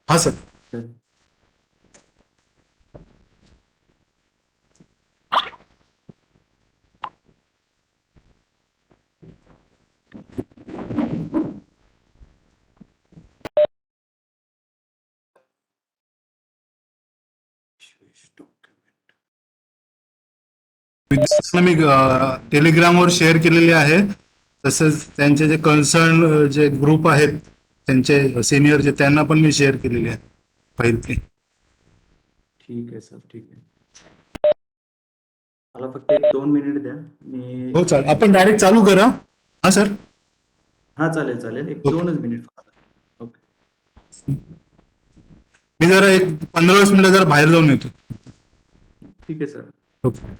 हा सर. विद्यार्थ्यांना मी टेलिग्रामवर शेअर केलेले आहे. तसंच त्यांचे जे कन्सर्न जे ग्रुप आहेत त्यांचे सिनियरचे त्यांना पण मी शेअर केलेले आहे फाईल ते. ठीक आहे सर, ठीक आहे. मला फक्त 1-2 मिनिट द्या. मी हो चालेल, आपण डायरेक्ट चालू करा. हा सर. हा चालेल चालेल, एक ओके. 2च मिनिट फक्त. ओके. मी जरा एक 15-20 मिनिटं जरा बाहेर जाऊन येतो. ठीक आहे सर. ओके.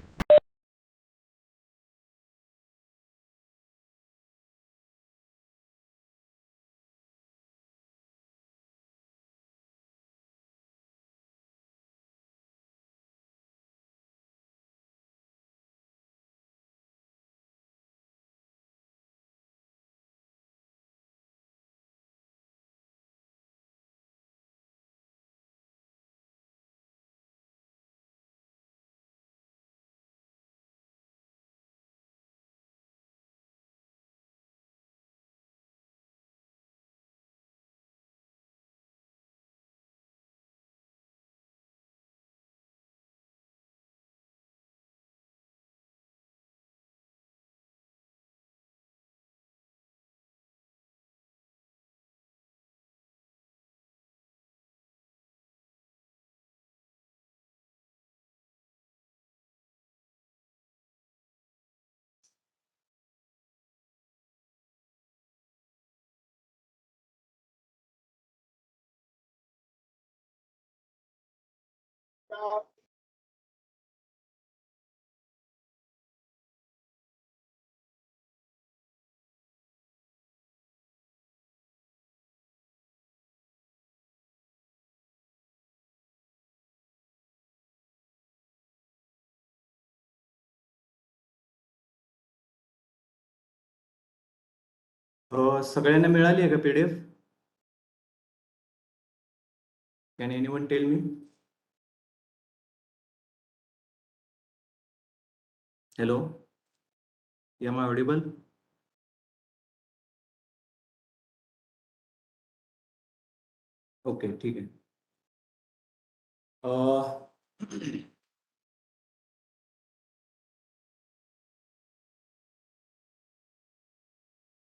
सगळ्यांना मिळाली आहे का PDF? Can anyone tell me? Hello, am I audible? Okay, ठीक आहे.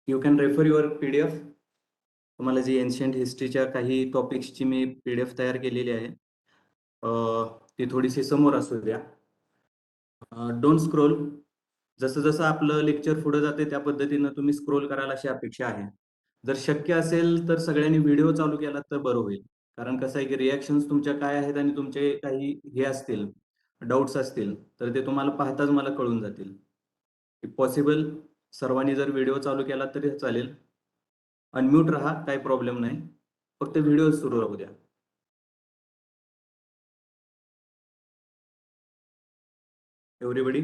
You can refer your PDF. तुम्हाला जी एन्शियंट हिस्ट्रीच्या काही टॉपिक्सची मी PDF तयार केलेली आहे, ती थोडीशी समोर असू द्या. Don't scroll. जसं जसं आपलं लेक्चर पुढे जाते त्या पद्धतीनं तुम्ही स्क्रोल करायला अशी अपेक्षा आहे. जर शक्य असेल तर सगळ्यांनी व्हिडिओ चालू केला तर बरं होईल. कारण कसं आहे की रिॲक्शन्स तुमच्या काय आहेत आणि तुमचे काही हे असतील, डाऊट्स असतील, तर ते तुम्हाला पाहताच मला कळून जातील. इफ पॉसिबल सर्वांनी जर व्हिडिओ चालू केला तरी चालेल. अनम्यूट राहा, काही प्रॉब्लेम नाही. फक्त व्हिडिओ सुरू राहू द्या. एव्हरीबडी?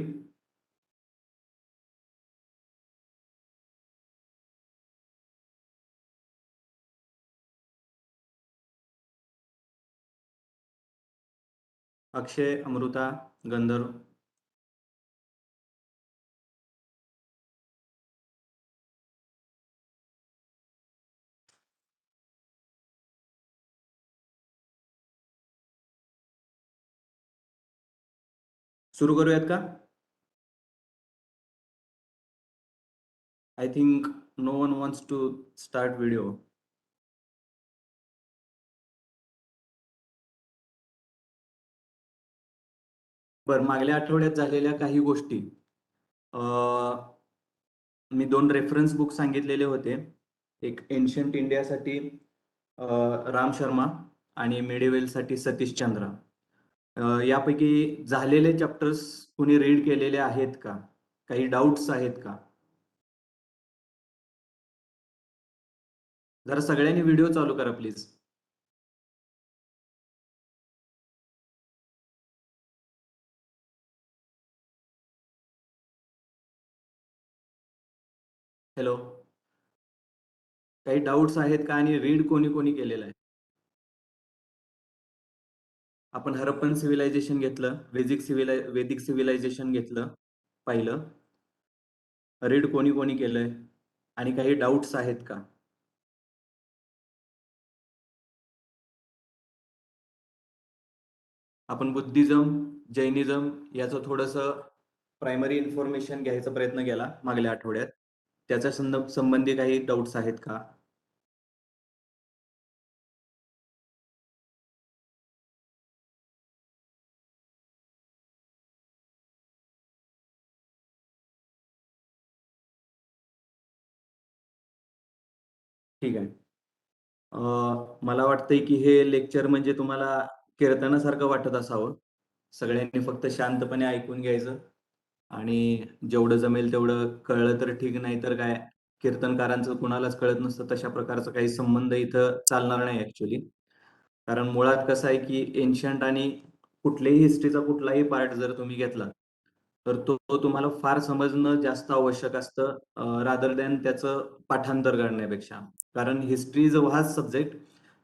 अक्षय, अमृता, गंधर्व? सुरू करूयात का? I think no one wants to start video. बरं, मागल्या आठवड्यात झालेल्या काही गोष्टी, मी 2 रेफरन्स बुक सांगितलेले होते. एक एन्शियंट इंडियासाठी राम शर्मा आणि मिडेवेलसाठी सतीश चंद्र. यापैकी झालेले चॅप्टर्स कुणी रीड केलेले आहेत का? काही डाऊट्स आहेत का? जरा सगळ्यांनी व्हिडिओ चालू करा प्लीज. हॅलो, काही डाऊट्स आहेत का आणि रीड कोणी कोणी केलेलं आहे? आपण हरप्पन सिव्हिलायझेशन घेतलं, वेदिक सिव्हिलायझेशन घेतलं, पाहिलं. रीड कोणी कोणी केलंय आणि काही डाऊट्स आहेत का? आपण बुद्धिझम, जैनिझम याचं थोडंसं प्रायमरी इन्फॉर्मेशन घ्यायचा प्रयत्न केला मागल्या आठवड्यात. त्याच्या संबंधी काही डाऊट्स आहेत का? ठीक आहे. मला वाटतंय की हे लेक्चर म्हणजे तुम्हाला कीर्तनासारखं वाटत असावं. सगळ्यांनी फक्त शांतपणे ऐकून घ्यायचं आणि जेवढं जमेल तेवढं कळलं तर ठीक, नाही तर काय, कीर्तनकारांचं कुणालाच कळत नसतं तशा प्रकारचा काही संबंध इथं चालणार नाही ऍक्च्युली. कारण मुळात कसं आहे की एन्शंट आणि कुठल्याही हिस्ट्रीचा कुठलाही पार्ट जर तुम्ही घेतला तर तो तुम्हाला फार समजणं जास्त आवश्यक असतं रादर दॅन त्याचं पाठांतर करण्यापेक्षा. कारण history is a vast subject.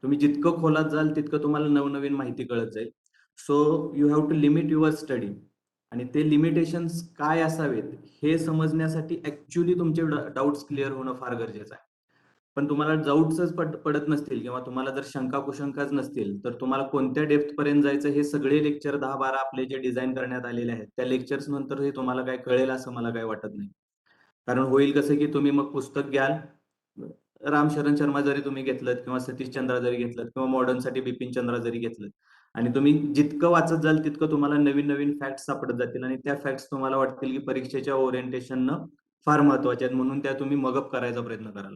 तुम्ही जितकं खोलात जाल तितकं तुम्हाला नवनवीन माहिती कळत जाईल. So you have to limit your study. आणि ते लिमिटेशन्स काय असावेत हे समजण्यासाठी ऍक्च्युली तुमचे डाऊट्स क्लिअर होणं फार गरजेचं आहे. पण तुम्हाला डाऊट्सच पडत नसतील किंवा तुम्हाला जर शंका कुशंकाच नसतील तर तुम्हाला कोणत्या डेप्थ पर्यंत जायचं हे सगळे लेक्चर 10-12 आपले जे डिझाईन करण्यात आलेले आहेत त्या लेक्चर्स नंतर हे तुम्हाला काय कळेल असं मला काय वाटत नाही. कारण होईल कसं की तुम्ही मग पुस्तक घ्याल, रामशरण शर्मा जरी तुम्ही घेतलं किंवा सतीश चंद्रा जरी घेतलं किंवा मॉडर्न साठी बिपिन चंद्रा जरी घेतलं आणि तुम्ही जितकं वाचत जाल तितकं तुम्हाला नवीन नवीन फॅक्ट्स सापडत जातील आणि त्या फॅक्ट्स तुम्हाला वाटतील की परीक्षेच्या ओरिएंटेशननं फार महत्वाच्या आहेत म्हणून त्या तुम्ही मगअप करायचा प्रयत्न कराल.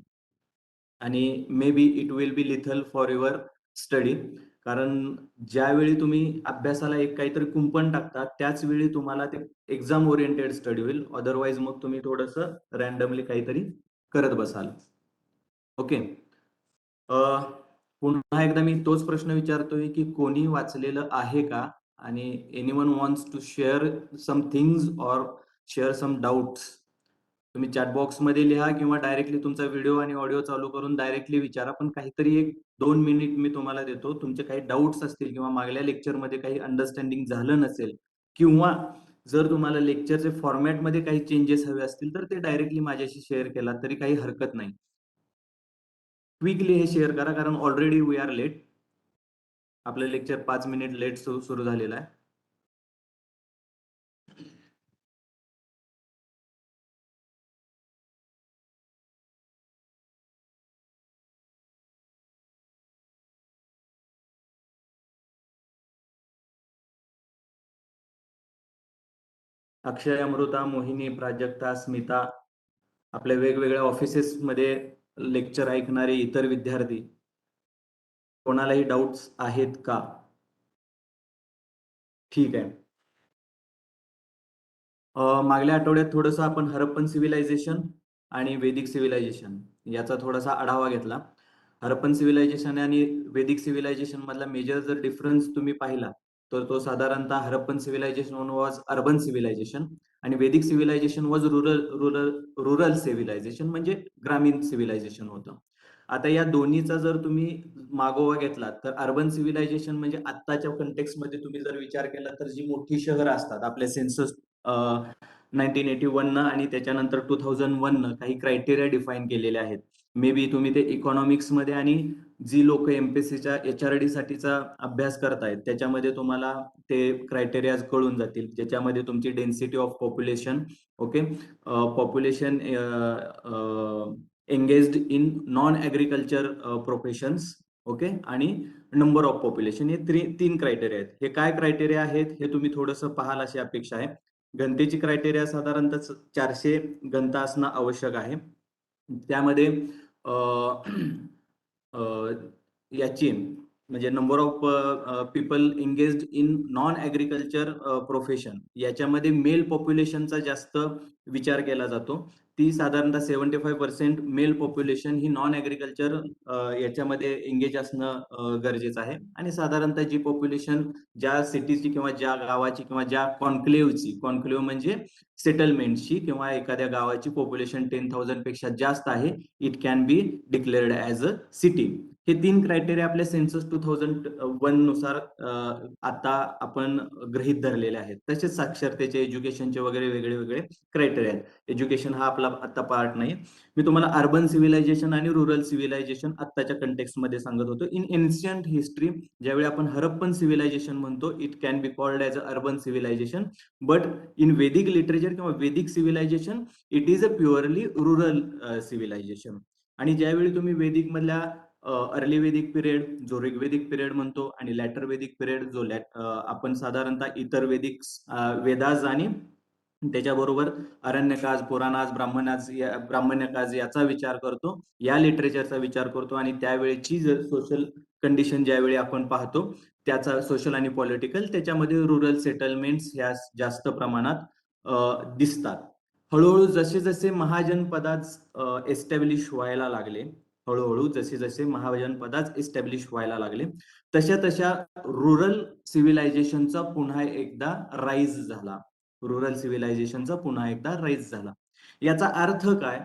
आणि may be it will be lethal for your study. कारण ज्यावेळी तुम्ही अभ्यासाला एक काहीतरी कुंपण टाकता त्याच वेळी तुम्हाला ते एक्झाम ओरिएंटेड स्टडी होईल. अदरवाईज मग तुम्ही थोडंसं रॅन्डमली काहीतरी करत बसाल. ओके. पुन्हा एकदा मी तोच प्रश्न विचारतोय की कोणी वाचलेलं आहे का आणि anyone wants to share some things or share some doubts. तुम्ही चॅट बॉक्स मध्ये लिहा किंवा डायरेक्टली तुमचा व्हिडिओ आणि ऑडिओ चालू करून डायरेक्टली विचारा. पण काहीतरी 1-2 मिनिट मी तुम्हाला देतो. तुमचे काही डाऊट्स असतील किंवा मागल्या लेक्चरमध्ये काही अंडरस्टँडिंग झालं नसेल किंवा जर तुम्हाला लेक्चरचे फॉर्मॅटमध्ये काही चेंजेस हवे असतील तर ते डायरेक्टली माझ्याशी शेअर केला तरी काही हरकत नाही. क्विकली हे शेअर करा कारण ऑलरेडी वी आर लेट. आपलं लेक्चर 5 मिनिट लेट सुरू झालेलं आहे. अक्षय, अमृता, मोहिनी, प्राजक्ता, स्मिता, आपल्या वेगवेगळ्या ऑफिसेसमध्ये लेक्चर ऐकणारे इतर विद्यार्थी, कोणालाही डाऊट्स आहेत का? ठीक आहे. मागल्या आठवड्यात थोडंसं आपण हरप्पन सिव्हिलायझेशन आणि वेदिक सिव्हिलायझेशन याचा थोडासा आढावा घेतला. हरप्पन सिव्हिलायझेशन आणि वेदिक सिव्हिलायझेशन मधला मेजर जर डिफरन्स तुम्ही पाहिला तर तो साधारणतः Harappan civilisation was urban civilisation आणि Vedic civilisation was rural civilisation म्हणजे ग्रामीण सिव्हिलायझेशन होतं. आता या दोन्हीचा जर तुम्ही मागोवा घेतला तर अर्बन सिव्हिलायझेशन म्हणजे आत्ताच्या कंटेक्समध्ये तुम्ही जर विचार केला तर जी मोठी शहरं असतात आपल्या सेन्सस 1981 आणि त्याच्यानंतर 2001 काही क्रायटेरिया डिफाईन केलेले आहेत. मे बी तुम्ही ते इकॉनॉमिक्स मध्ये आणि जी लोक एमपीएससीच्या एचआरडी साठीचा अभ्यास करतायत त्याच्यामध्ये तुम्हाला ते क्रायटेरिया कळून जातील, ज्याच्यामध्ये तुमची density of population, okay, population engaged in non agriculture professions, okay, आणि नंबर ऑफ पॉप्युलेशन हे 3 क्रायटेरिया आहेत. हे काय क्रायटेरिया आहेत हे तुम्ही थोडंसं पाहाल अशी अपेक्षा आहे. घनतेची क्रायटेरिया साधारणतः 400 घनता असणं आवश्यक आहे. त्यामध्ये याची म्हणजे number of people engaged in non agriculture profession याच्यामध्ये मेल पॉप्युलेशनचा जास्त विचार केला जातो. ती साधारणतः 75% मेल पॉप्युलेशन ही नॉन ऍग्रिकल्चर याच्यामध्ये एंगेज असणं गरजेचं आहे. आणि साधारणतः जी पॉप्युलेशन ज्या सिटीची किंवा ज्या गावाची किंवा ज्या कॉन्क्लेव्ह म्हणजे सेटलमेंटची किंवा एखाद्या गावाची पॉप्युलेशन 10,000 पेक्षा जास्त आहे, it can B declared as a city. हे 3 क्रायटेरिया आपल्या सेन्सस 2001 नुसार आता आपण गृहीत धरलेले आहेत. तसेच साक्षरतेचे, एज्युकेशनचे वगैरे वेगळे वेगळे क्रायटेरिया आहेत. एज्युकेशन हा आपला आता पार्ट नाही. मी तुम्हाला अर्बन सिव्हिलायझेशन आणि रुरल सिव्हिलायझेशन आत्ताच्या कंटेक्स्टमध्ये सांगत होतो. इन एन्शियंट हिस्ट्री ज्यावेळी आपण हरप्पन सिव्हिलायझेशन म्हणतो, it can be called as a urban civilisation, but in Vedic literature किंवा Vedic civilisation it is a purely rural civilisation. आणि ज्यावेळी तुम्ही वेदिक मधल्या अर्ली वेदिक पिरियड जो ऋग्वेदिक पिरियड म्हणतो आणि लॅटर वेदिक पिरियड जो आपण साधारणतः इतर वेदिक वेदास आणि त्याच्याबरोबर अरण्यकाज, पुराणाज, ब्राह्मण्यकाज याचा विचार करतो, या लिटरेचरचा विचार करतो आणि त्यावेळेची जर सोशल कंडिशन ज्यावेळी आपण पाहतो त्याचा सोशल आणि पॉलिटिकल त्याच्यामध्ये रुरल सेटलमेंट्स ह्या जास्त प्रमाणात दिसतात. हळूहळू जसे जसे महाजनपदात एस्टॅब्लिश व्हायला लागले, हळूहळू जसे जसे महाजनपदात एस्टॅब्लिश व्हायला लागले तशा तशा रुरल सिव्हिलायझेशनचा पुन्हा एकदा राईज झाला. रुरल सिव्हिलायझेशनचा पुन्हा एकदा राईज झाला. याचा अर्थ काय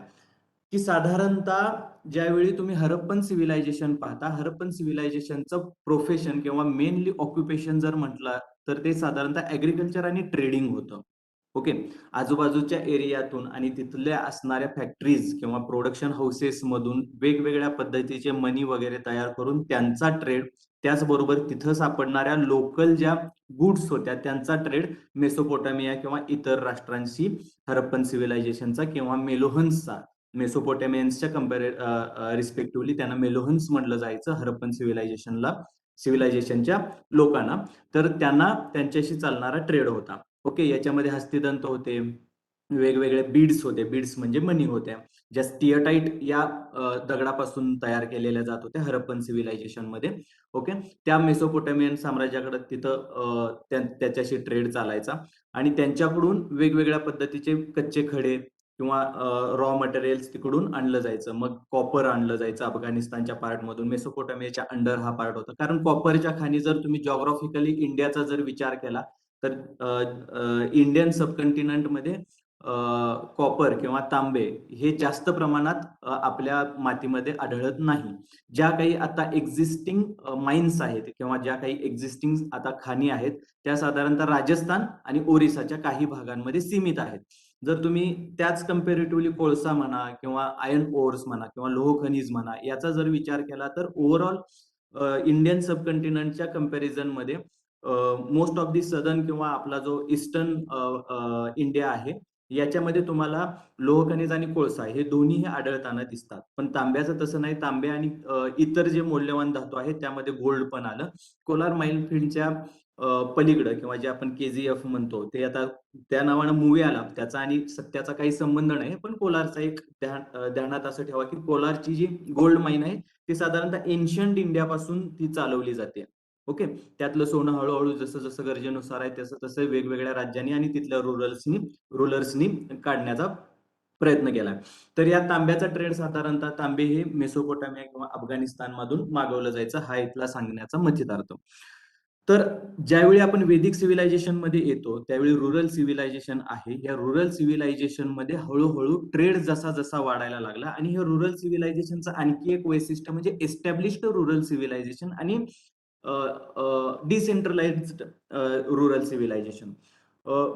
की साधारणतः ज्यावेळी तुम्ही हरप्पन सिव्हिलायझेशन पाहता, हरप्पन सिव्हिलायझेशनचं प्रोफेशन किंवा मेनली ऑक्युपेशन जर म्हटलं तर ते साधारणतः ऍग्रिकल्चर आणि ट्रेडिंग होतं. ओके, आजूबाजूच्या एरियातून आणि तिथल्या असणाऱ्या फॅक्टरीज किंवा प्रोडक्शन हाऊसेस मधून वेगवेगळ्या पद्धतीचे मनी वगैरे तयार करून त्यांचा ट्रेड, त्याचबरोबर तिथं सापडणाऱ्या लोकल ज्या गुड्स होत्या त्यांचा ट्रेड मेसोपोटामिया किंवा इतर राष्ट्रांशी हरप्पन सिव्हिलायझेशनचा किंवा मेलोहन्सचा, मेसोपोटेमियन्सच्या रिस्पेक्टिव्हली त्यांना मेलोहन्स म्हटलं जायचं हरप्पन सिव्हिलायझेशनच्या लोकांना. तर त्यांना त्यांच्याशी चालणारा ट्रेड होता. ओके, याच्यामध्ये हस्तिदंत होते, वेगवेगळे बीड्स होते, बीड्स म्हणजे मनी होत्या, ज्या स्टिअटाईट या दगडापासून तयार केलेल्या जात होत्या हरप्पन सिव्हिलायझेशन मध्ये. ओके, त्या मेसोपोटेमियन साम्राज्याकडे तिथं त्याच्याशी ट्रेड चालायचा आणि त्यांच्याकडून वेगवेगळ्या पद्धतीचे कच्चे खडे किंवा रॉ मटेरियल्स तिकडून आणलं जायचं. मग कॉपर आणलं जायचं अफगाणिस्तानच्या पार्टमधून, मेसोपोटामियाच्या अंडर हा पार्ट होता. कारण कॉपरच्या खाणी जर तुम्ही जॉग्राफिकली इंडियाचा जर विचार केला तर इंडियन सबकंटिनेंटमध्ये कॉपर किंवा तांबे हे जास्त प्रमाणात आपल्या मातीमध्ये आढळत नाही. ज्या काही आता एक्झिस्टिंग माइन्स आहेत किंवा ज्या काही एक्झिस्टिंग आता खाणी आहेत त्या साधारणतः राजस्थान आणि ओरिसाच्या काही भागांमध्ये सीमित आहेत. जर तुम्ही त्याच कम्पॅरेटिव्हली कोळसा म्हणा किंवा आयर्न ओर्स म्हणा किंवा लोह खनिज म्हणा याचा जर विचार केला तर ओव्हरऑल इंडियन सबकंटिनेंटच्या कम्पॅरिझन मध्ये मोस्ट ऑफ दी सदर्न किंवा आपला जो ईस्टर्न इंडिया आहे याच्यामध्ये तुम्हाला लोह खनिज आणि कोळसा हे दोन्ही आढळताना दिसतात. पण तांब्याचं तसं नाही. तांबे आणि इतर जे मौल्यवान धातू आहेत त्यामध्ये गोल्ड पण आलं. कोलार माइलफील्डच्या पलीकडं किंवा जे आपण KGF म्हणतो ते आता त्या नावानं मूवी आला, त्याचा आणि सत्याचा काही संबंध नाही, पण कोलारचा एक ध्यानात असं ठेवा की कोलारची जी गोल्ड माइन आहे ती साधारणतः एन्शियंट इंडियापासून ती चालवली जाते. ओके, त्यातलं सोनं हळूहळू जसं जसं गरजेनुसार आहे तसं तसं वेगवेगळ्या राज्यांनी आणि तिथल्या रुलर्सनी काढण्याचा प्रयत्न केला. तर या तांब्याचा ट्रेड साधारणतः तांबे हे मेसोपोटामिया किंवा अफगाणिस्तान मधून मागवलं जायचं, हा इथला सांगण्याचा मथितार्थ. तर ज्यावेळी आपण वेदिक सिव्हिलायझेशन मध्ये येतो त्यावेळी रुरल सिव्हिलायझेशन आहे. या रुरल सिव्हिलायझेशन मध्ये हळूहळू ट्रेड जसा जसा वाढायला लागला आणि हे रुरल सिव्हिलायझेशनचं आणखी एक वैशिष्ट्य म्हणजे एस्टॅब्लिश्ड रुरल सिव्हिलायझेशन आणि डिसेंट्रलाइज्ड रुरल सिव्हिलायझेशन.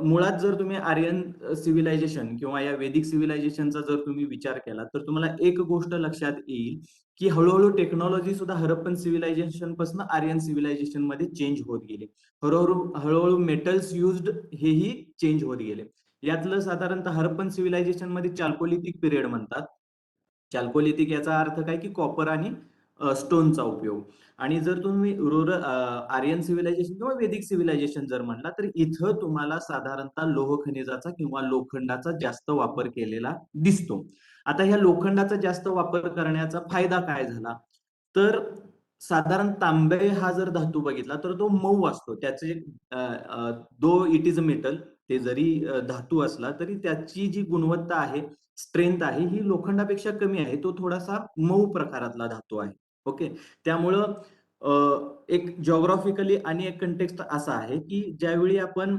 मुळात जर तुम्ही आर्यन सिव्हिलायझेशन किंवा या वेदिक सिव्हिलायझेशनचा जर तुम्ही विचार केला तर तुम्हाला एक गोष्ट लक्षात येईल की हळूहळू टेक्नॉलॉजी सुद्धा हरप्पन सिव्हिलायझेशन पासून आर्यन सिव्हिलायझेशन मध्ये चेंज होत गेली. हळूहळू मेटल्स युज्ड हेही चेंज होत गेले. यातलं साधारणतः हरप्पन सिव्हिलायझेशन मध्ये चाल्कोलिथिक पिरियड म्हणतात. चाल्कोलिथिक याचा अर्थ काय की कॉपर आणि स्टोनचा उपयोग. आणि जर तुम्ही रुरल आर्यन सिव्हिलायझेशन किंवा वेदिक सिव्हिलायझेशन जर म्हटला तर इथं तुम्हाला साधारणतः लोह खनिजाचा किंवा लोखंडाचा जास्त वापर केलेला दिसतो. आता ह्या लोखंडाचा जास्त वापर करण्याचा फायदा काय झाला तर साधारण तांबे हा जर धातू बघितला तर तो मऊ असतो. त्याचे दो इट इज अ मेटल, ते जरी धातू असला तरी त्याची जी गुणवत्ता आहे, स्ट्रेंथ आहे ही लोखंडापेक्षा कमी आहे. तो थोडासा मऊ प्रकारातला धातू आहे. ओके, त्यामुळं एक जॉग्राफिकली आणि एक कंटेक्स्ट असा आहे की ज्यावेळी आपण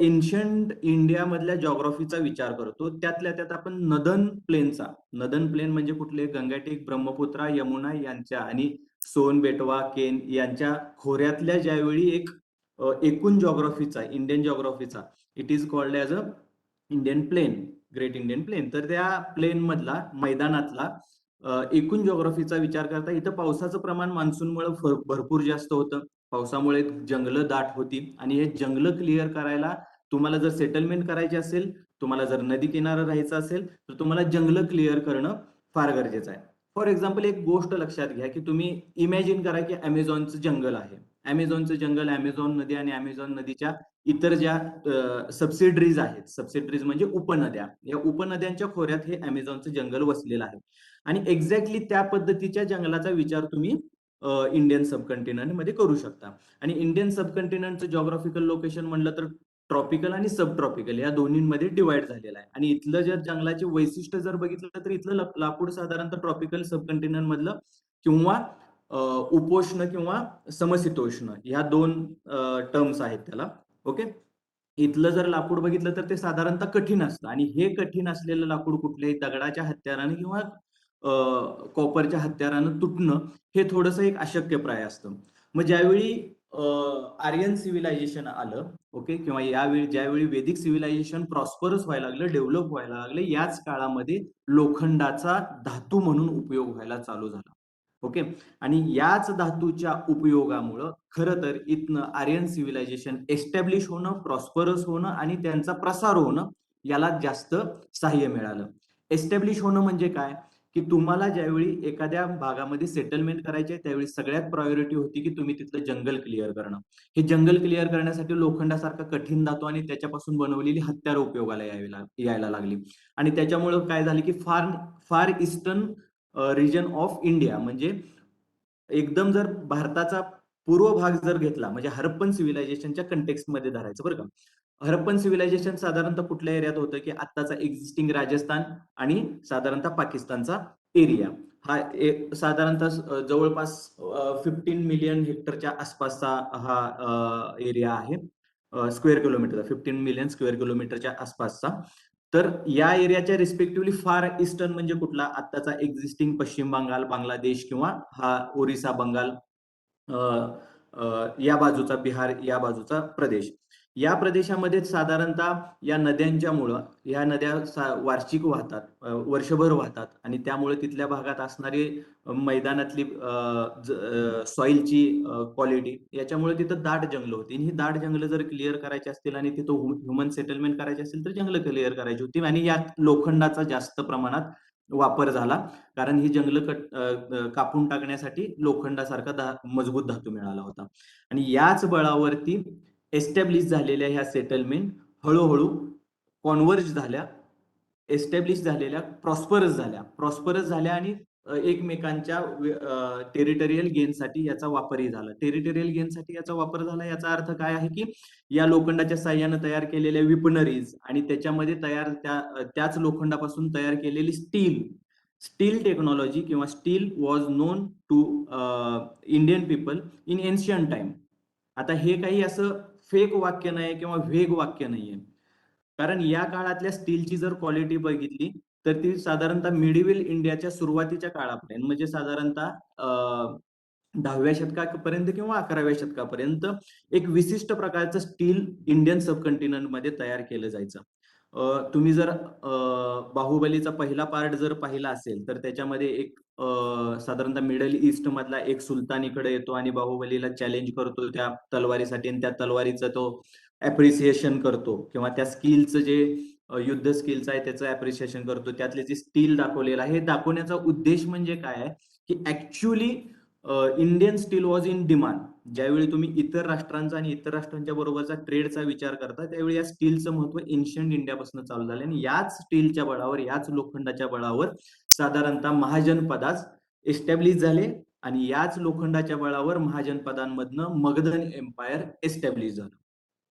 एन्शंट इंडियामधल्या जॉग्राफीचा विचार करतो. त्यातल्या त्यात आपण नदन प्लेन म्हणजे कुठले? गंगाटेक, ब्रह्मपुत्रा, यमुना यांच्या आणि सोन, बेटवा, केन यांच्या खोऱ्यातल्या ज्यावेळी एक एकूण जॉग्राफीचा, इंडियन जॉग्राफीचा, it is called as a Indian plain, great Indian plain. तर त्या प्लेन मधला, मैदानातला एकूण जॉग्राफीचा विचार करता इथं पावसाचं प्रमाण मान्सूनमुळे भरपूर जास्त होतं. पावसामुळे जंगलं दाट होती आणि हे जंगलं क्लिअर करायला तुम्हाला जर सेटलमेंट करायची असेल, तुम्हाला जर नदी किनारा राहायचं असेल, तर तुम्हाला जंगलं क्लिअर करणं फार गरजेचं आहे. फॉर एक्झाम्पल एक गोष्ट लक्षात घ्या की तुम्ही इमॅजिन करा की अमेझॉनचं जंगल आहे. अमेझॉनचं जंगल, अमेझॉन नदी आणि अमेझॉन नदीच्या इतर ज्या सबसिडरीज आहेत, सबसिडरीज म्हणजे उपनद्या, या उपनद्यांच्या खोऱ्यात हे अमेझॉनचं जंगल वसलेलं आहे. आणि एक्झॅक्टली त्या पद्धतीच्या जंगलाचा विचार तुम्ही इंडियन सबकंटिनेंट मध्ये करू शकता. आणि इंडियन सबकंटिनेंटचं जॉग्राफिकल लोकेशन म्हणलं तर ट्रॉपिकल आणि सब ट्रॉपिकल या दोन्हीमध्ये डिवाइड झालेलं आहे. आणि इथलं जर जंगलाचे वैशिष्ट्य जर बघितलं तर इथलं लाकूड साधारणतः ट्रॉपिकल सबकंटिनेंट मधलं किंवा उपोष्ण किंवा समशीतोष्ण ह्या दोन टर्म्स आहेत त्याला. ओके. इथलं जर लाकूड बघितलं तर ते साधारणतः कठीण असतं आणि हे कठीण असलेलं लाकूड कुठल्याही दगडाच्या हत्यारानं किंवा कॉपरच्या हत्यारानं तुटणं हे थोडंसं एक अशक्यप्राय असतं. मग ज्यावेळी आर्यन सिव्हिलायझेशन आलं, ओके, किंवा यावेळी ज्यावेळी वेदिक सिव्हिलायझेशन प्रॉस्परस व्हायला लागलं, डेव्हलप व्हायला लागलं, याच काळामध्ये लोखंडाचा धातू म्हणून उपयोग व्हायला चालू झाला. ओके. आणि याच धातूच्या उपयोगामुळं खरं तर इथनं आर्यन सिव्हिलायझेशन एस्टॅब्लिश होणं, प्रॉस्परस होणं आणि त्यांचा प्रसार होणं याला जास्त सहाय्य मिळालं. एस्टॅब्लिश होणं म्हणजे काय? की तुम्हाला ज्यावेळी एखाद्या भागामध्ये सेटलमेंट करायचे त्यावेळी सगळ्यात प्रायोरिटी होती की तुम्ही तिथलं जंगल क्लिअर करणं. हे जंगल क्लिअर करण्यासाठी लोखंडासारखा कठीण धातू आणि त्याच्यापासून बनवलेली हत्यारं उपयोगाला यायला लागली. आणि त्याच्यामुळं काय झालं की फार फार ईस्टर्न रिजन ऑफ इंडिया म्हणजे एकदम जर भारताचा पूर्व भाग जर घेतला म्हणजे हरप्पन सिव्हिलायझेशनच्या कंटेक्स्टमध्ये धरायचं बरं का. हरप्पन सिव्हिलायझेशन साधारणतः कुठल्या एरियात होतं की आत्ताचा एक्झिस्टिंग राजस्थान आणि साधारणतः पाकिस्तानचा एरिया हा साधारणतः जवळपास 15 मिलियन हेक्टरच्या आसपासचा हा एरिया आहे. स्क्वेअर किलोमीटर, 15 मिलियन स्क्वेअर किलोमीटरच्या आसपासचा. तर या एरियाच्या रिस्पेक्टिव्हली फार ईस्टर्न म्हणजे कुठला? आत्ताचा एक्झिस्टिंग पश्चिम बंगाल, बांगलादेश किंवा हा ओरिसा, बंगाल, या बाजूचा बिहार, या बाजूचा प्रदेश. या प्रदेशामध्ये साधारणतः या नद्यांच्यामुळं या नद्या वार्षिक वाहतात, वर्षभर वाहतात आणि त्यामुळे तिथल्या भागात असणारी मैदानातली सॉइलची क्वालिटी याच्यामुळे तिथं दाट जंगल होती. ही दाट जंगल जर क्लिअर करायची असतील आणि तिथं ह्युमन सेटलमेंट करायची असेल तर जंगल क्लिअर करायची होती आणि यात लोखंडाचा जास्त प्रमाणात वापर झाला. कारण ही जंगलं कापून टाकण्यासाठी लोखंडासारखा मजबूत धातू मिळाला होता. आणि याच बळावरती एस्टॅब्लिश झालेल्या ह्या सेटलमेंट हळूहळू कॉन्व्हर्ज झाल्या, एस्टॅब्लिश झालेल्या प्रॉस्परस झाल्या आणि एकमेकांच्या टेरिटोरियल गेनसाठी याचा वापरही झाला. टेरिटोरियल गेनसाठी याचा वापर झाला याचा अर्थ काय आहे की या लोखंडाच्या साह्यानं तयार केलेल्या विपनरीज आणि त्याच्यामध्ये त्याच लोखंडापासून तयार केलेली स्टील टेक्नॉलॉजी किंवा steel was known to Indian people in ancient time. आता हे काही असं फेक वाक्य नाही किंवा व्हेग वाक्य नाहीये. कारण या काळातल्या स्टीलची जर क्वालिटी बघितली तर ती साधारणतः मिडिव्हल इंडियाच्या सुरुवातीच्या काळापर्यंत म्हणजे साधारणतः 10व्या शतकापर्यंत किंवा 11व्या शतकापर्यंत एक विशिष्ट प्रकारचं स्टील इंडियन सबकंटिनेंट मध्ये तयार केलं जायचं. तुम्ही जर बाहुबलीचा पहिला पार्ट जर पाहिला असेल तर त्याच्यामध्ये एक साधारणतः मिडल ईस्ट मधला एक सुलतान इकडे येतो आणि बाहुबलीला चॅलेंज करतो त्या तलवारीसाठी आणि त्या तलवारीचं तो अप्रिसिएशन करतो किंवा त्या स्किलचं जे युद्ध स्किल्स आहे त्याचं अप्रिसिएशन करतो. त्यातले जे स्टील दाखवलेलं आहे हे दाखवण्याचा उद्देश म्हणजे काय आहे की actually Indian steel was in demand. ज्यावेळी तुम्ही इतर राष्ट्रांचा आणि इतर राष्ट्रांच्या बरोबरचा ट्रेडचा विचार करता त्यावेळी या स्टीलचं महत्व एन्शियंट इंडियापासून चालू झालं आणि याच स्टीलच्या बळावर, याच लोखंडाच्या बळावर साधारणतः महाजनपदाच एस्टॅब्लिश झाले आणि याच लोखंडाच्या बळावर महाजनपदांमधनं मगधन एम्पायर एस्टॅब्लिश झालं.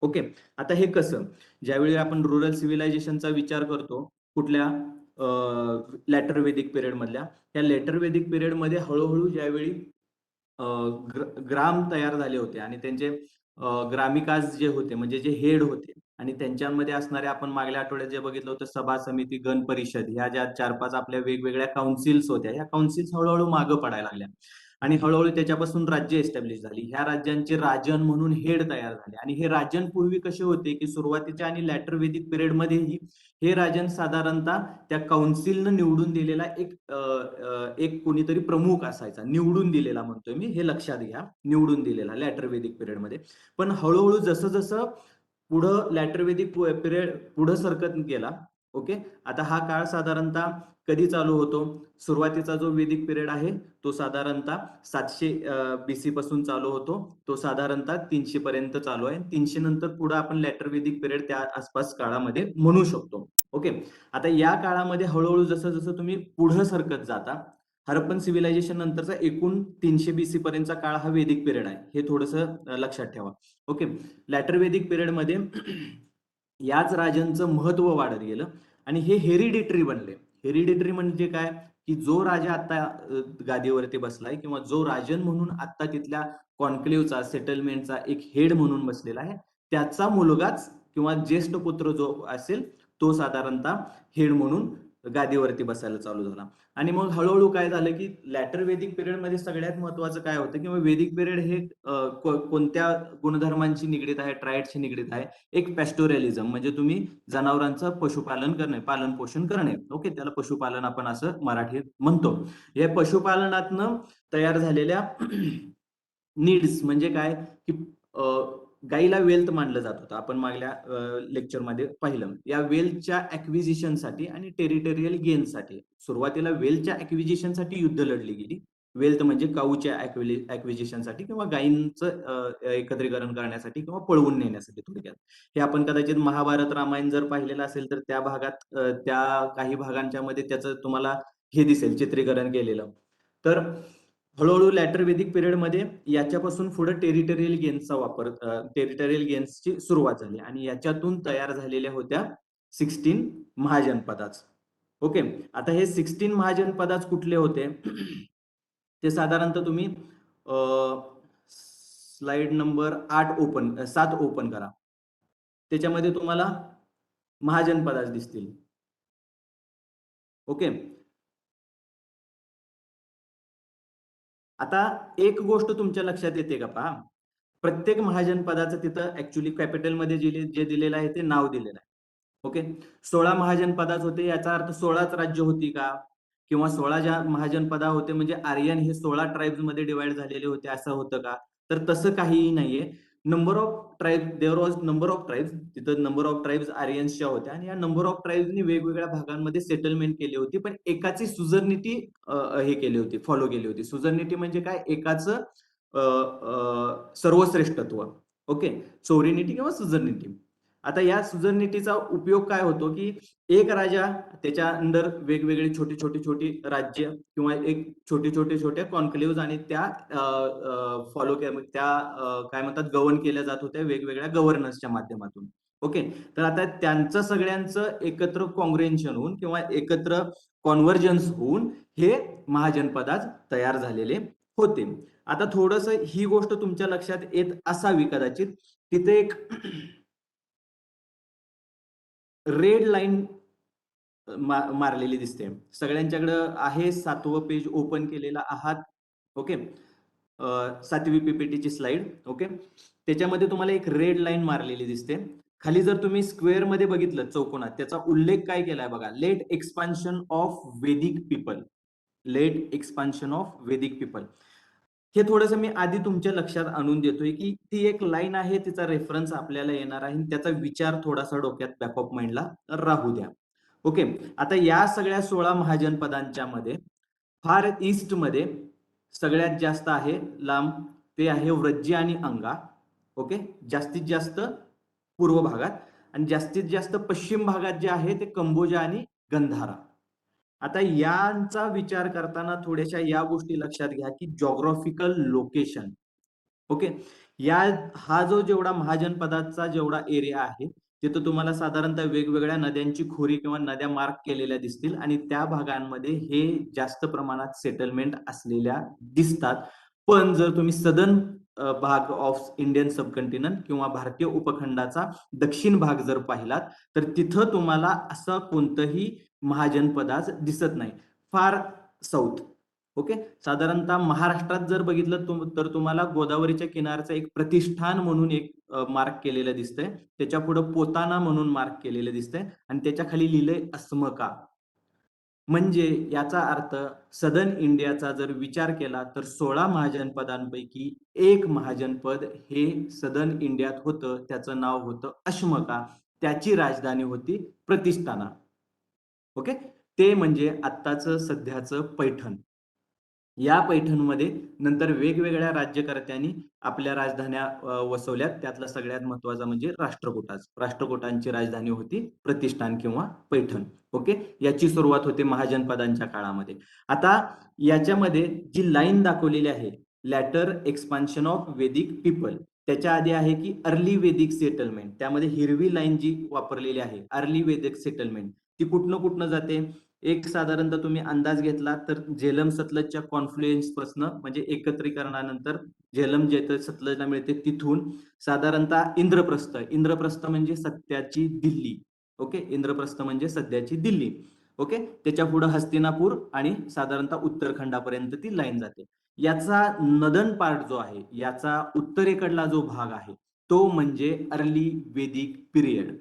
ओके. आता हे कसं? ज्यावेळी आपण रुरल सिव्हिलायझेशनचा विचार करतो कुठल्या लॅटर वेदिक पिरियड मधल्या, त्या लेटर वेदिक पिरियड मध्ये हळूहळू ज्यावेळी ग्राम तयार झाले होते आणि त्यांचे ग्रामिकाज जे होते म्हणजे जे हेड होते आणि त्यांच्यामध्ये असणाऱ्या आपण मागल्या आठवड्यात जे बघितलं होतं सभा समिती गण परिषद ह्या ज्या 4-5 आपल्या वेगवेगळ्या काउन्सिल्स होत्या, ह्या काउन्सिल्स हळूहळू मागं पडायला लागल्या आणि हळूहळू त्याच्यापासून राज्य एस्टॅब्लिश झाली. ह्या राज्यांचे राजन म्हणून हेड तयार झाले आणि हे राजन पूर्वी कसे होते की सुरुवातीच्या आणि लॅटर वेदिक पिरियडमध्येही हे राजन साधारणतः त्या काउन्सिलनं निवडून दिलेला एक कोणीतरी प्रमुख असायचा, निवडून दिलेला म्हणतोय मी, हे लक्षात घ्या, निवडून दिलेला लॅटर वेदिक पिरियडमध्ये. पण हळूहळू जसं जसं पुढं लॅटर वेदिक पिरियड पुढं सरकत गेला, ओके, आता हा काळ साधारणतः कधी चालू होतो, सुरुवातीचा जो वेदिक पिरियड आहे तो साधारणतः 700 BC पासून चालू होतो, तो साधारणतः 300 पर्यंत चालू आहे. 300 नंतर पुढे आपण लॅटर वेदिक पिरियड त्या आसपास काळामध्ये म्हणू शकतो. ओके, आता या काळामध्ये हळूहळू जसं जसं तुम्ही पुढे सरकत जाता, हरप्पन सिव्हिलायझेशन नंतरचा एकूण 300 BC पर्यंतचा काळ हा वेदिक पिरियड आहे, हे थोडंसं लक्षात ठेवा. ओके, लॅटर वेदिक पिरियडमध्ये याच राजांचं महत्व वाढत गेलं आणि हे हेरिडिटरी बनले. हेरिडिटरी म्हणजे काय की जो राजा आता गादीवरती बसलाय किंवा जो राजन म्हणून आता तिथल्या कॉन्क्लेव्हचा सेटलमेंटचा एक हेड म्हणून बसलेला आहे, त्याचा मुलगाच किंवा ज्येष्ठ पुत्र जो असेल तो साधारणतः हेड म्हणून गादीवरती बसायला चालू झाला. आणि मग हळूहळू काय झालं की लॅटर वेदिक पिरियडमध्ये सगळ्यात महत्वाचं काय होतं किंवा वेदिक पिरियड हे कोणत्या गुणधर्मांशी निगडीत आहे, ट्रायडशी निगडीत आहे, एक पॅस्टोरॅलिझम म्हणजे तुम्ही जनावरांचं पशुपालन करणे, पालन पोषण करणे, ओके, त्याला पशुपालन आपण असं मराठीत म्हणतो. या पशुपालनातनं तयार झालेल्या नीड्स म्हणजे काय की गाईला वेल्थ मानलं जात होतं, आपण मागल्या लेक्चरमध्ये पाहिलं. या वेल्थच्या ऍक्विजिशनसाठी आणि टेरिटोरियल गेनसाठी सुरुवातीला वेल्थच्या ऍक्विजिशनसाठी युद्ध लढली गेली. वेल्थ म्हणजे काऊच्या ऍक्विजिशनसाठी किंवा गायींचं एकत्रीकरण करण्यासाठी किंवा पळवून नेण्यासाठी थोडक्यात. हे आपण कदाचित महाभारत रामायण जर पाहिलेलं असेल तर त्या भागात त्या काही भागांच्या मध्ये त्याचं तुम्हाला हे दिसेल चित्रीकरण केलेलं. तर हळूहळू लॅटर वेदिक पिरियडमध्ये याच्यापासून पुढे टेरिटोरियल गेन्सचा वापर, टेरिटोरियल गेन्सची सुरुवात झाली आणि याच्यातून तयार झालेल्या होत्या 16 महाजनपदाच. ओके, आता हे 16 महाजनपदाच कुठले होते ते साधारणतः तुम्ही स्लाइड नंबर 7 ओपन करा, त्याच्यामध्ये तुम्हाला महाजनपदाच दिसतील. ओके, आता एक गोष्ट तुमच्या लक्षात येते का पहा, प्रत्येक महाजनपदाचं तिथं ऍक्च्युली कॅपिटलमध्ये जे दिलेलं आहे ते नाव दिलेलं आहे. ओके, 16 महाजनपदाच होते, याचा अर्थ 16च राज्य होती का किंवा 16 ज्या महाजनपदा होते म्हणजे आर्यन हे 16 ट्राइब्स मध्ये डिवाइड झालेले होते असं होतं का, तर तसं काहीही नाहीये. Number of tribe, there was number of tribes, तिथं नंबर ऑफ ट्राइब्स आर्यन्सच्या होत्या आणि या नंबर ऑफ ट्राइब्सनी वेगवेगळ्या भागांमध्ये सेटलमेंट केली होती, पण एकाची सुझर्निटी हे केली होती, फॉलो केली होती. सुझर्निटी म्हणजे काय, एकाचं सर्वश्रेष्ठत्व. ओके, सोव्हरेनिटी किंवा सुझर्निटी. आता या सुझर्निटीचा उपयोग काय होतो की एक राजा त्याच्या अंडर वेगवेगळे छोटे छोटे राज्य किंवा एक छोटे कॉन्क्लेव्ह आणि त्या फॉलो त्या काय म्हणतात गव्हर्न केल्या जात होत्या वेगवेगळ्या गव्हर्नन्सच्या माध्यमातून. ओके, तर आता त्यांचं सगळ्यांचं एकत्र कॉंग्रेन्शन होऊन किंवा एकत्र कॉन्व्हर्जन्स होऊन हे महाजनपदाज तयार झालेले होते. आता थोडस ही गोष्ट तुमच्या लक्षात येत असावी कदाचित, तिथे एक रेड लाईन मारलेली दिसते. सगळ्यांच्याकडं आहे 7वं पेज ओपन केलेलं आहात. ओके, 7वी पीपीटीची स्लाइड. ओके, त्याच्यामध्ये तुम्हाला एक रेड लाईन मारलेली दिसते. खाली जर तुम्ही स्क्वेअर मध्ये बघितलं चौकोनात, त्याचा उल्लेख काय केलाय बघा, late expansion of Vedic people, late expansion of Vedic people. हे थोडंसं मी आधी तुमच्या लक्षात आणून देतोय की ती एक लाईन आहे, तिचा रेफरन्स आपल्याला येणार आहे, त्याचा विचार थोडासा डोक्यात बॅक ऑफ माइंडला राहू द्या. ओके, आता या सगळ्या 16 महाजनपदांच्या मध्ये फार ईस्ट मध्ये सगळ्यात जास्त आहे लांब ते आहे व्रज्य आणि अंगा. ओके, जास्तीत जास्त पूर्व भागात आणि जास्तीत जास्त पश्चिम भागात जे आहे ते कंबोजा आणि गंधारा. आता यांचा विचार करताना थोड्याशा या गोष्टी लक्षात घ्या की जॉग्राफिकल लोकेशन. ओके, हा जो जेवढा महाजनपदाचा जेवढा एरिया आहे तिथं तुम्हाला साधारणतः वेगवेगळ्या नद्यांची खोरी किंवा नद्या मार्क केलेल्या दिसतील आणि त्या भागांमध्ये हे जास्त प्रमाणात सेटलमेंट असलेल्या दिसतात. पण जर तुम्ही सदन भाग ऑफ इंडियन सबकंटिनंट किंवा भारतीय उपखंडाचा दक्षिण भाग जर पाहिलात तर तिथं तुम्हाला असं कोणतंही महाजनपद आज दिसत नाही, फार साऊथ. ओके, साधारणतः महाराष्ट्रात जर बघितलं तर तुम्हाला गोदावरीच्या किनारचं एक प्रतिष्ठान म्हणून एक मार्क केलेलं दिसतंय, त्याच्या पुढे पोताना म्हणून मार्क केलेलं दिसतंय आणि त्याच्या खाली लिहिलंय अस्मका. म्हणजे याचा अर्थ सदर्न इंडियाचा जर विचार केला तर 16 महाजनपदांपैकी एक महाजनपद हे सदर्न इंडियात होतं, त्याचं नाव होतं अश्मका, त्याची राजधानी होती प्रतिष्ठाना. ओके, ते म्हणजे आत्ताचं सध्याचं पैठण. या पैठणमध्ये नंतर वेगवेगळ्या राज्यकर्त्यांनी आपल्या राजधान्या वसवल्यात, त्यातला सगळ्यात महत्वाचा म्हणजे राष्ट्रकूटांची राजधानी होती प्रतिष्ठान किंवा पैठण. ओके, याची सुरुवात होते महाजनपदांच्या काळामध्ये. आता याच्यामध्ये जी लाईन दाखवलेली आहे, later expansion of Vedic people, त्याच्या आधी आहे की अर्ली वेदिक सेटलमेंट, त्यामध्ये हिरवी लाईन जी वापरलेली आहे अर्ली वेदिक सेटलमेंट, ती कुठनं जाते. एक साधारणतः तुम्ही अंदाज घेतला तर झेलम सतलजच्या कॉन्फ्लुएन्स पासून म्हणजे एकत्रीकरणानंतर झेलम जे सतलजला मिळते तिथून साधारणतः इंद्रप्रस्थ म्हणजे सध्याची दिल्ली. ओके, इंद्रप्रस्थ म्हणजे सध्याची दिल्ली. ओके, त्याच्या पुढे हस्तिनापूर आणि साधारणतः उत्तराखंडापर्यंत ती लाईन जाते. याचा नदन पार्ट जो आहे, याचा उत्तरेकडला जो भाग आहे तो म्हणजे अर्ली वेदिक पिरियड.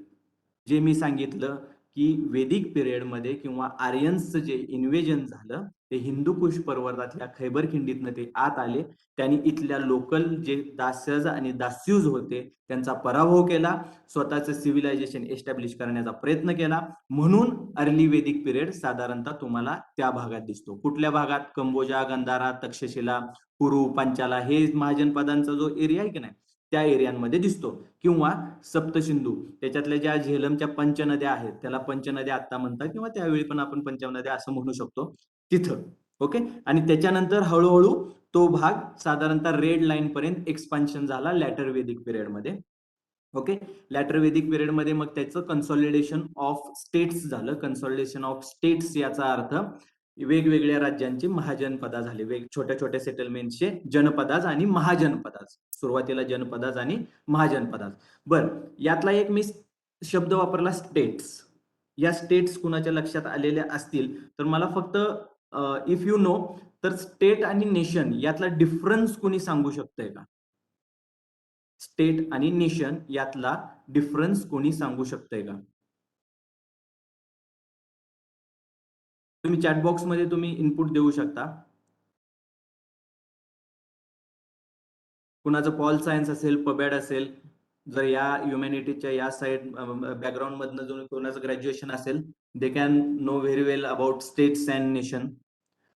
जे मी सांगितलं की वेदिक पिरियडमध्ये किंवा आर्यन्सचं जे इन्व्हेजन झालं ते हिंदुकुश पर्वतातल्या खैबर खिंडीतनं ते आत आले, त्यांनी इथल्या लोकल जे दास्यज आणि दास्यूज होते त्यांचा पराभव केला, स्वतःचं सिव्हिलायझेशन एस्टॅब्लिश करण्याचा प्रयत्न केला, म्हणून अर्ली वेदिक पिरियड साधारणतः तुम्हाला त्या भागात दिसतो. कुठल्या भागात? कंबोजा, गंधारा, तक्षशिला, कुरु, पांचाला हे महाजनपदांचा जो एरिया आहे की नाही त्या एरियांमध्ये दिसतो. किंवा सप्तसिंधू, त्याच्यातल्या ज्या झेलमच्या पंचनद्या आहेत त्याला पंचनद्या आता म्हणतात किंवा त्यावेळी पण आपण पंचनद्या असं म्हणू शकतो तिथं. ओके, आणि त्याच्यानंतर हळूहळू तो भाग साधारणतः रेड लाईन पर्यंत एक्सपान्शन झाला लॅटर वेदिक पिरियड मध्ये. ओके, लॅटर वेदिक पिरियड मध्ये मग त्याचं कन्सॉलिडेशन ऑफ स्टेट्स झालं. कन्सॉलिडेशन ऑफ स्टेट्स याचा अर्थ वेगवेगळ्या राज्यांची महाजनपदा झाली, छोट्या छोट्या सेटलमेंटचे जनपदाज आणि महाजनपदाज. सुरुवातीला जनपदाज आणि महाजनपदाज. बर, यातला एक मी शब्द वापरला स्टेट्स. या स्टेट्स कुणाच्या लक्षात आलेल्या असतील तर मला फक्त इफ यू नो तर स्टेट आणि नेशन यातला डिफरन्स कुणी सांगू शकतंय का? स्टेट आणि नेशन यातला डिफरन्स कोणी सांगू शकतंय का? तुम्ही चॅट बॉक्स मध्ये तुम्ही इनपुट देऊ शकता. कुणाचं पॉल सायन्स असेल, पबॅड असेल, जर या ह्युमॅनिटीच्या या साइड बॅकग्राऊंड मधनं जो कोणाचं ग्रॅज्युएशन असेल they can know very well about states and nation.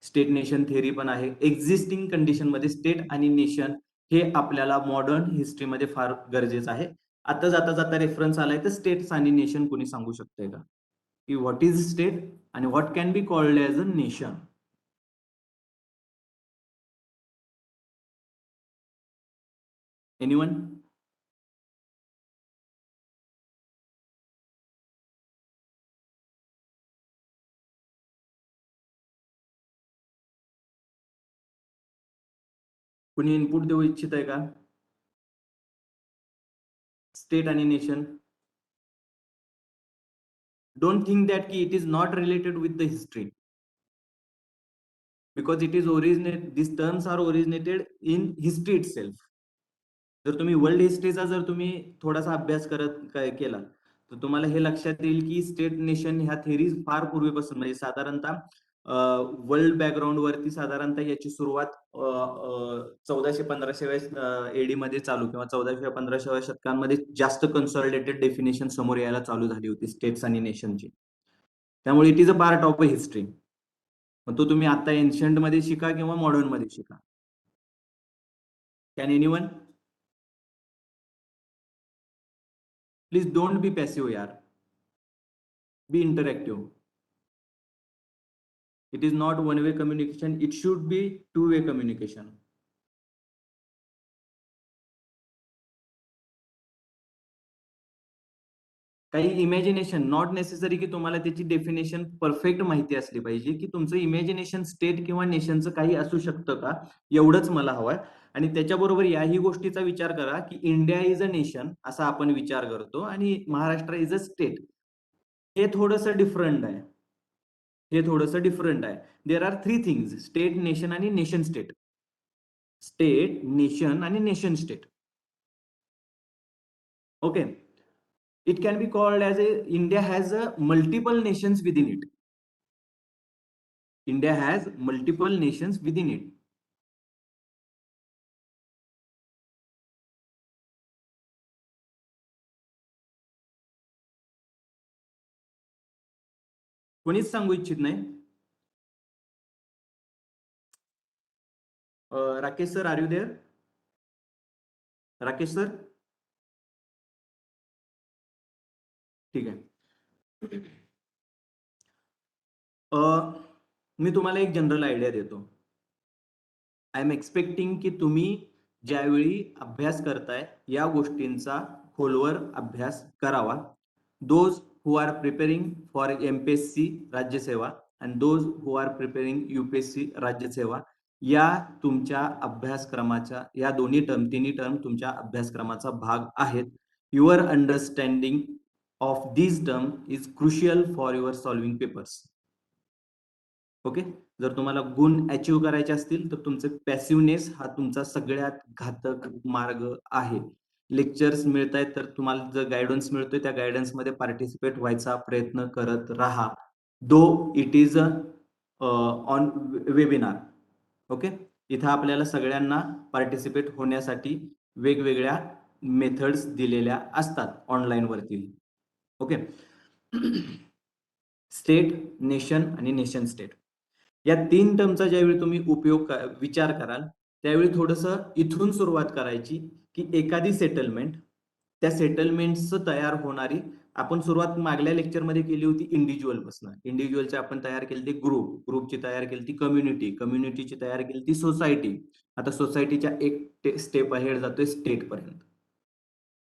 State nation theory पण आहे. एक्झिस्टिंग कंडिशन मध्ये स्टेट आणि नेशन हे आपल्याला मॉडर्न हिस्ट्रीमध्ये फार गरजेचं आहे. आता जाता जाता रेफरन्स आलाय तर स्टेट्स आणि नेशन कोणी सांगू शकतंय का की व्हॉट इज स्टेट आणि what can be called as a nation? Anyone? कुणी इनपुट देऊ इच्छित आहे का? स्टेट आणि nation. Don't think that it is not related with the history because it is these terms are originated in history itself. जर तुम्ही world हिस्ट्रीचा जर तुम्ही थोडासा अभ्यास केला तर तुम्हाला हे लक्षात येईल की स्टेट नेशन ह्या थेरीज फार पूर्वीपासून म्हणजे साधारणतः वर्ल्ड बॅकग्राऊंड वरती साधारणतः याची सुरुवात 1400-1500 एडी मध्ये चालू किंवा 1400-1500 शतकांमध्ये जास्त कन्सॉलिडेटेड डेफिनेशन समोर यायला चालू झाली होती स्टेट्स आणि नेशनची. त्यामुळे it is a part of a history. मग तो तुम्ही आता एन्शंट मध्ये शिका किंवा मॉडर्न मध्ये शिका. Can anyone? Please don't be passive यार, बी interactive. It is not one-way communication, it should be two-way communication. काही इमॅजिनेशन, नॉट नेसेसरी की तुम्हाला त्याची डेफिनेशन परफेक्ट माहिती असली पाहिजे, की तुमचं इमॅजिनेशन स्टेट किंवा नेशनचं काही असू शकतं का, एवढंच मला हवंय. आणि त्याच्याबरोबर याही गोष्टीचा विचार करा की इंडिया इज अ नेशन असा आपण विचार करतो आणि महाराष्ट्र इज अ स्टेट. हे थोडंसं डिफरंट आहे. हे थोडंसं डिफरंट आहे. There are 3 things: state, nation आणि नेशन स्टेट. स्टेट, नेशन आणि nation state. Okay. It can be called as India has multiple nations within it. India has multiple nations within it. कोणीच सांगू इच्छित नाही. Rakesh sir, are you there? Rakesh sir, ठीक आहे. मी तुम्हाला एक जनरल आयडिया देतो. आय एम एक्सपेक्टिंग की तुम्ही ज्यावेळी अभ्यास करताय या गोष्टींचा खोलवर अभ्यास करावा. Those who are preparing for MPSC राज्यसेवा and those who are preparing UPSC राज्यसेवा, या तुमच्या अभ्यासक्रमाच्या या दोन्ही टर्म, तिन्ही टर्म तुमच्या अभ्यासक्रमाचा भाग आहेत. Your understanding of this term is crucial for your solving papers. Okay. जर तुम्हाला गुण अचीव करायचे असतील तर तुमचं पॅसिव्हनेस हा तुमचा सगळ्यात घातक मार्ग आहे. लेक्चर्स मिळत आहेत तर तुम्हाला जर गायडन्स मिळतोय त्या गायडन्समध्ये पार्टिसिपेट व्हायचा प्रयत्न करत राहा. Though it is on webinar. Okay. इथं आपल्याला सगळ्यांना पार्टिसिपेट होण्यासाठी वेगवेगळ्या मेथड्स दिलेल्या असतात ऑनलाईन वरती. ओके. स्टेट, नेशन आणि नेशन स्टेट या 3 टर्मचा ज्यावेळी तुम्ही विचार कराल त्यावेळी थोडंसं इथून सुरुवात करायची की एखादी सेटलमेंट, त्या सेटलमेंटचं तयार होणारी, आपण सुरुवात मागल्या लेक्चरमध्ये केली होती इंडिव्हिज्युअल पासून. इंडिव्हिज्युअलचे आपण तयार केली ती ग्रुप, ग्रुपची तयार केली ती कम्युनिटी, कम्युनिटीची तयार केली ती सोसायटी. आता सोसायटीच्या एक स्टेप अहेड जातोय स्टेट पर्यंत.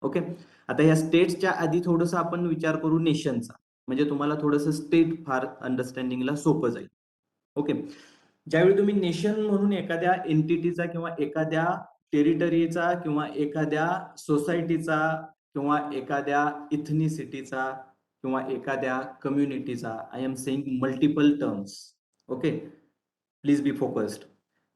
ओके. आता या स्टेट्सच्या आधी थोडंसं आपण विचार करू नेशनचा, म्हणजे तुम्हाला थोडंसं स्टेट फार अंडरस्टँडिंगला सोपं जाईल. ओके. ज्यावेळी तुम्ही नेशन म्हणून एखाद्या एंटिटीचा किंवा एखाद्या टेरिटरीचा किंवा एखाद्या सोसायटीचा किंवा एखाद्या इथनिसिटीचा किंवा एखाद्या कम्युनिटीचा, I am saying multiple terms. Okay. Please be focused.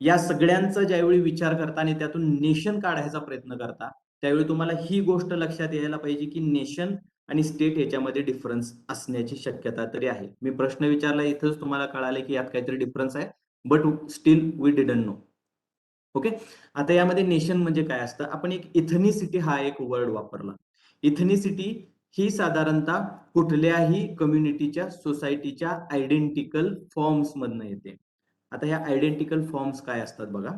या सगळ्यांचा ज्यावेळी विचार करता आणि त्यातून नेशन काढायचा प्रयत्न करता त्यावेळी तुम्हाला ही गोष्ट लक्षात यायला पाहिजे की नेशन आणि स्टेट याच्यामध्ये डिफरन्स असण्याची शक्यता तरी आहे. मी प्रश्न विचारला इथंच तुम्हाला कळाले की यात काहीतरी डिफरन्स आहे, but still we didn't know. Okay. आता यामध्ये नेशन म्हणजे काय असतं, आपण एक इथनिसिटी हा एक वर्ड वापरला. इथनिसिटी ही साधारणतः कुठल्याही कम्युनिटीच्या, सोसायटीच्या आयडेंटिकल फॉर्म्स मधनं येते. आता ह्या आयडेंटिकल फॉर्म्स काय असतात बघा.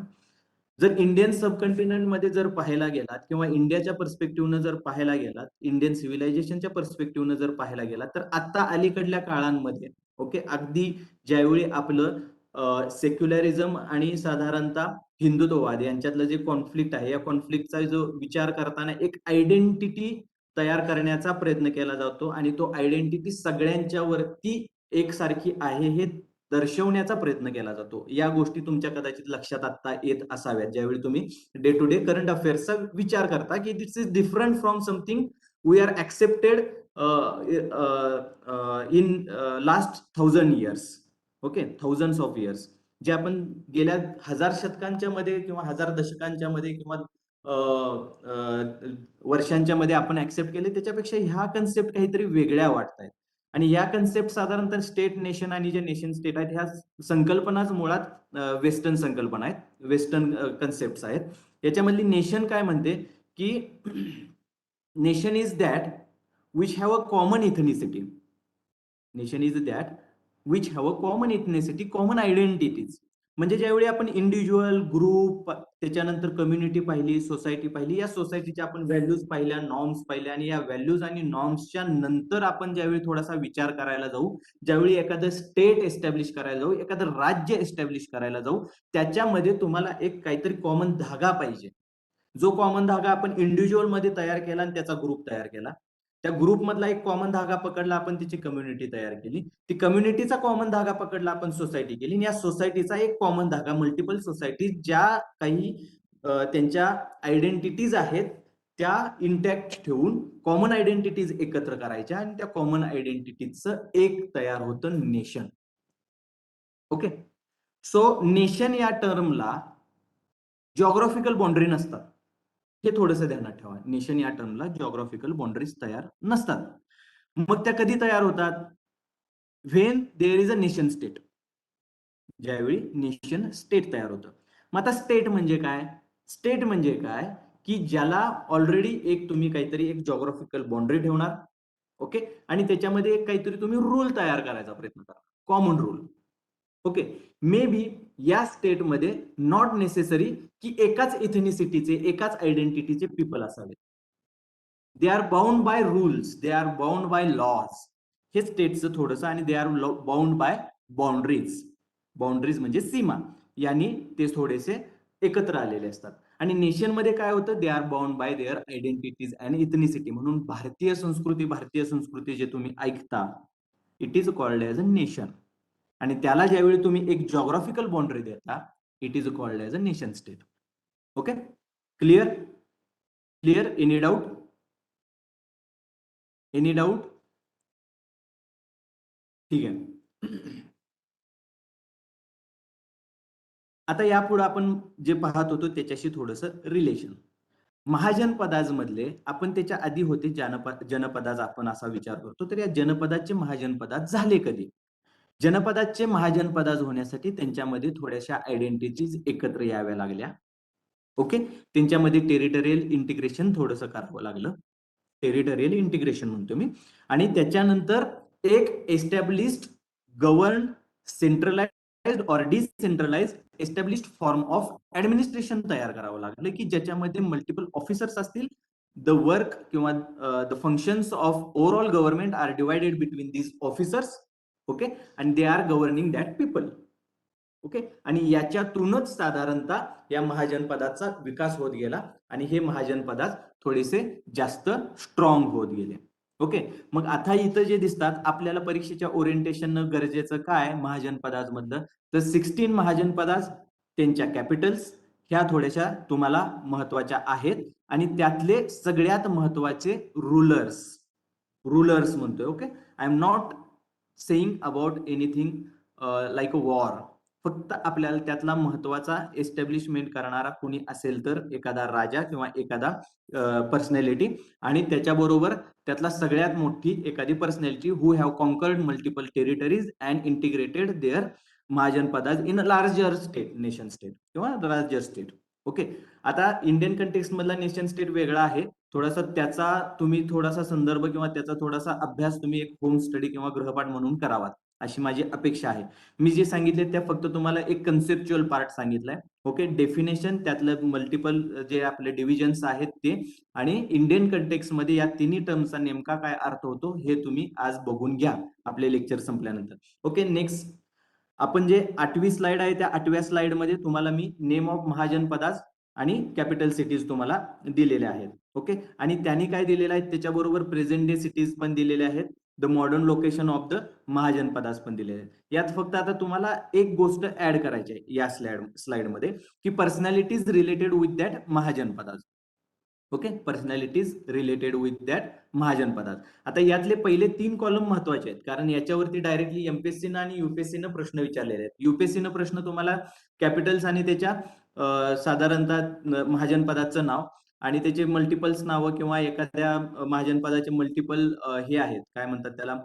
जर इंडियन सबकॉन्टिनेंट मध्ये जर पाहायला गेलात किंवा इंडियाच्या पर्स्पेक्टिव्हनं जर पाहायला गेलात, इंडियन सिव्हिलायझेशनच्या पर्स्पेक्टिव्हनं जर पाहायला गेलात, तर आता अलीकडल्या काळांमध्ये, ओके, अगदी ज्यावेळी आपलं सेक्युलरिझम आणि साधारणतः हिंदुत्ववाद यांच्यातलं जे कॉन्फ्लिक्ट आहे, या कॉन्फ्लिक्टचा जो विचार करताना एक आयडेंटिटी तयार करण्याचा प्रयत्न केला जातो आणि तो आयडेंटिटी सगळ्यांच्या वरती एकसारखी आहे हे दर्शवण्याचा प्रयत्न केला जातो. या गोष्टी तुमच्या कदाचित लक्षात आता येत असाव्यात ज्यावेळी तुम्ही डे टू डे करंट अफेअर्सचा विचार करता की this is different from something we are accepted in last 1000 years. Okay. Thousands of years जे आपण गेल्या 1000 शतकांच्या मध्ये किंवा 1000 दशकांच्या मध्ये किंवा वर्षांच्या मध्ये आपण ऍक्सेप्ट केले त्याच्यापेक्षा ह्या कन्सेप्ट काहीतरी वेगळ्या वाटतायत. आणि या कन्सेप्ट साधारणतः स्टेट, नेशन आणि जे नेशन स्टेट आहेत ह्या संकल्पनाच मुळात वेस्टर्न संकल्पना आहेत, वेस्टर्न कन्सेप्ट आहेत. याच्यामधली नेशन काय म्हणते की nation is that which have a common ethnicity. Nation is that which have a common ethnicity, common identities. म्हणजे ज्यावेळी आपण इंडिव्हिज्युअल, ग्रुप, त्याच्यानंतर कम्युनिटी पाहिली, सोसायटी पाहिली, या सोसायटीच्या आपण व्हॅल्यूज पाहिल्या, नॉर्म्स पाहिल्या आणि या व्हॅल्यूज आणि नॉर्म्सच्या नंतर आपण ज्यावेळी थोडासा विचार करायला जाऊ, ज्यावेळी एखादं स्टेट एस्टॅब्लिश करायला जाऊ, एखादं राज्य एस्टॅब्लिश करायला जाऊ, त्याच्यामध्ये तुम्हाला एक काहीतरी कॉमन धागा पाहिजे. जो कॉमन धागा आपण इंडिव्हिज्युअल मध्ये तयार केला आणि त्याचा ग्रुप तयार केला. त्या ग्रुपमधला एक कॉमन धागा पकडला, आपण त्याची कम्युनिटी तयार केली. ती कम्युनिटीचा कॉमन धागा पकडला, आपण सोसायटी केली. आणि या सोसायटीचा एक कॉमन धागा, मल्टिपल सोसायटी ज्या काही त्यांच्या आयडेंटिटीज आहेत त्या इंटॅक्ट ठेवून कॉमन आयडेंटिटीज एकत्र करायच्या आणि त्या कॉमन आयडेंटिटीजचं एक तयार होतं नेशन. ओके, सो नेशन या टर्मला जिओग्राफिकल बाउंड्री नसतात, हे थोडंसं ध्यानात ठेवा. नेशन या टर्मला जिओग्राफिकल बाउंड्रीज तयार नसतात. मग त्या कधी तयार होतात? When there is a nation state, ज्यावेळी नेशन स्टेट तयार होतं. मग आता स्टेट म्हणजे काय? स्टेट म्हणजे काय की ज्याला ऑलरेडी एक तुम्ही काहीतरी एक जिओग्राफिकल बाउंड्री ठेवणार, ओके, आणि त्याच्यामध्ये एक काहीतरी तुम्ही रूल तयार करायचा प्रयत्न करा, common rule. Okay, may be या स्टेटमध्ये नॉट नेसेसरी की एकाच इथेनिसिटीचे, एकाच आयडेंटिटीचे पीपल असावे. They are bound by rules, they are bound by lodge, हे स्टेटचं थोडंसं, आणि they R bound by boundaries. Boundaries म्हणजे सीमा, यांनी ते थोडेसे एकत्र आलेले असतात. आणि नेशन मध्ये काय होतं? They are bound by their identities and ethnicity. म्हणून भारतीय संस्कृती जे तुम्ही ऐकता, it is called as a nation. आणि त्याला ज्यावेळी तुम्ही एक जिओग्राफिकल बाउंड्री देता, it is called as a nation state. Okay, clear? Clear? Any doubt? Any doubt? ठीक आहे. आता यापुढे आपण जे पाहत होतो त्याच्याशी थोडंसं रिलेशन. महाजनपदाज मधले आपण त्याच्या आधी होते जनपदाज, आपण असा विचार करतो. तर या जनपदाचे महाजनपदाज झाले कधी? जनपदाचे महाजनपदाज होण्यासाठी त्यांच्यामध्ये थोड्याशा आयडेंटिटीज एकत्र याव्या लागल्या. ओके, त्यांच्यामध्ये टेरिटोरियल इंटिग्रेशन थोडंसं करावं लागलं. टेरिटोरियल इंटिग्रेशन म्हणतो मी. आणि त्याच्यानंतर एक established, govern, centralised or decentralised established form of administration तयार करावं लागलं, की ज्याच्यामध्ये मल्टिपल ऑफिसर्स असतील. द वर्क किंवा the functions of overall government are divided between these officers. Okay, आणि they are governing that people. Okay, आणि याच्यातूनच साधारणतः या महाजनपदाचा विकास होत गेला आणि हे महाजनपदात थोडेसे जास्त स्ट्रॉंग होत गेले. ओके, मग आता इथं जे दिसतात आपल्याला परीक्षेच्या ओरिएंटेशन गरजेचं काय महाजनपदामधलं, तर 16 महाजनपदास, त्यांच्या कॅपिटल्स ह्या थोड्याशा तुम्हाला महत्वाच्या आहेत. आणि त्यातले सगळ्यात महत्वाचे रूलर्स. रूलर्स म्हणतोय. Okay, I am not saying about anything like a war. फक्त आपल्याला त्यातला महत्वाचा एस्टॅब्लिशमेंट करणारा कोणी असेल तर एखादा राजा किंवा एखादा पर्सनॅलिटी, आणि त्याच्याबरोबर त्यातला सगळ्यात मोठी एखादी personality who have conquered multiple territories and integrated their Mahajanapadas in a larger state, nation state किंवा लार्जर स्टेट. ओके, आता इंडियन कंटेक्स्ट मधला नेशन स्टेट वेगळा आहे. थोडासा त्याचा तुम्ही थोडासा संदर्भ किंवा त्याचा थोडासा अभ्यास तुम्ही एक होम स्टडी किंवा गृहपाठ म्हणून करावा, अशी माझी अपेक्षा आहे. मी जे सांगितले त्या फक्त तुम्हाला एक कन्सेप्च्युअल पार्ट सांगितलाय. ओके, डेफिनेशन, त्यातलं मल्टिपल जे आपले डिव्हिजन्स आहेत ते, आणि इंडियन कंटेक्स्ट मध्ये या तिन्ही टर्मचा नेमका काय अर्थ होतो हे तुम्ही आज बघून घ्या आपले लेक्चर संपल्यानंतर. ओके, नेक्स्ट आपण जे 8वी स्लाइड आहे त्या 8व्या स्लाइड मध्ये तुम्हाला मी नेम ऑफ महाजनपदास आणि कॅपिटल सिटीज तुम्हाला दिलेल्या आहेत. ओके, आणि त्यांनी काय दिलेलं आहे त्याच्याबरोबर प्रेझेंट डे सिटीज पण दिलेले आहेत. The modern location of the mahajanapadas पण दिलेले आहेत. यात फक्त आता तुम्हाला एक गोष्ट ऍड करायची आहे या स्लाइड मध्ये, की personalities related with that Mahajanapadas. Okay, personalities related with that महाजनपदात. आता यातले पहिले 3 कॉलम महत्वाचे आहेत, कारण याच्यावरती डायरेक्टली एमपीएससीनं आणि युपीएससीनं प्रश्न विचारलेले आहेत. युपीएससीनं प्रश्न तुम्हाला कॅपिटल्स आणि त्याच्या साधारणतः महाजनपदाचं नाव आणि त्याचे मल्टिपल्स नावं किंवा एखाद्या महाजनपदाचे मल्टिपल हे आहेत, काय म्हणतात त्याला,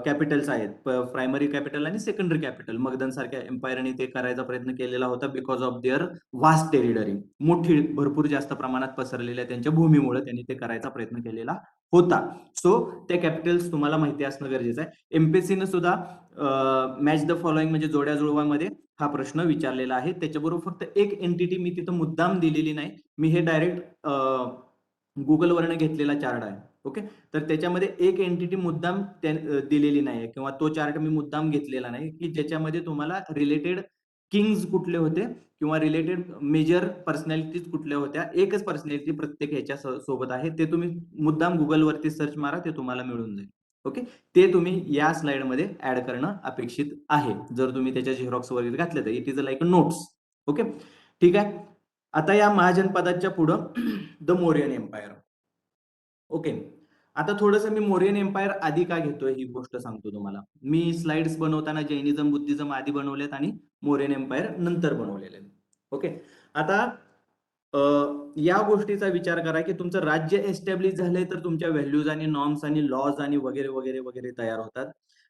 कॅपिटल्स आहेत, प्रायमरी कॅपिटल आणि सेकंडरी कॅपिटल. मगधन सारख्या एम्पायरने ते करायचा प्रयत्न केलेला होता because of their vast territory, मोठी भरपूर जास्त प्रमाणात पसरलेल्या त्यांच्या भूमीमुळे त्यांनी ते करायचा प्रयत्न केलेला होता. सो त्या कॅपिटल्स तुम्हाला माहिती असणं गरजेचं आहे. एमपीएससीनं सुद्धा मॅच द फॉलोइंग म्हणजे जोड्या जुळवामध्ये हा प्रश्न विचारलेला आहे. त्याच्याबरोबर फक्त एक एंटिटी मी तिथं मुद्दाम दिलेली नाही, मी हे डायरेक्ट गुगलवरनं घेतलेला चार्ट आहे. ओके, तर त्याच्यामध्ये एक एंटिटी मुद्दाम दिलेली नाही किंवा तो चार्ट मी मुद्दाम घेतलेला नाही, की ज्याच्यामध्ये तुम्हाला रिलेटेड किंग्ज कुठले होते किंवा रिलेटेड मेजर पर्सनॅलिटीज कुठल्या होत्या, एकच पर्सनॅलिटी प्रत्येक ह्याच्या सोबत आहे, ते तुम्ही मुद्दाम गुगलवरती सर्च मारा, ते तुम्हाला मिळून जाईल. ओके, ते तुम्ही या स्लाइडमध्ये ऍड करणं अपेक्षित आहे. जर तुम्ही त्याच्या झेरॉक्स वगैरे घातले तर it is like notes. Okay, ठीक आहे. आता या महाजनपदाच्या पुढं द मौर्यन एम्पायर. ओके, आता थोडंसं मी मौर्यन एम्पायर आधी का घेतोय ही गोष्ट सांगतो तुम्हाला. मी स्लाइड्स बनवताना जैनिझम बुद्धिझम आधी बनवलेत आणि मौर्यन एम्पायर नंतर बनवलेले. ओके, आता या गोष्टीचा विचार करा की तुमचं राज्य एस्टॅब्लिश झालंय तर तुमच्या व्हॅल्यूज आणि नॉर्म्स आणि लॉज आणि वगैरे वगैरे वगैरे तयार होतात.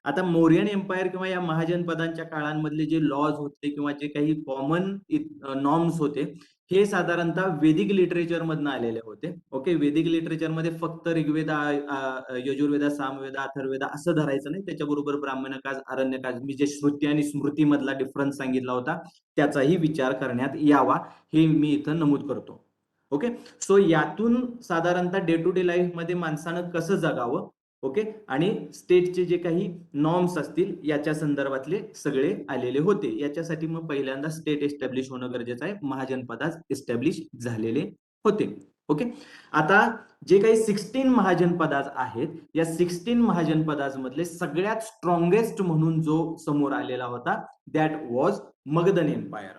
आता मौर्यन एम्पायर किंवा या महाजनपदांच्या काळांमधले जे लॉज होते किंवा जे काही कॉमन नॉर्म्स होते, हे साधारणतः वैदिक लिटरेचर मधनं आलेले होते. ओके, वैदिक लिटरेचर मध्ये फक्त ऋग्वेद, यजुर्वेद, सामवेद, अथर्ववेद असं धरायचं नाही, त्याच्याबरोबर ब्राह्मणकाज, अरण्यकाज, मी जे श्रुती आणि स्मृती मधला डिफरन्स सांगितला होता त्याचाही विचार करण्यात यावा, हे मी इथं नमूद करतो. ओके, सो यातून साधारणतः डे टू डे लाईफ मध्ये माणसानं कसं जगावं, ओके, आणि स्टेटचे जे काही नॉर्म्स असतील याच्या संदर्भातले सगळे आलेले होते. याच्यासाठी मग पहिल्यांदा स्टेट एस्टॅब्लिश होणं गरजेचं आहे. महाजनपदास एस्टॅब्लिश झालेले होते. ओके, आता जे काही 16 महाजनपदाज आहेत, या 16 महाजनपदाज मधले सगळ्यात स्ट्रॉंगेस्ट म्हणून जो समोर आलेला होता that was Magadhan empire.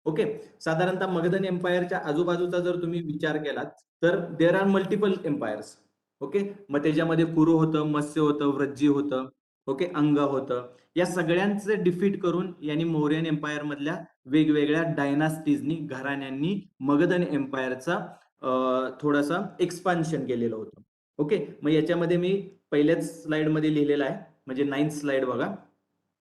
Okay, साधारणतः मगधन एम्पायरच्या आजूबाजूचा जर तुम्ही विचार केलात तर there are multiple empires. Okay, मग त्याच्यामध्ये कुरु होतं, मत्स्य होतं, व्रज्जी होतं, ओके, अंग होतं. या सगळ्यांचे डिफीट करून यांनी मौर्यन एम्पायर मधल्या वेगवेगळ्या डायनास्टीजनी, घराण्यांनी मगधन एम्पायरचा थोडासा एक्सपान्शन केलेलं होतं. ओके, मग याच्यामध्ये मी पहिल्याच स्लाइड मध्ये लिहिलेलं आहे, म्हणजे 9th स्लाइड बघा.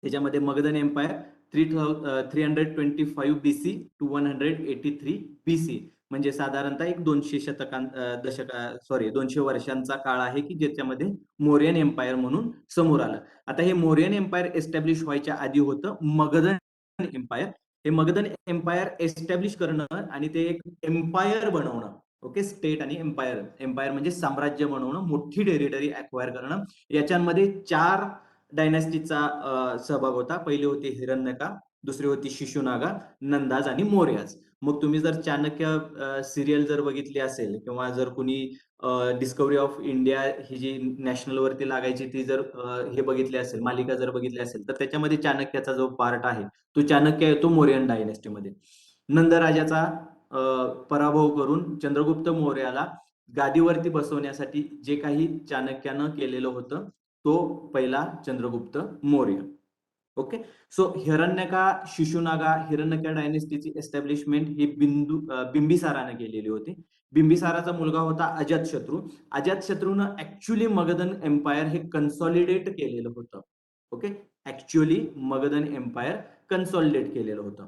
त्याच्यामध्ये Magadhan empire 325 BC to 183 BC, म्हणजे साधारणतः एक 200 वर्षांचा काळ आहे की ज्याच्यामध्ये मौर्यन एम्पायर म्हणून समोर आलं. आता हे मौर्यन एम्पायर एस्टॅब्लिश व्हायच्या आधी होतं मगधन एम्पायर. हे मगधन एम्पायर एस्टॅब्लिश करणं आणि ते एक एम्पायर बनवणं, ओके, स्टेट आणि एम्पायर, एम्पायर म्हणजे साम्राज्य बनवणं, मोठी टेरिटरी अक्वायर करणं, याच्यामध्ये 4 डायनास्टीचा सहभाग होता. पहिली होती हिरण्यका, दुसरी होती शिशुनागा, नंदाज आणि मौर्याज. मग तुम्ही जर चाणक्य सिरियल जर बघितली असेल किंवा जर कुणी डिस्कवरी ऑफ इंडिया ही जी नॅशनल वरती लागायची ती जर हे बघितली असेल, मालिका जर बघितली असेल, तर त्याच्यामध्ये चाणक्याचा जो पार्ट आहे तो चाणक्य येतो मौर्यन डायनेस्टीमध्ये. नंदराजाचा पराभव करून चंद्रगुप्त मौर्याला गादीवरती बसवण्यासाठी जे काही चाणक्यानं केलेलं होतं तो पहिला चंद्रगुप्त मौर्य. ओके, सो हिरण्यका, शिशुनागा, हिरण्यका डायनेस्टीची एस्टॅब्लिशमेंट ही बिंबिसाराने केलेली होती. बिंबिसाराचा मुलगा होता अजातशत्रू. अजातशत्रूनं ऍक्च्युली मगधन एम्पायर हे कन्सॉलिडेट केलेलं होतं. Okay, actually Magadhan empire consolidate केलेलं होतं.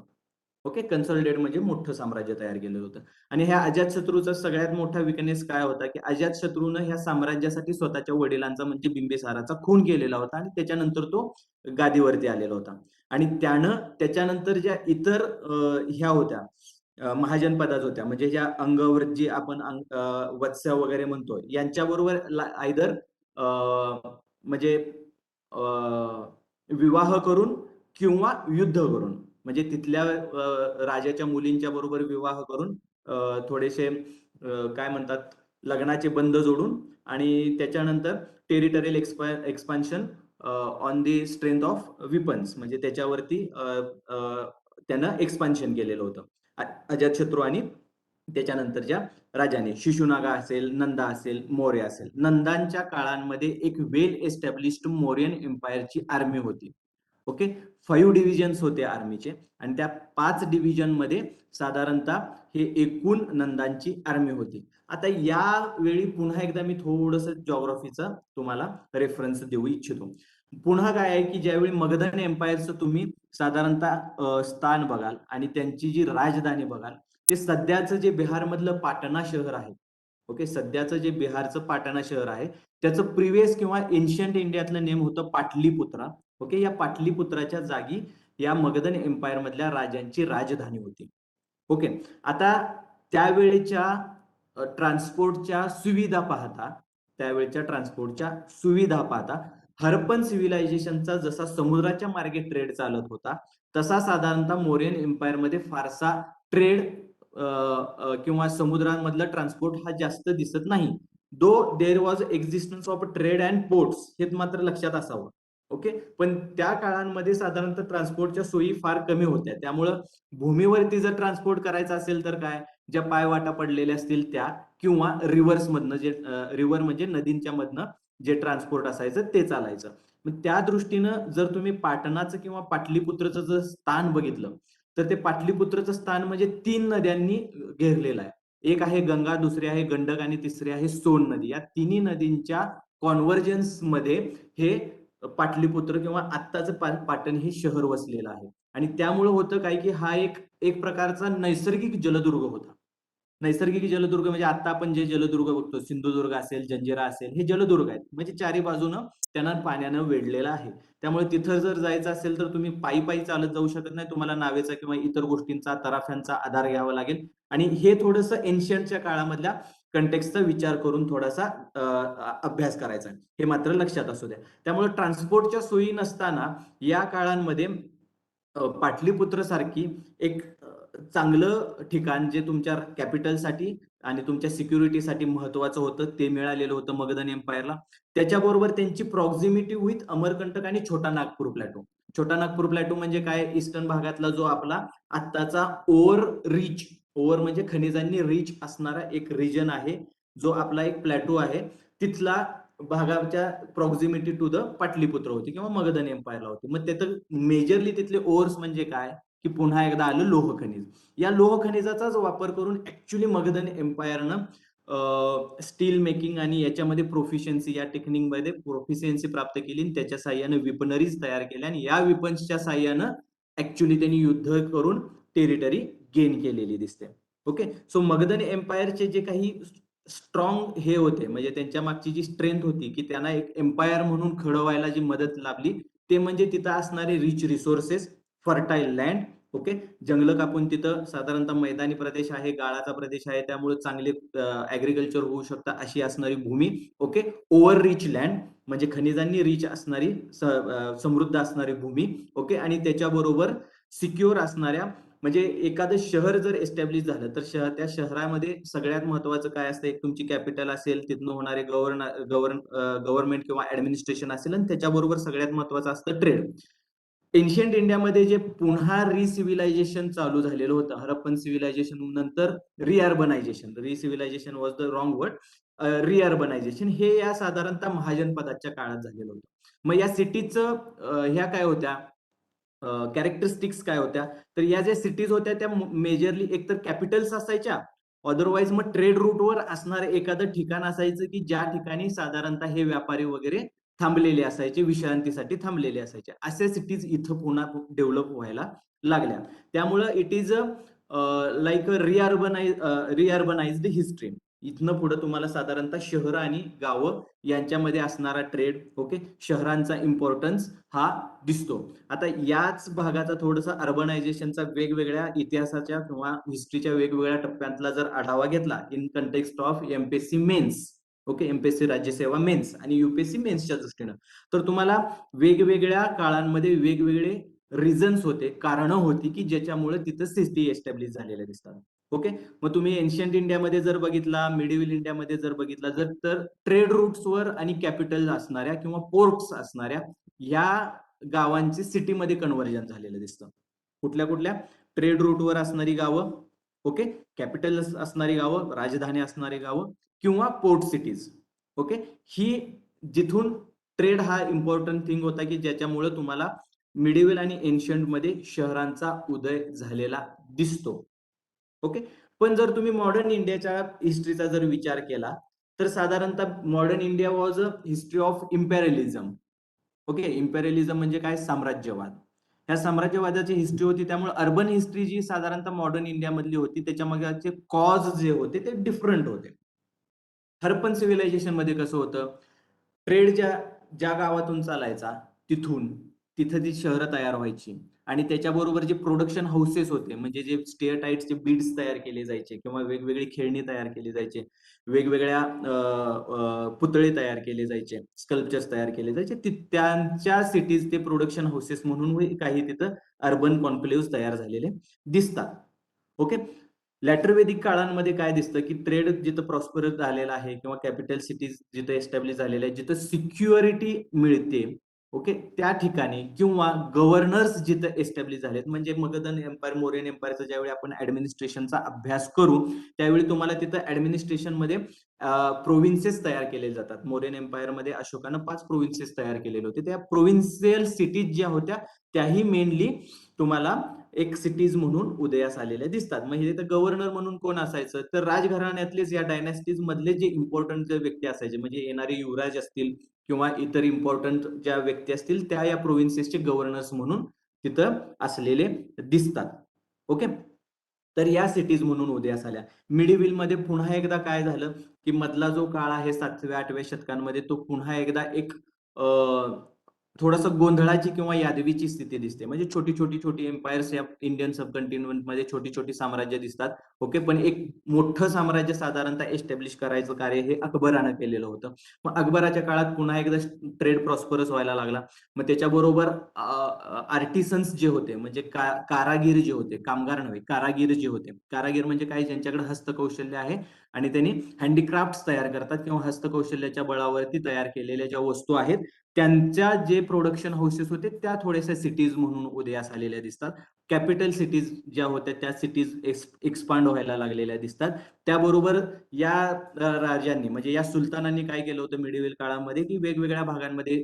ओके, कन्सॉलिडेट म्हणजे मोठं साम्राज्य तयार केलेलं होतं. आणि ह्या अजातशत्रूचा सगळ्यात मोठा विकनेस काय होता की अजातशत्रूनं ह्या साम्राज्यासाठी स्वतःच्या वडिलांचा म्हणजे बिंबिसाराचा खून केलेला होता आणि त्याच्यानंतर तो गादीवरती आलेला होता. आणि त्यानं त्याच्यानंतर ज्या इतर ह्या होत्या महाजनपदाज होत्या, म्हणजे ज्या अंगवर जी आपण वत्स्य वगैरे म्हणतो, यांच्याबरोबर आयदर म्हणजे विवाह करून किंवा युद्ध करून, म्हणजे तिथल्या राजाच्या मुलींच्या बरोबर विवाह करून थोडेसे काय म्हणतात लग्नाचे बंध जोडून आणि त्याच्यानंतर territorial expansion on the strength of weapons, म्हणजे त्याच्यावरती त्यानं एक्सपान्शन केलेलं होतं अजातशत्रू आणि त्याच्यानंतरच्या राजाने. शिशुनागा असेल, नंदा असेल, मौर्य असेल. नंदांच्या काळांमध्ये एक वेल एस्टॅब्लिश्ड मौर्यन एम्पायरची आर्मी होती. ओके, 5 डिव्हिजन्स होते आर्मीचे आणि त्या 5 डिव्हिजन मध्ये साधारणतः हे एकूण नंदांची आर्मी होती. आता या वेळी पुन्हा एकदा मी थोडस जॉग्राफीचा तुम्हाला रेफरन्स देऊ इच्छितो. पुन्हा काय आहे की ज्यावेळी मगधन एम्पायरचं तुम्ही साधारणतः स्थान बघाल आणि त्यांची जी राजधानी बघाल, ते सध्याचं जे बिहारमधलं पाटणा शहर आहे, ओके, सध्याचं जे बिहारचं पाटणा शहर आहे त्याचं प्रिव्हियस किंवा एन्शियंट इंडियातलं नेम होतं पाटलीपुत्रा. ओके, या पाटलीपुत्राच्या जागी या मगधन एम्पायर मधल्या राजांची राजधानी होती. ओके, आता त्यावेळेच्या ट्रान्सपोर्टच्या सुविधा पाहता हरप्पन सिव्हिलायझेशनचा जसा समुद्राच्या मार्गे ट्रेड चालत होता, तसा साधारणतः मौर्यन एम्पायरमध्ये फारसा ट्रेड किंवा समुद्रांमधलं ट्रान्सपोर्ट हा जास्त दिसत नाही. Though there was existence of trade and ports, हे मात्र लक्षात असावं. ओके, पण त्या काळांमध्ये साधारणतः ट्रान्सपोर्टच्या सोयी फार कमी होत्या. त्यामुळं भूमीवरती जर ट्रान्सपोर्ट करायचं असेल तर काय, ज्या पायवाटा पडलेल्या असतील त्या, किंवा रिव्हर्स मधनं, जे रिव्हर म्हणजे नदींच्या मधनं जे ट्रान्सपोर्ट असायचं ते चालायचं. मग त्या दृष्टीनं जर तुम्ही पाटणाचं किंवा पाटलीपुत्रचं जर स्थान बघितलं, तर ते पाटलीपुत्रचं स्थान म्हणजे 3 नद्यांनी घेरलेलं आहे. एक आहे गंगा, दुसरी आहे गंडक आणि तिसरी आहे सोन नदी. या तिन्ही नदींच्या कॉन्व्हर्जन्स मध्ये हे पाटलीपुत्र किंवा आत्ताचं पाटण हे शहर वसलेलं आहे. आणि त्यामुळे होतं काय की हा एक प्रकारचा नैसर्गिक जलदुर्ग होता. नैसर्गिक जलदुर्ग म्हणजे आता आपण जे जलदुर्ग बघतो, सिंधुदुर्ग असेल, जंजिरा असेल, हे जलदुर्ग आहेत. म्हणजे चारी बाजूनं त्यांना पाण्यानं वेढलेलं आहे. त्यामुळे तिथं जर जायचं असेल तर तुम्ही पायी पायी चालत जाऊ शकत नाही. तुम्हाला नावेचा किंवा इतर गोष्टींचा, तराफ्यांचा आधार घ्यावा लागेल. आणि हे थोडंसं एन्शियंटच्या काळामधल्या कंटेक्सचा विचार करून थोडासा अभ्यास करायचा, हे मात्र लक्षात असू द्या. त्यामुळे ट्रान्सपोर्टच्या सोयी नसताना या काळांमध्ये पाटलीपुत्र सारखी एक चांगलं ठिकाण जे तुमच्या कॅपिटलसाठी आणि तुमच्या सिक्युरिटीसाठी महत्वाचं होतं, ते मिळालेलं होतं मगधन एम्पायरला. त्याच्याबरोबर त्यांची प्रॉक्झिमिटी विथ अमरकंटक आणि छोटा नागपूर प्लॅटो. छोटा नागपूर प्लॅटो म्हणजे काय, ईस्टर्न भागातला जो आपला आत्ताचा ओव्हर म्हणजे खनिजांनी रिच असणारा एक रिजन आहे, जो आपला एक प्लॅटो आहे. तिथला भागाच्या प्रॉक्झिमिटी टू द पाटलीपुत्र होती किंवा मगधन एम्पायरला होती. मग तिथं मेजरली तिथले ओव्हर्स म्हणजे काय, की पुन्हा एकदा आलं लोह खनिज. या लोह खनिजाचाच वापर करून ऍक्च्युली मगधन एम्पायरनं स्टील मेकिंग आणि याच्यामध्ये प्रोफिशियन्सी, या टेक्निकमध्ये प्रोफिशियन्सी प्राप्त केली. त्याच्या साह्यानं विपनरीज तयार केल्या आणि या विपन्सच्या साह्यानं ऍक्च्युली त्यांनी युद्ध करून टेरिटरी गेन केलेली दिसते. ओके, सो मगधन एम्पायरचे जे काही स्ट्रॉंग हे होते, म्हणजे त्यांच्या मागची जी स्ट्रेंथ होती, की त्यांना एक एम्पायर म्हणून खडवायला जी मदत लाभली, ते म्हणजे तिथं असणारे rich resources, fertile land. Okay, जंगल कापून तिथं साधारणतः मैदानी प्रदेश आहे, गाळाचा प्रदेश आहे, त्यामुळे चांगले ऍग्रिकल्चर होऊ शकतं अशी असणारी भूमी. ओके, ओव्हर रिच लँड म्हणजे खनिजांनी रिच असणारी, समृद्ध असणारी भूमी. ओके, आणि त्याच्याबरोबर सिक्युअर असणाऱ्या, म्हणजे एखादं शहर जर एस्टॅब्लिश झालं तर त्या शहरामध्ये सगळ्यात महत्वाचं काय असतं, एक तुमची कॅपिटल असेल, तिथनं होणारे गव्हर्नमेंट किंवा ऍडमिनिस्ट्रेशन असेल, आणि त्याच्याबरोबर सगळ्यात महत्वाचं असतं ट्रेड. एन्शियंट इंडियामध्ये जे पुन्हा रिसिव्हिलायझेशन चालू झालेलं होतं, हरप्पन सिव्हिलायझेशन नंतर रिसिव्हिलायझेशन वॉज द रॉंग वर्ड, रिअर्बनायझेशन, हे या साधारणतः महाजनपदाच्या काळात झालेलं होतं. मग या सिटीचं ह्या काय होत्या, कॅरेक्टरिस्टिक्स काय होत्या, तर या ज्या सिटीज होत्या त्या मेजरली एकतर कॅपिटल्स असायच्या, अदरवाईज मग ट्रेड रूटवर असणारं एखादं ठिकाण असायचं, की ज्या ठिकाणी साधारणतः हे व्यापारी वगैरे थांबलेले असायचे, विश्रांतीसाठी थांबलेले असायचे. अशा सिटीज इथं पुन्हा डेव्हलप व्हायला लागल्या. त्यामुळं it is like a reurbanised history. इथनं पुढे तुम्हाला साधारणतः शहरं आणि गावं यांच्यामध्ये असणारा ट्रेड, ओके, शहरांचा इम्पॉर्टन्स हा दिसतो. आता याच भागाचा थोडंसं अर्बनायझेशनचा वेगवेगळ्या इतिहासाच्या किंवा हिस्ट्रीच्या वेगवेगळ्या टप्प्यातला जर आढावा घेतला in context of MPSC mains, okay, MPSC राज्यसेवा मेन्स आणि युपीएससी मेन्सच्या दृष्टीनं, तर तुम्हाला वेगवेगळ्या काळांमध्ये वेगवेगळे रिझन्स होते, कारणं होती, की ज्याच्यामुळे तिथं सिटी एस्टॅब्लिश झालेल्या दिसतात. ओके, मग तुम्ही एन्शियंट इंडियामध्ये जर बघितला, मिडिव्हल इंडियामध्ये जर बघितला जर, तर ट्रेड रूट्सवर आणि कॅपिटल असणाऱ्या किंवा पोर्ट्स असणाऱ्या या गावांची सिटीमध्ये कन्व्हर्जन झालेलं दिसतं. कुठल्या कुठल्या, ट्रेड रूटवर असणारी गावं, ओके, कॅपिटल असणारी गावं, राजधानी असणारी गावं, किंवा पोर्ट सिटीज. ओके, ही जिथून ट्रेड हा इम्पॉर्टंट थिंग होता, की ज्याच्यामुळे तुम्हाला मिडिव्हल आणि एन्शियंट मध्ये शहरांचा उदय झालेला दिसतो. ओके, पण जर तुम्ही मॉडर्न इंडियाच्या हिस्ट्रीचा जर विचार केला तर साधारणतः modern India was a history of imperialism. Okay, imperialism म्हणजे काय, साम्राज्यवाद. ह्या साम्राज्यवादाची हिस्ट्री होती. त्यामुळे अर्बन हिस्ट्री जी साधारणतः मॉडर्न इंडिया मधली होती त्याच्यामध्ये कॉज जे होते ते डिफरंट होते. हरप्पन सिव्हिलायझेशन मध्ये कसं होतं, ट्रेड ज्या ज्या गावातून चालायचा तिथून तिथं ती शहरं तयार व्हायची. आणि त्याच्याबरोबर जे प्रोडक्शन हाऊसेस होते, म्हणजे जे स्टेअरटाईटचे बीड्स तयार केले जायचे किंवा वेगवेगळी खेळणी तयार केली जायचे, वेगवेगळ्या पुतळे तयार केले जायचे, स्कल्पचर्स तयार केले जायचे, त्यांच्या सिटीज ते प्रोडक्शन हाऊसेस म्हणून काही तिथं अर्बन कॉन्क्लेव्ह तयार झालेले दिसतात. ओके. लॅटरवेदिक काळांमध्ये काय दिसतं की ट्रेड जिथं प्रॉस्परस झालेला आहे किंवा कॅपिटल सिटीज जिथं एस्टॅब्लिश झालेल्या आहेत, जिथं सिक्युरिटी मिळते, ओके, त्या ठिकाणी किंवा गव्हर्नर्स जिथं एस्टॅब्लिश झालेत, म्हणजे मगधन एम्पायर, मोरियन एम्पायरचा ज्यावेळी आपण ऍडमिनिस्ट्रेशनचा अभ्यास करू त्यावेळी तुम्हाला तिथं ऍडमिनिस्ट्रेशनमध्ये प्रोव्हिन्सेस तयार केले जातात. मोरियन एम्पायरमध्ये अशोकानं 5 प्रोव्हिन्सेस तयार केलेले होते. त्या प्रोव्हिन्सियल सिटीज ज्या होत्या त्याही मेनली तुम्हाला एक सिटीज म्हणून उदयास आलेल्या दिसतात. म्हणजे तर गव्हर्नर म्हणून कोण असायचं, तर राजघराण्यातलेच या डायनॅस्टीज मधले जे इम्पॉर्टंट जे व्यक्ती असायचे, म्हणजे येणारे युवराज असतील किंवा इतर इम्पॉर्टंट ज्या व्यक्ती असतील त्या या प्रोव्हिन्सेसचे गव्हर्नर्स म्हणून तिथं असलेले दिसतात. ओके. तर या सिटीज म्हणून उदयास आल्या. मिडीव्हिल मध्ये पुन्हा एकदा काय झालं की मधला जो काळ आहे 7व्या-8व्या शतकांमध्ये तो पुन्हा एकदा एक थोडासा गोंधळाची किंवा यादवीची स्थिती दिसते. म्हणजे छोटी छोटी छोटी एम्पायर्स या इंडियन सबकॉन्टिनेंट मध्ये छोटी छोटी साम्राज्य दिसतात. ओके. पण एक मोठं साम्राज्य साधारणतः एस्टॅब्लिश करायचं कार्य हे अकबरानं केलेलं होतं. मग अकबराच्या काळात पुन्हा एकदा ट्रेड प्रॉस्परस व्हायला लागला. मग त्याच्याबरोबर आर्टिसन्स जे होते, म्हणजे कारागीर जे होते, कामगार नव्हे, कारागीर जे होते, कारागीर म्हणजे काय, ज्यांच्याकडे हस्तकौशल्य आहे आणि त्यांनी हँडीक्राफ्ट तयार करतात किंवा हस्तकौशल्याच्या बळावरती तयार केलेल्या ज्या वस्तू आहेत त्यांच्या जे प्रोडक्शन हाऊसेस होते त्या थोड्याशा सिटीज म्हणून उदयास आलेल्या दिसतात. कॅपिटल सिटीज ज्या होत्या त्या सिटीज एक्सपांड व्हायला लागलेल्या दिसतात. त्याबरोबर या राजांनी म्हणजे या सुलतानांनी काय केलं होतं मिडीव्हिल काळामध्ये की वेगवेगळ्या भागांमध्ये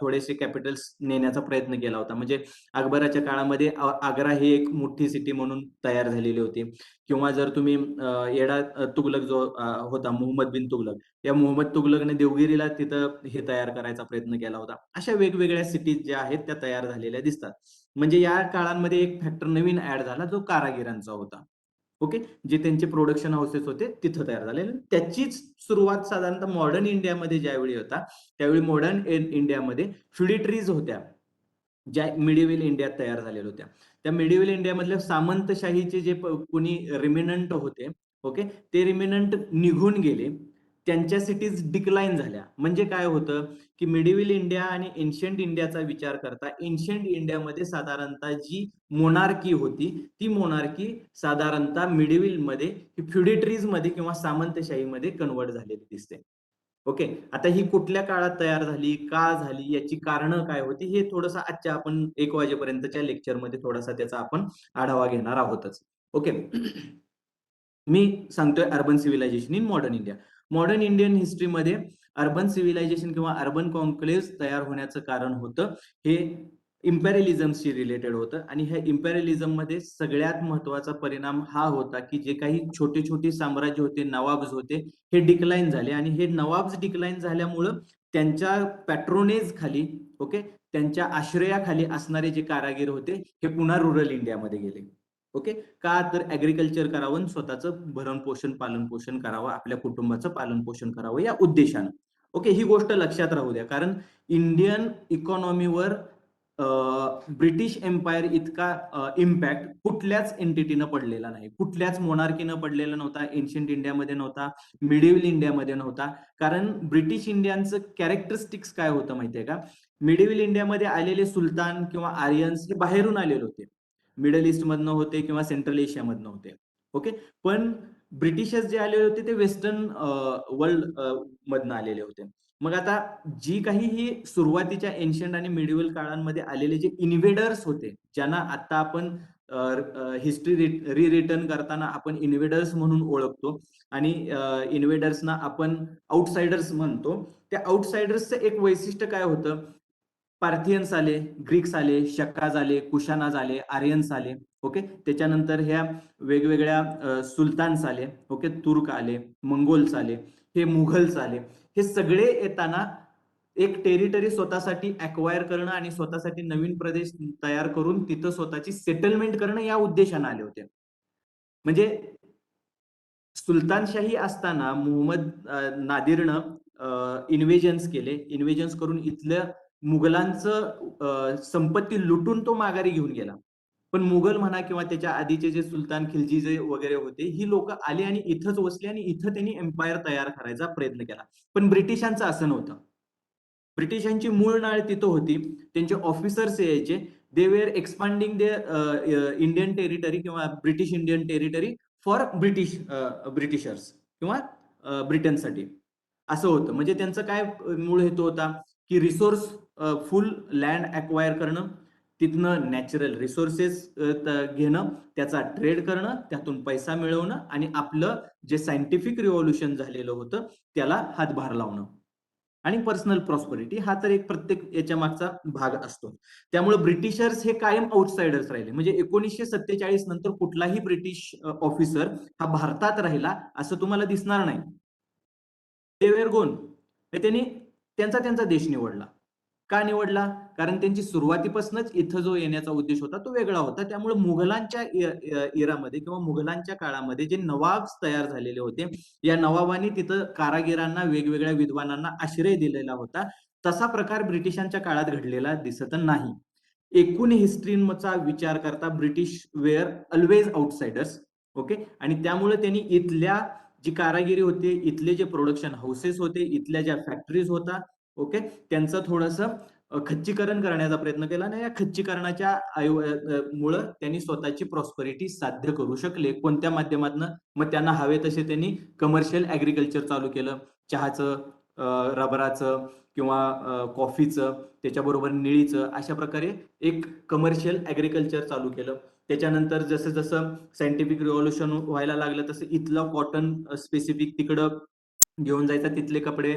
थोडेसे कॅपिटल्स नेण्याचा प्रयत्न केला होता. म्हणजे अकबराच्या काळामध्ये आग्रा ही एक मोठी सिटी म्हणून तयार झालेली होती. किंवा जर तुम्ही येडा तुगलक जो होता मोहम्मद बिन तुगलक, या मोहम्मद तुगलकने देवगिरीला तिथं हे तयार करायचा प्रयत्न केला होता. अशा वेगवेगळ्या सिटीज ज्या आहेत त्या तयार झालेल्या दिसतात. म्हणजे या काळांमध्ये एक फॅक्टर नवीन ऍड झाला जो कारागिरांचा होता. ओके. जे त्यांचे प्रोडक्शन हाऊसेस होते तिथं तयार झाले. त्याचीच सुरुवात साधारणतः मॉडर्न इंडियामध्ये ज्यावेळी होता त्यावेळी मॉडर्न इंडियामध्ये फ्युडिटरीज होत्या ज्या मिडीव्हिल इंडियात तयार झालेल्या होत्या. त्या मिडीव्हिल इंडियामधल्या सामंतशाहीचे जे कुणी रिमिनंट होते, ओके, ते रिमिनंट निघून गेले. त्यांच्या सिटीज डिक्लाइन झाल्या. म्हणजे काय होतं की मिडीव्हिल इंडिया आणि एन्शियंट इंडियाचा विचार करता एन्शियंट इंडियामध्ये साधारणतः जी मोनार्की होती ती मोनार्की साधारणतः मिडीव्हिल मध्ये फ्युडिटरीज मध्ये किंवा सामंतशाहीमध्ये कन्वर्ट झालेली दिसते. ओके. आता ही कुठल्या काळात तयार झाली, का झाली, याची कारणं काय होती, हे थोडंसं आजच्या आपण 1 वाजेपर्यंतच्या लेक्चरमध्ये थोडासा त्याचा आपण आढावा घेणार आहोतच. ओके. मी सांगतोय urban civilisation in modern India. Modern Indian हिस्ट्रीमध्ये अर्बन सिव्हिलायझेशन किंवा अर्बन कॉन्क्लेव्ह तयार होण्याचं कारण होतं हे इम्पेरियलिझमशी रिलेटेड होतं. आणि ह्या इम्पेरियलिझम मध्ये सगळ्यात महत्वाचा परिणाम हा होता की जे काही छोटे छोटे साम्राज्य होते, नवाब्स होते, हे डिक्लाइन झाले. आणि हे नवाब्स डिक्लाइन झाल्यामुळं त्यांच्या पॅट्रोनेज खाली, ओके, त्यांच्या आश्रयाखाली असणारे जे कारागीर होते हे पुन्हा रुरल इंडियामध्ये गेले. ओके. का तर ऍग्रिकल्चर करावं, स्वतःचं भरण पोषण पालन पोषण करावं, आपल्या कुटुंबाचं पालन पोषण करावं या उद्देशानं. ओके. ही गोष्ट लक्षात राहू द्या, कारण इंडियन इकॉनॉमीवर ब्रिटिश एम्पायर इतका इम्पॅक्ट कुठल्याच एंटिटीनं पडलेला नाही, कुठल्याच मोनार्कीनं पडलेला नव्हता, एन्शियंट इंडियामध्ये नव्हता, मिडीव्हिल इंडियामध्ये नव्हता. कारण ब्रिटिश इंडियनचं कॅरेक्टरिस्टिक्स काय होतं माहितीये का, मिडीव्हिल इंडियामध्ये आलेले सुलतान किंवा आर्यन्स हे बाहेरून आलेले होते, मिडल ईस्ट मधनं होते किंवा सेंट्रल एशिया मधनं होते. ओके. पण ब्रिटिशर्स जे आलेले होते ते वेस्टर्न वर्ल्ड मधनं आलेले होते. मग आता जी काही ही सुरुवातीच्या एन्शियंट आणि मिडीव्हिल काळांमध्ये आलेले जे इन्व्हेडर्स होते, ज्यांना आता आपण हिस्ट्री रिटर्न करताना आपण इन्व्हेडर्स म्हणून ओळखतो आणि इन्व्हेडर्सना आपण आउटसाइडर्स म्हणतो. त्या आउटसाइडर्सचं एक वैशिष्ट्य काय होतं, पार्थियन्स आले, ग्रीक्स आले, शकाज आले, कुशानाज आले, आर्यन्स आले. ओके. त्याच्यानंतर ह्या वेगवेगळ्या सुलतान्स आले, ओके, तुर्क आले, मंगोल्स आले, हे मुघल्स आले. हे सगळे येताना एक टेरिटरी स्वतःसाठी अक्वायर करणं आणि स्वतःसाठी नवीन प्रदेश तयार करून तिथं स्वतःची सेटलमेंट करणं या उद्देशाने आले होते. म्हणजे सुलतानशाही असताना मोहम्मद नादिरनं इन्व्हेजन्स केले, इन्व्हेजन्स करून इथलं मुघलांचं संपत्ती लुटून तो माघारी घेऊन गेला. पण मुघल म्हणा किंवा त्याच्या आधीचे जे सुलतान खिलजी जे वगैरे होते, ही लोक आली आणि इथंच वसली आणि इथं त्यांनी एम्पायर तयार करायचा प्रयत्न केला. पण ब्रिटिशांचं असं नव्हतं. ब्रिटिशांची मूळ नाळ तिथं होती. त्यांचे ऑफिसर्स यायचे. They were expanding the Indian territory किंवा British Indian territory for Britishers किंवा ब्रिटनसाठी असं होतं. म्हणजे त्यांचं काय मूळ हेतू होता की रिसोर्स फुल लँड अक्वायर करणं, तिथनं नॅचरल रिसोर्सेस घेणं, त्याचा ट्रेड करणं, त्यातून पैसा मिळवणं आणि आपलं जे सायंटिफिक रिव्हॉल्युशन झालेलं होतं त्याला हातभार लावणं आणि पर्सनल प्रॉस्परिटी हा तर एक प्रत्येक याच्या मागचा भाग असतो. त्यामुळे ब्रिटिशर्स हे कायम आउटसाइडर्स राहिले. म्हणजे 1947 नंतर कुठलाही ब्रिटिश ऑफिसर हा भारतात राहिला असं तुम्हाला दिसणार नाही. देवेर गोन त्यांनी त्यांचा त्यांचा देश निवडला. का निवडला? कारण त्यांची सुरुवातीपासूनच इथं जो येण्याचा उद्देश होता तो वेगळा होता. त्यामुळे मुघलांच्या इरामध्ये किंवा मुघलांच्या काळामध्ये जे नवाब तयार झालेले होते, या नवाबांनी तिथं कारागिरांना वेगवेगळ्या विद्वानांना आश्रय दिलेला होता. तसा प्रकार ब्रिटिशांच्या काळात घडलेला दिसत नाही. एकूण हिस्ट्रीचा विचार करता British were always outsiders. Okay. आणि त्यामुळे त्यांनी इथल्या जी कारागिरी होती, इथले जे प्रोडक्शन हाऊसेस होते, इथल्या ज्या फॅक्टरीज होता, ओके, त्यांचं थोडंसं खच्चीकरण करण्याचा प्रयत्न केला आणि या खच्चीकरणाच्या मुळे त्यांनी स्वतःची प्रॉस्परिटी साध्य करू शकले. कोणत्या माध्यमातून? मग त्यांना हवे तसे त्यांनी कमर्शियल ऍग्रिकल्चर चालू केलं. चहाचं, रबराचं किंवा कॉफीचं, त्याच्याबरोबर निळीचं, अशा प्रकारे एक कमर्शियल ऍग्रिकल्चर चालू केलं. त्याच्यानंतर जसं जसं सायंटिफिक रिव्हॉल्युशन व्हायला लागलं तसं इथलं कॉटन स्पेसिफिक तिकडं घेऊन जायचा. तिथले कपडे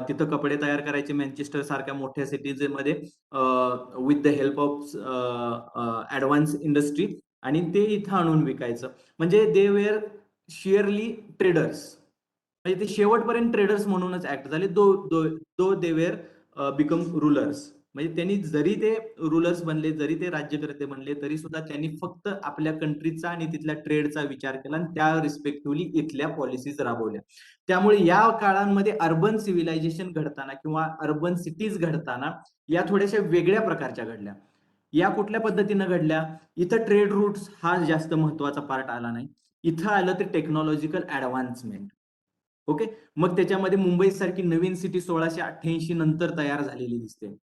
तिथं कपडे तयार करायचे मँचेस्टर सारख्या मोठ्या सिटीज मध्ये with the help of advance industry आणि ते इथं आणून विकायचं. म्हणजे दे वेअर शिअरली ट्रेडर्स. म्हणजे ते शेवटपर्यंत ट्रेडर्स म्हणूनच ऍक्ट झाले. दो दो दो दे वेअर बिकम रुलर्स. म्हणजे त्यांनी जरी ते रुलर्स बनले, जरी ते राज्यकर्ते बनले, तरी सुद्धा त्यांनी फक्त आपल्या कंट्रीचा आणि तिथल्या ट्रेडचा विचार केला आणि त्या रिस्पेक्टिव्हली इथल्या पॉलिसीज राबवल्या. त्यामुळे या काळांमध्ये अर्बन सिव्हिलायझेशन घडताना किंवा अर्बन सिटीज घडताना या थोड्याशा वेगळ्या प्रकारच्या घडल्या. या कुठल्या पद्धतीनं घडल्या? इथं ट्रेड रूट्स हा जास्त महत्वाचा पार्ट आला नाही. इथं आलं ते टेक्नॉलॉजिकल ऍडव्हान्समेंट. ओके. मग त्याच्यामध्ये मुंबई सारखी नवीन सिटी 1688 नंतर तयार झालेली दिसते.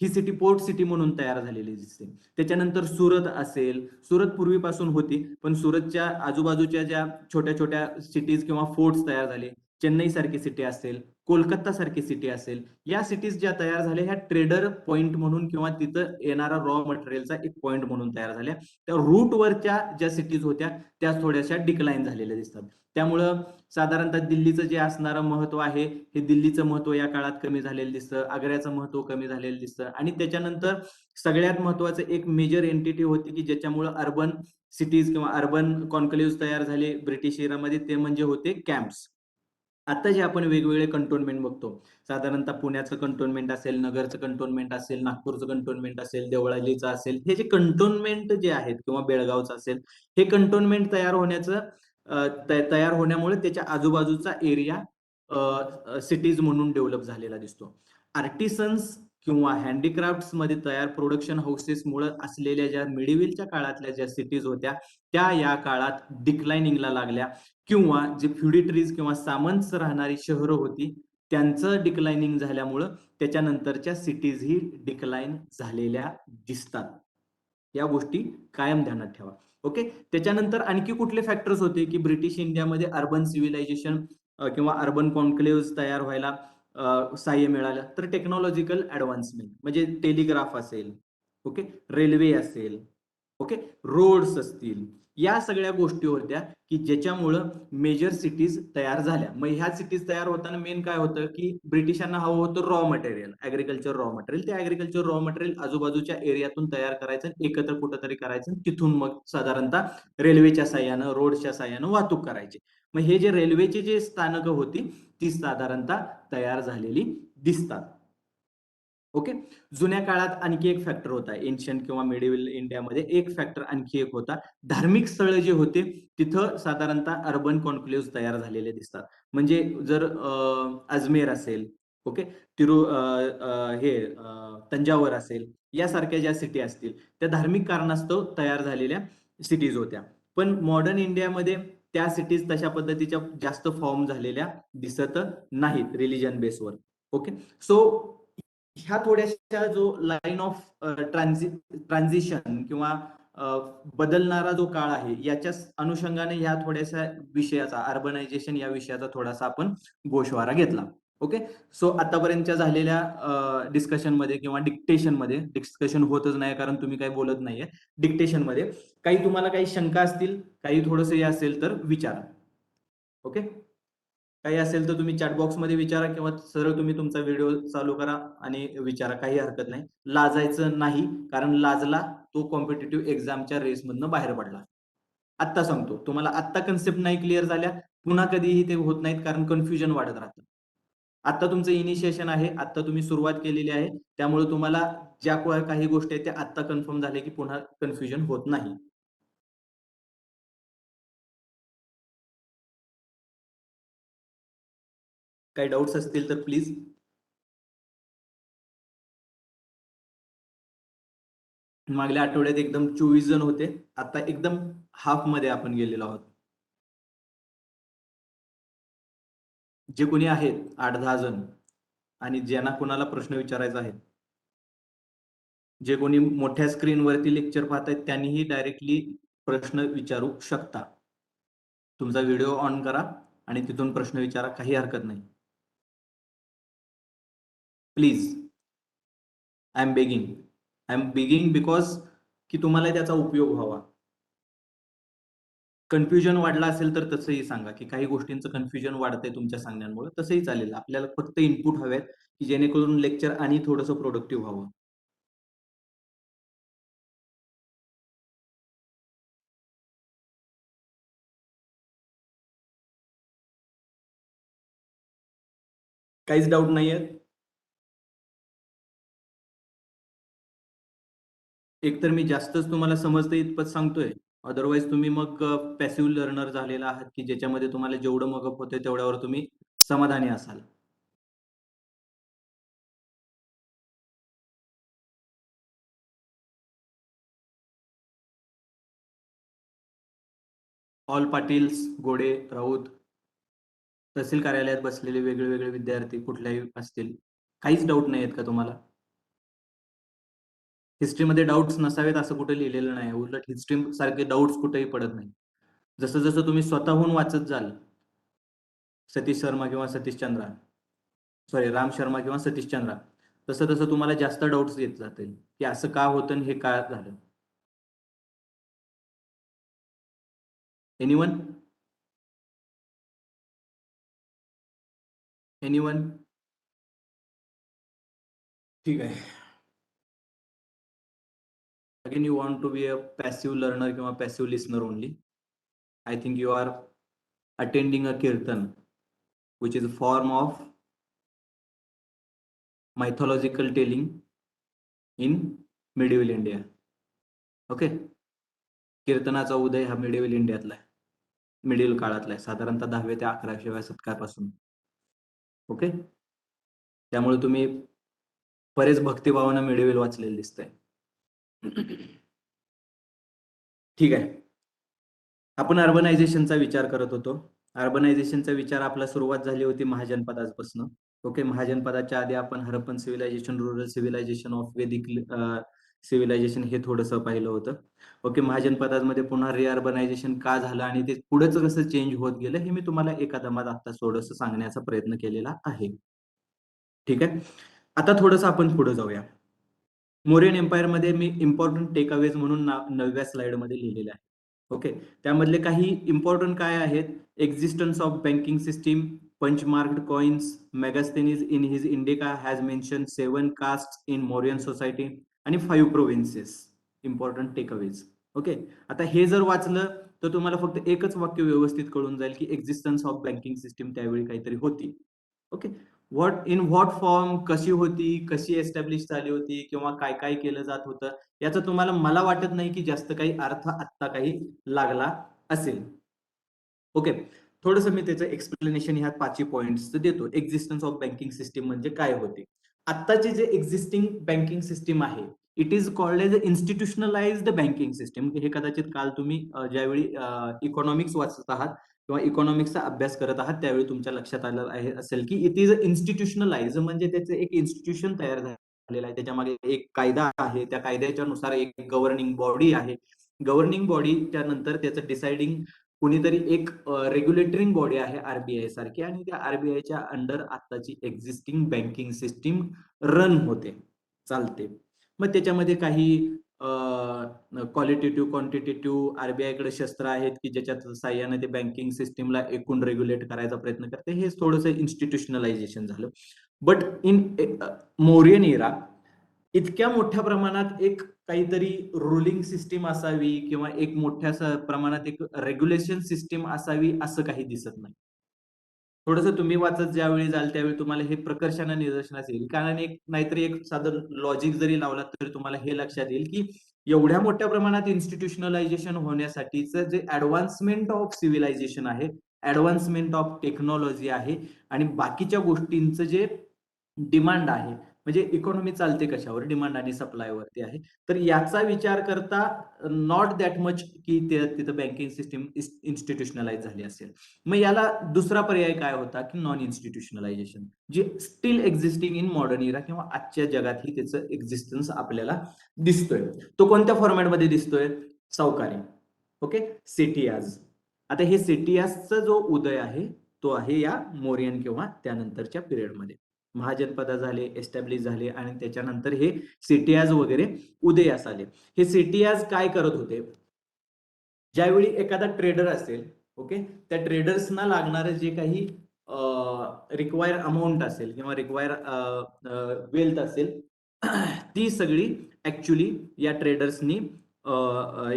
ही सिटी पोर्ट सिटी म्हणून तयार झालेली दिसते. त्याच्यानंतर सुरत असेल. सुरत पूर्वीपासून होती, पण सुरतच्या आजूबाजूच्या ज्या छोट्या छोट्या सिटीज किंवा फोर्ट्स तयार झाले, चेन्नई सारखी सिटी असेल, कोलकाता सारखी सिटी असेल, या सिटीज ज्या तयार झाल्या ह्या ट्रेडर पॉइंट म्हणून किंवा तिथं येणारा रॉ मटेरियलचा एक पॉइंट म्हणून तयार झाल्या. त्या रूटवरच्या ज्या सिटीज होत्या त्या थोड्याशा डिक्लाइन झालेल्या दिसतात. त्यामुळं साधारणतः दिल्लीचं जे असणारं महत्व आहे, हे दिल्लीचं महत्व या काळात कमी झालेलं दिसतं. आग्र्याचं महत्व कमी झालेलं दिसतं. आणि त्याच्यानंतर सगळ्यात महत्वाचं एक मेजर एंटिटी होती की ज्याच्यामुळे अर्बन सिटीज किंवा अर्बन कॉन्क्लेव्ह तयार झाले ब्रिटिश इरामध्ये, ते म्हणजे होते कॅम्प्स. आता जे आपण वेगवेगळे कंटोनमेंट बघतो, साधारणतः पुण्याचं कंटोनमेंट असेल, नगरचं कंटोनमेंट असेल, नागपूरचं कंटोनमेंट असेल, देवळालीचं असेल, हे जे कंटोनमेंट जे आहेत किंवा बेळगावचं असेल, हे कंटोनमेंट तयार होण्याचं तयार होण्यामुळे त्याच्या आजूबाजूचा एरिया सिटीज म्हणून डेव्हलप झालेला दिसतो. आर्टिसन्स किंवा हँडीक्राफ्ट्स मध्ये तयार प्रोडक्शन हाऊसेस मुळे असलेल्या ज्या मिडिव्हिलच्या काळातल्या ज्या सिटीज होत्या त्या या काळात डिक्लाइनिंगला लागल्या किंवा जे फ्युडिटरीज किंवा सामंत राहणारी शहरं होती त्यांचं डिक्लाइनिंग झाल्यामुळं त्याच्यानंतरच्या सिटीज ही डिक्लाइन झालेल्या दिसतात. या गोष्टी कायम ध्यानात ठेवा. ओके. त्याच्यानंतर आणखी कुठले फॅक्टर्स होते की ब्रिटिश इंडियामध्ये अर्बन सिव्हिलायझेशन किंवा अर्बन कॉन्क्लेव्ह तयार व्हायला सहाय्य मिळालं? तर टेक्नॉलॉजिकल ऍडव्हान्समेंट म्हणजे टेलिग्राफ असेल, ओके, रेल्वे असेल, ओके, रोड्स असतील, या सगळ्या गोष्टी होत्या की ज्याच्यामुळं मेजर सिटीज तयार झाल्या. मग ह्या सिटीज तयार होताना मेन काय होतं की ब्रिटिशांना हवं होतं raw material, agriculture raw material. ते ऍग्रिकल्चर रॉ मटेरियल आजूबाजूच्या एरियातून तयार करायचं, एकत्र कुठंतरी करायचं, तिथून मग साधारणतः रेल्वेच्या साह्यानं, रोडच्या साह्यानं वाहतूक करायची. मग हे जे रेल्वेची जे स्थानकं होती ती साधारणतः तयार झालेली दिसतात. ओके. जुन्या काळात आणखी एक फॅक्टर होता एन्शियंट किंवा मिडिव्हल इंडियामध्ये, एक फॅक्टर आणखी एक होता. धार्मिक स्थळ जे होते तिथं साधारणतः अर्बन कॉन्क्लेव्ह तयार झालेले दिसतात. म्हणजे जर अजमेर असेल, ओके. तंजावर असेल, यासारख्या ज्या सिटी असतील त्या धार्मिक कारणास्तव तयार झालेल्या सिटीज होत्या. पण मॉडर्न इंडियामध्ये त्या सिटीज तशा पद्धतीच्या जास्त फॉर्म झालेल्या दिसत नाहीत रिलिजन बेसवर. ओके. सो ह्या थोड्याशा जो लाईन ऑफ ट्रान्झिशन किंवा बदलणारा जो काळ आहे याच्या अनुषंगाने ह्या थोड्याशा विषयाचा, अर्बनायझेशन या विषयाचा थोडासा आपण गोषवारा घेतला. ओके. सो आतापर्यंतच्या झालेल्या डिस्कशनमध्ये किंवा डिक्टेशनमध्ये, डिस्कशन होतच नाही कारण तुम्ही काही बोलत नाहीये, डिक्टेशनमध्ये काही तुम्हाला काही शंका असतील, काही थोडंसं हे असेल तर विचारा. ओके. काही असेल तर तुम्ही चॅटबॉक्समध्ये विचारा किंवा सरळ तुम्ही तुमचा व्हिडिओ चालू करा आणि विचारा, काही हरकत नाही. लाजायचं नाही, कारण लाजला तो कॉम्पिटिटिव्ह एक्झामच्या रेसमधनं बाहेर पडला. आत्ता सांगतो तुम्हाला, आत्ता कन्सेप्ट नाही क्लिअर झाल्या पुन्हा कधीही ते होत नाहीत, कारण कन्फ्युजन वाढत राहतं. आता तुमचं इनिशिएशन आहे, आता तुम्ही सुरुवात केलेली आहे, त्यामुळे तुम्हाला ज्या काही गोष्टी आहेत त्या आत्ता कन्फर्म झाल्या की पुन्हा कन्फ्युजन होत नाही. काही डाऊट्स असतील तर प्लीज. मागल्या आठवड्यात एकदम 24 जण होते, आता एकदम हाफ मध्ये आपण गेलेलो आहोत. जे कोणी आहेत 8-10 जण आणि ज्यांना कोणाला प्रश्न विचारायचा आहे, जे कोणी मोठ्या स्क्रीनवरती लेक्चर पाहतायत त्यांनीही डायरेक्टली प्रश्न विचारू शकता. तुमचा व्हिडिओ ऑन करा आणि तिथून प्रश्न विचारा, काही हरकत नाही. Please, I am begging because की तुम्हाला त्याचा उपयोग व्हावा. कन्फ्युजन वाढला असेल तर तसंही सांगा की काही गोष्टींचं कन्फ्युजन वाढतंय तुमच्या सांगण्यामुळे, तसंही चालेल. आपल्याला फक्त इनपुट हवेत की जेणेकरून लेक्चर आणि थोडंसं प्रोडक्टिव्ह व्हावं. काहीच डाऊट नाहीये. एकतर मी जास्तच तुम्हाला समजतं इतपत सांगतोय, अदरवाईज तुम्ही मग पॅसिव्ह लर्नर झालेला आहात की ज्याच्यामध्ये तुम्हाला जेवढं मगअप होतंय तेवढ्यावर तुम्ही समाधानी असाल. ऑल पाटील्स, गोडे, राऊत, तहसील कार्यालयात बसलेले वेगळे वेगळे विद्यार्थी कुठल्याही असतील, काहीच डाऊट नाही आहेत का तुम्हाला? हिस्ट्रीमध्ये डाऊट्स नसावेत असं कुठे लिहिलेलं नाही. उलट हिस्ट्री सारखे डाऊट्स कुठेही पडत नाही. जसं जसं तुम्ही स्वतःहून वाचत जाल, सतीश शर्मा किंवा सतीश चंद्रा, सॉरी राम शर्मा किंवा सतीश चंद्रा, तसं तसं तुम्हाला जास्त डाऊट्स येत जातील की असं का होतं आणि हे का झालं. एनीवन? एनीवन? ठीक आहे. Again you want to be a passive learner किंवा passive listener only. I think you are attending a kirtan, which is a form of mythological telling in medieval India. Okay. कीर्तनाचा उदय हा medieval इंडियातला आहे, medieval काळातला आहे, साधारणतः 10वे ते 11व्या शतकापासून. Okay. त्यामुळे तुम्ही बरेच भक्तिभावानं मिडिवल वाचलेलं दिसतंय. ठीक आहे. आपण अर्बनायझेशनचा विचार करत होतो. अर्बनायझेशनचा विचार आपला सुरुवात झाली होती महाजनपदापासून. ओके. महाजनपदाच्या आधी आपण Harappan civilisation, rural civilisation of Vedic civilisation हे थोडंसं पाहिलं होतं. ओके. महाजनपदामध्ये पुन्हा रिअर्बनायझेशन का झालं आणि ते पुढेच कसं चेंज होत गेलं हे मी तुम्हाला एका दमात आता थोडंसं सांगण्याचा प्रयत्न केलेला आहे. ठीक आहे. आता थोडंसं आपण पुढे जाऊया. मोरियन एम्पायर मध्ये मी इम्पॉर्टंट टेकअवेज म्हणून 9व्या स्लाइडमध्ये लिहिलेले आहे. ओके. त्यामधले काही इम्पॉर्टंट काय आहेत? Existence of banking system, punchmarked coins, Megasthenes in his Indica has mention 7 caste in Mauryan society आणि 5 प्रोव्हिन्सेस. Important takeaways. ओके. आता हे जर वाचलं तर तुम्हाला फक्त एकच वाक्य व्यवस्थित कळून जाईल की एक्झिस्टन्स ऑफ बँकिंग सिस्टीम त्यावेळी काहीतरी होती. ओके. व्हॉट फॉर्म, कशी होती, कशी एस्टॅब्लिश झाली होती किंवा काय काय केलं जात होतं, याचा तुम्हाला, मला वाटत नाही की जास्त काही अर्थ आत्ता काही लागला असेल. ओके. थोडंसं मी त्याचं एक्सप्लेनेशन ह्या 5 पॉइंट्स देतो. एक्झिस्टन्स ऑफ बँकिंग सिस्टीम म्हणजे काय होते. आत्ताची जे एक्झिस्टिंग बँकिंग सिस्टीम आहे, it is called as institutionalised banking system. हे कदाचित काल तुम्ही ज्यावेळी इकॉनॉमिक्स वाचत आहात किंवा इकॉनॉमिक्सचा अभ्यास करत आहात त्यावेळी तुमच्या लक्षात आलं असेल की इट इज इन्स्टिट्यूशनलाइज म्हणजे त्याचं एक इन्स्टिट्यूशन तयार झालेलं आहे. त्याच्यामागे एक कायदा आहे, त्या कायद्याच्या नुसार एक गव्हर्निंग बॉडी आहे. गव्हर्निंग बॉडीच्या नंतर त्याचं डिसाइडिंग कुणीतरी एक रेग्युलेटरिंग बॉडी आहे आरबीआय सारखी आणि त्या आरबीआयच्या अंडर आताची एक्झिस्टिंग बँकिंग सिस्टीम रन होते, चालते. मग त्याच्यामध्ये काही क्वालिटेटिव्ह क्वांटिटेटिव्ह आरबीआयकडे शस्त्र आहेत की ज्याच्यात साह्याने ते बँकिंग सिस्टीमला एकूण रेग्युलेट करायचा प्रयत्न करते. हे थोडंसं इन्स्टिट्यूशनलायझेशन झालं. बट इन मौर्यन इरा इतक्या मोठ्या प्रमाणात एक काहीतरी रुलिंग सिस्टीम असावी किंवा एक मोठ्या प्रमाणात एक रेग्युलेशन सिस्टीम असावी असं काही दिसत नाही. थोडंसं तुम्ही वाचत ज्यावेळी जाल त्यावेळी तुम्हाला हे प्रकर्षाने निदर्शनास येईल. कारण एक नाहीतरी एक साधं लॉजिक जरी लावलात तरी तुम्हाला हे लक्षात येईल की एवढ्या मोठ्या प्रमाणात इन्स्टिट्यूशनलायझेशन होण्यासाठीचं जे ऍडव्हान्समेंट ऑफ सिव्हिलायझेशन आहे, ऍडव्हान्समेंट ऑफ टेक्नॉलॉजी आहे आणि बाकीच्या गोष्टींचं जे डिमांड आहे, म्हणजे इकॉनॉमी चालते कशावर, डिमांड आणि सप्लाय वरती आहे. तर याचा विचार करता नॉट दॅट मच की तिथं बँकिंग सिस्टीम इन्स्टिट्यूशनलाइज झाली असेल. मग याला दुसरा पर्याय काय होता की नॉन इन्स्टिट्यूशनलायझेशन, जे steel existing in modern era किंवा आजच्या जगातही त्याचं एक्झिस्टन्स आपल्याला दिसतोय. तो कोणत्या फॉर्मॅटमध्ये दिसतोय? सावकारी. ओके, सेटियाज. आता हे सेटियाजचा जो उदय आहे तो आहे या मौर्यन किंवा त्यानंतरच्या पिरियडमध्ये. महाजनपदा झाले, एस्टॅब्लिश झाले आणि त्याच्यानंतर हे सेटियाज वगैरे उदयास आले. हे सेटियाज काय करत होते? ज्यावेळी एखादा ट्रेडर असेल, ओके, त्या ट्रेडर्सना लागणारं जे काही रिक्वायर अमाऊंट असेल किंवा रिक्वायर वेल्थ असेल ती सगळी ऍक्च्युली या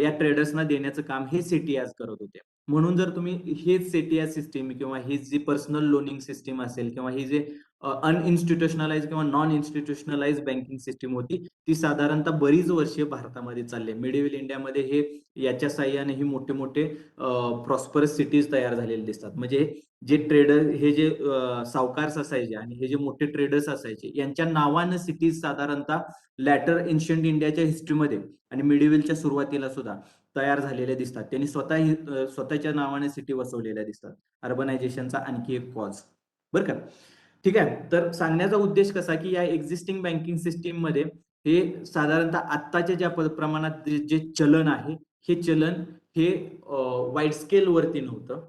ट्रेडर्सना देण्याचं काम हे सेटियाज करत होते. म्हणून जर तुम्ही हेच सेटियाज सिस्टीम किंवा ही जी पर्सनल लोनिंग सिस्टीम असेल किंवा ही जे अनइन्स्टिट्यूशनलाइज किंवा नॉन इन्स्टिट्यूशनलाइज बँकिंग सिस्टीम होती ती साधारणतः बरीच वर्षे भारतामध्ये चालली. मिडिवल इंडियामध्ये हे याच्या साह्याने ही मोठे मोठे प्रॉस्परस सिटीज तयार झालेले दिसतात. म्हणजे जे ट्रेडर हे जे सावकार असायचे आणि हे जे मोठे ट्रेडर्स असायचे यांच्या नावानं सिटीज साधारणतः लॅटर एन्शियंट इंडियाच्या हिस्ट्रीमध्ये आणि मिडिवलच्या सुरुवातीला सुद्धा तयार झालेल्या दिसतात. त्यांनी स्वतःच्या नावाने सिटी वसवलेल्या दिसतात. अर्बनायझेशनचा आणखी एक कॉज. बरं का, ठीक आहे. तर सांगण्याचा उद्देश कसा की या एक्झिस्टिंग बँकिंग सिस्टीम मध्ये हे साधारणतः आत्ताच्या ज्या प्रमाणात जे चलन आहे हे चलन हे वाईड स्केल वरती नव्हतं.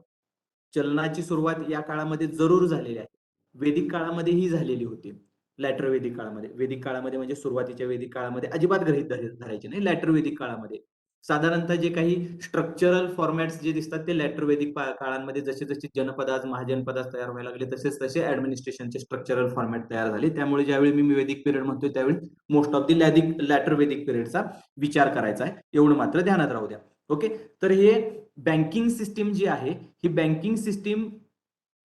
चलनाची सुरुवात या काळामध्ये जरूर झालेली आहे. वेदिक काळामध्ये ही झालेली होती. लॅटर वेदिक काळामध्ये, वेदिक काळामध्ये म्हणजे सुरुवातीच्या वेदिक काळामध्ये अजिबात गृहीत धरायचे नाही. लॅटर वेदिक काळामध्ये साधारणतः जे काही स्ट्रक्चरल फॉर्मॅट्स जे दिसतात ते लॅटर वेदिक काळांमध्ये जसे जसे जनपदाज महाजनपदाज तयार व्हायला लागले तसेच तसे ऍडमिनिस्ट्रेशनचे स्ट्रक्चरल फॉर्मॅट तयार झाले. त्यामुळे ज्यावेळी मी वेदिक पिरियड म्हणतोय त्यावेळी मोस्ट ऑफ दी लॅटर वेदिक पिरियडचा विचार करायचा आहे, एवढं मात्र ध्यानात राहू द्या. ओके, तर हे बँकिंग सिस्टीम जी आहे ही बँकिंग सिस्टीम